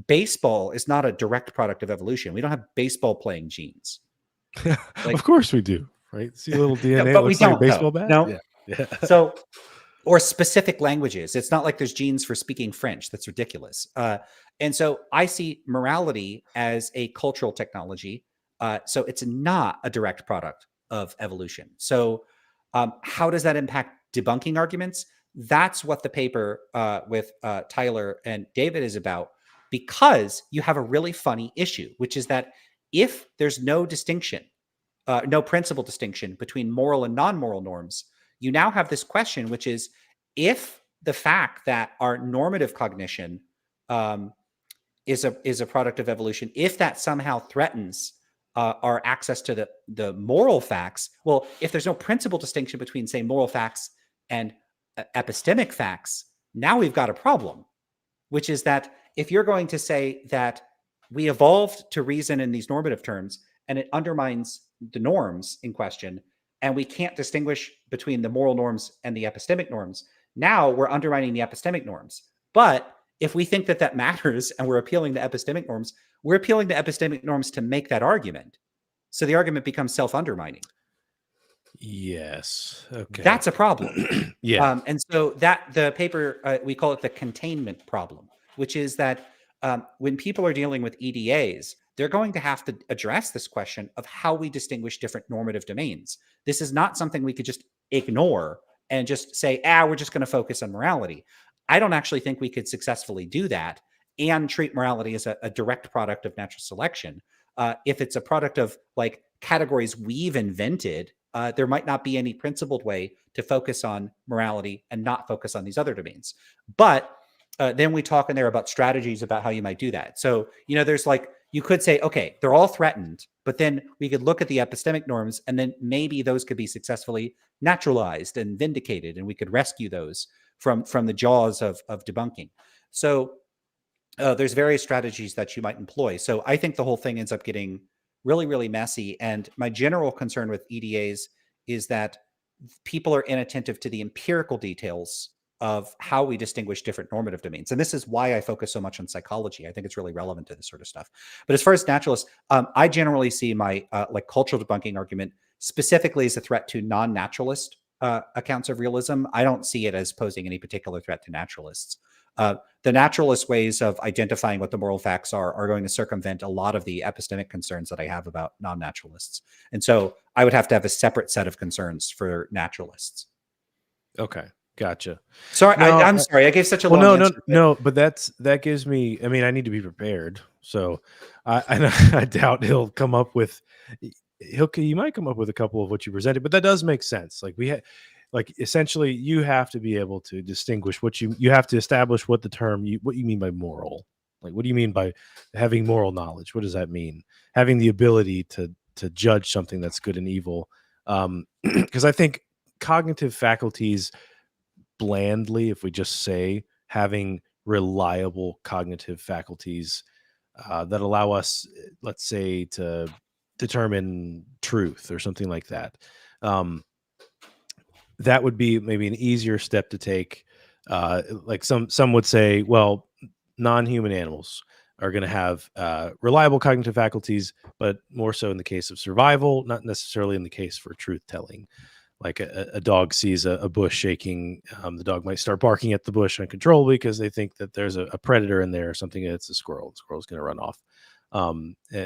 Baseball is not a direct product of evolution. We don't have baseball playing genes. Of course we do, right? See a little DNA, but we don't. Like a baseball bat. No. Yeah. So, or specific languages. It's not like there's genes for speaking French. That's ridiculous. And so I see morality as a cultural technology. So it's not a direct product of evolution. So how does that impact debunking arguments? That's what the paper with Tyler and David is about, because you have a really funny issue, which is that if there's no distinction, no principal distinction between moral and non-moral norms, you now have this question, which is, if the fact that our normative cognition is a product of evolution, if that somehow threatens our access to the moral facts, well, if there's no principal distinction between, say, moral facts and epistemic facts, now we've got a problem, which is that if you're going to say that we evolved to reason in these normative terms and it undermines the norms in question, and we can't distinguish between the moral norms and the epistemic norms, now we're undermining the epistemic norms. But if we think that that matters and we're appealing to epistemic norms, we're appealing to epistemic norms to make that argument. So the argument becomes self-undermining. Yes. Okay. That's a problem. Yeah. And so that the paper, we call it the containment problem, which is that when people are dealing with EDAs, they're going to have to address this question of how we distinguish different normative domains. This is not something we could just ignore and just say, we're just going to focus on morality. I don't actually think we could successfully do that and treat morality as a direct product of natural selection. If it's a product of like categories we've invented, there might not be any principled way to focus on morality and not focus on these other domains. But then we talk in there about strategies about how you might do that. So, there's like, you could say, okay, they're all threatened, but then we could look at the epistemic norms and then maybe those could be successfully naturalized and vindicated, and we could rescue those from the jaws of debunking. So there's various strategies that you might employ. So I think the whole thing ends up getting really, really messy. And my general concern with EDAs is that people are inattentive to the empirical details of how we distinguish different normative domains. And this is why I focus so much on psychology. I think it's really relevant to this sort of stuff. But as far as naturalists, I generally see my like cultural debunking argument specifically as a threat to non-naturalist accounts of realism. I don't see it as posing any particular threat to naturalists. The naturalist ways of identifying what the moral facts are going to circumvent a lot of the epistemic concerns that I have about non-naturalists. And so I would have to have a separate set of concerns for naturalists. Okay. Gotcha. Sorry, no, I'm sorry. I gave such a long answer. No, but that gives me, I mean, I need to be prepared. So I doubt he'll come up with, he might come up with a couple of what you presented, but that does make sense. Like essentially you have to be able to distinguish what you have to establish what the term, what you mean by moral. Like, what do you mean by having moral knowledge? What does that mean? Having the ability to to judge something that's good and evil. Because I think cognitive faculties, blandly, if we just say having reliable cognitive faculties that allow us, let's say, to determine truth or something like that. That would be maybe an easier step to take. Like some would say, well, non-human animals are going to have reliable cognitive faculties, but more so in the case of survival, not necessarily in the case for truth telling. Like a dog sees a bush shaking, the dog might start barking at the bush uncontrollably because they think that there's a predator in there or something. It's a squirrel. The squirrel's going to run off.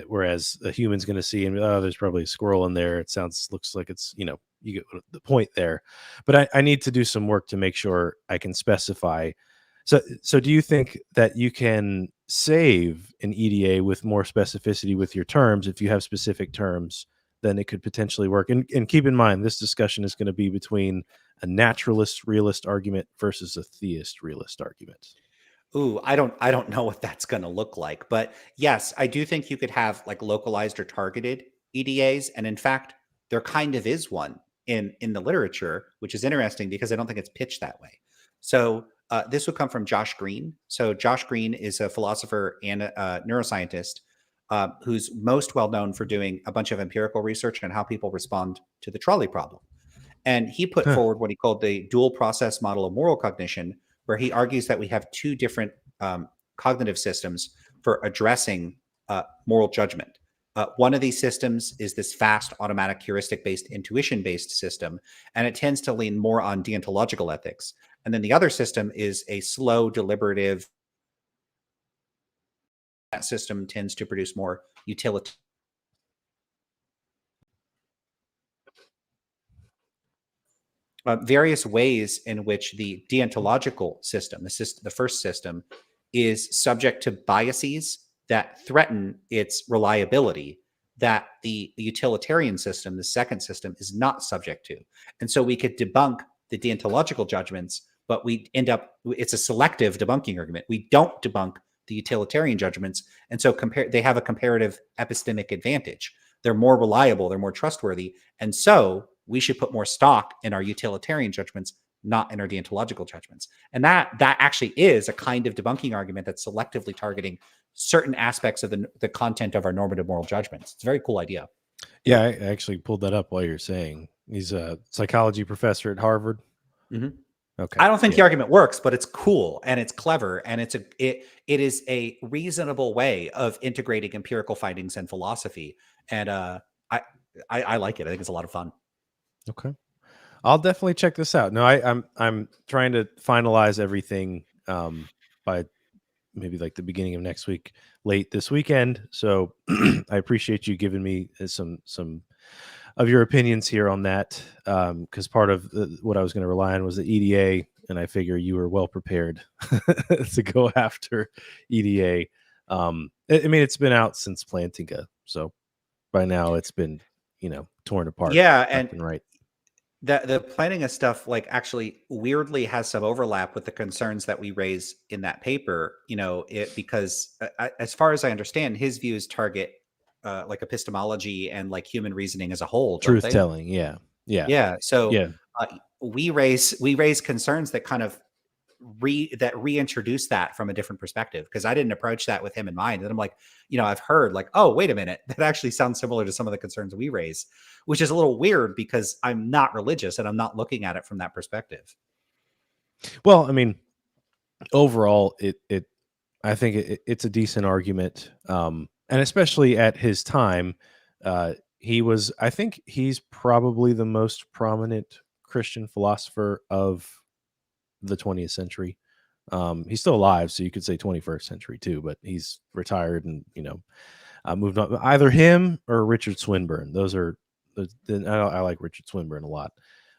Whereas a human's going to see and there's probably a squirrel in there. It looks like it's, you get the point there. But I need to do some work to make sure I can specify. So do you think that you can save an EDA with more specificity with your terms if you have specific terms? Then it could potentially work. And keep in mind, this discussion is going to be between a naturalist realist argument versus a theist realist argument. Ooh, I don't know what that's going to look like, but yes, I do think you could have like localized or targeted EDAs, and in fact, there kind of is one in the literature, which is interesting because I don't think it's pitched that way. So this would come from Josh Green. So Josh Green is a philosopher and a neuroscientist who's most well known for doing a bunch of empirical research on how people respond to the trolley problem. And he put forward what he called the dual process model of moral cognition, where he argues that we have two different cognitive systems for addressing moral judgment. One of these systems is this fast, automatic, heuristic-based, intuition-based system, and it tends to lean more on deontological ethics. And then the other system is a slow, deliberative. That system tends to produce more utility. Various ways in which the deontological system, the first system, is subject to biases that threaten its reliability, that the utilitarian system, the second system, is not subject to. And so we could debunk the deontological judgments, but we end up, it's a selective debunking argument. We don't debunk the utilitarian judgments. And so they have a comparative epistemic advantage. They're more reliable, they're more trustworthy. And so we should put more stock in our utilitarian judgments, not in our deontological judgments. And that actually is a kind of debunking argument that's selectively targeting certain aspects of the content of our normative moral judgments. It's a very cool idea. Yeah, I actually pulled that up while you're saying. He's a psychology professor at Harvard. Mm-hmm. Okay. I don't think the argument works, but it's cool and it's clever, and it is a reasonable way of integrating empirical findings and philosophy. And I like it. I think it's a lot of fun. Okay, I'll definitely check this out. No, I'm trying to finalize everything by maybe like the beginning of next week, late this weekend. So I appreciate you giving me some of your opinions here on that, because part of what I was going to rely on was the EDA, and I figure you were well prepared to go after EDA. I mean, it's been out since Plantinga, so by now it's been torn apart. Yeah, and right. The Plantinga stuff actually weirdly has some overlap with the concerns that we raise in that paper. Because as far as I understand, his views target epistemology and human reasoning as a whole. Truth telling, yeah. So we raise concerns that kind of reintroduce that from a different perspective, because I didn't approach that with him in mind. And I'm like, I've heard oh, wait a minute, that actually sounds similar to some of the concerns we raise, which is a little weird because I'm not religious and I'm not looking at it from that perspective. Well, I mean, overall, I think it's a decent argument. And especially at his time, I think he's probably the most prominent Christian philosopher of the 20th century. He's still alive, so you could say 21st century too, but he's retired and moved on. Either him or Richard Swinburne. I like Richard Swinburne a lot.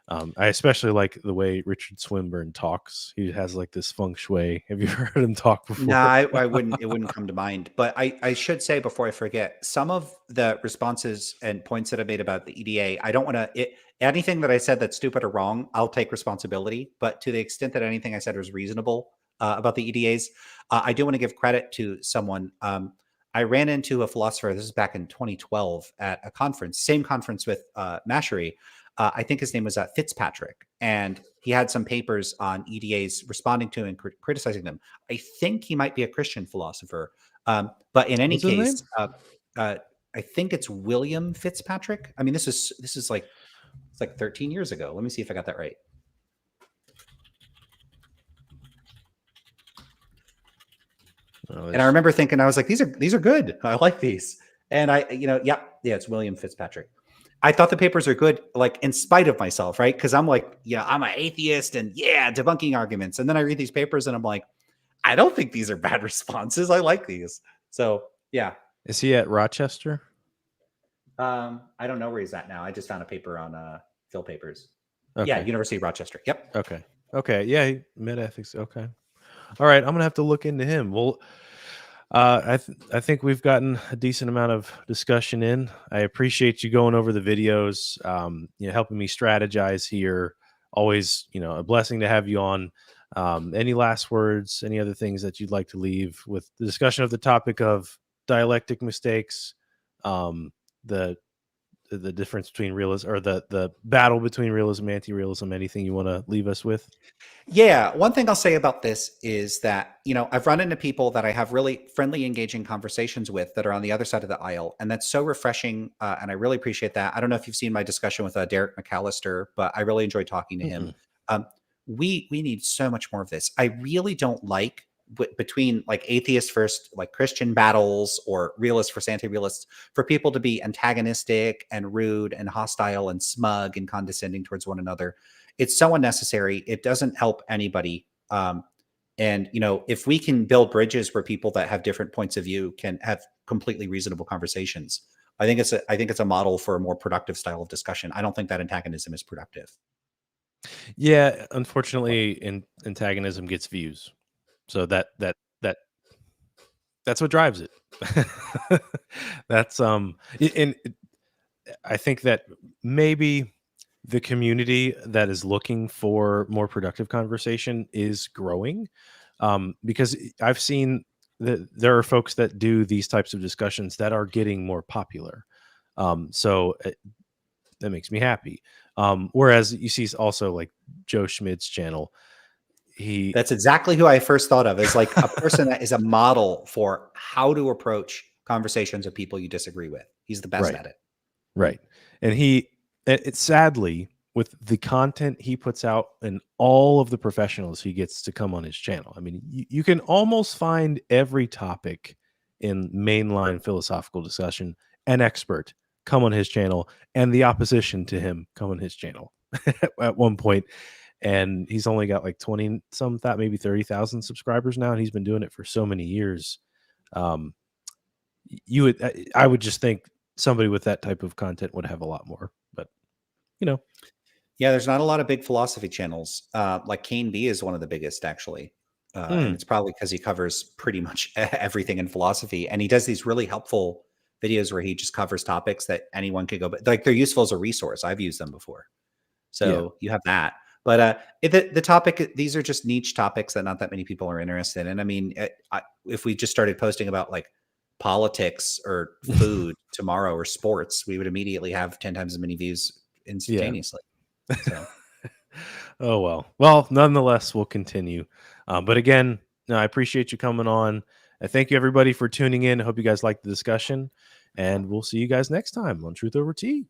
I especially like the way Richard Swinburne talks. He has this feng shui. Have you heard him talk before? No, I wouldn't. It wouldn't come to mind. But I should say before I forget, some of the responses and points that I made about the EDA, I don't want to. Anything that I said that's stupid or wrong, I'll take responsibility. But to the extent that anything I said was reasonable about the EDAs, I do want to give credit to someone. I ran into a philosopher. This is back in 2012 at a conference, same conference with Mashery. I think his name was Fitzpatrick, and he had some papers on EDAs responding to and criticizing them. I think he might be a Christian philosopher, but in any case, I think it's William Fitzpatrick. I mean, this is like it's like 13 years ago. Let me see if I got that right. And I remember thinking, I was like, these are good. I like these. And yeah, it's William Fitzpatrick. I thought the papers are good, like in spite of myself, right? Because I'm like, I'm an atheist and debunking arguments. And then I read these papers and I'm like, I don't think these are bad responses. I like these. So yeah. Is he at Rochester? I don't know where he's at now. I just found a paper on Phil Papers. Okay. Yeah, University of Rochester. Yep. Okay. Yeah, meta-ethics. Okay. All right. I'm gonna have to look into him. Well, I think we've gotten a decent amount of discussion in. I appreciate you going over the videos, helping me strategize here. Always, a blessing to have you on. Any last words, any other things that you'd like to leave with the discussion of the topic of dialectic mistakes, the difference between realism, or the battle between realism and anti-realism? Anything you want to leave us with? Yeah, one thing I'll say about this is that, I've run into people that I have really friendly, engaging conversations with that are on the other side of the aisle. And that's so refreshing. And I really appreciate that. I don't know if you've seen my discussion with Derek McAllister, but I really enjoyed talking to him. We need so much more of this. I really don't like between like atheist first, like Christian battles, or realists versus anti-realists, for people to be antagonistic and rude and hostile and smug and condescending towards one another. It's so unnecessary. It doesn't help anybody. And if we can build bridges where people that have different points of view can have completely reasonable conversations, I think it's a model for a more productive style of discussion. I don't think that antagonism is productive. Yeah, unfortunately, antagonism gets views, so that's what drives it. That's and I think that maybe the community that is looking for more productive conversation is growing, because I've seen that there are folks that do these types of discussions that are getting more popular. So that makes me happy. Whereas you see also like Joe Schmidt's channel, that's exactly who I first thought of as like a person that is a model for how to approach conversations with people you disagree with. He's the best at it. Right. And it's sadly, with the content he puts out and all of the professionals he gets to come on his channel, I mean, you can almost find every topic in mainline philosophical discussion an expert come on his channel, and the opposition to him come on his channel at one point. And he's only got like 20 some, maybe 30,000 subscribers now, and he's been doing it for so many years. I would just think somebody with that type of content would have a lot more, but yeah, there's not a lot of big philosophy channels. Like Kane B is one of the biggest, actually. And it's probably because he covers pretty much everything in philosophy. And he does these really helpful videos where he just covers topics that anyone could go, but like they're useful as a resource. I've used them before. So you have that. But the topic, these are just niche topics that not that many people are interested in. I mean, if we just started posting about like politics or food tomorrow, or sports, we would immediately have 10 times as many views instantaneously. So. Oh, well, nonetheless, we'll continue. But again, I appreciate you coming on. Thank you, everybody, for tuning in. I hope you guys liked the discussion, and we'll see you guys next time on Truth Over Tea.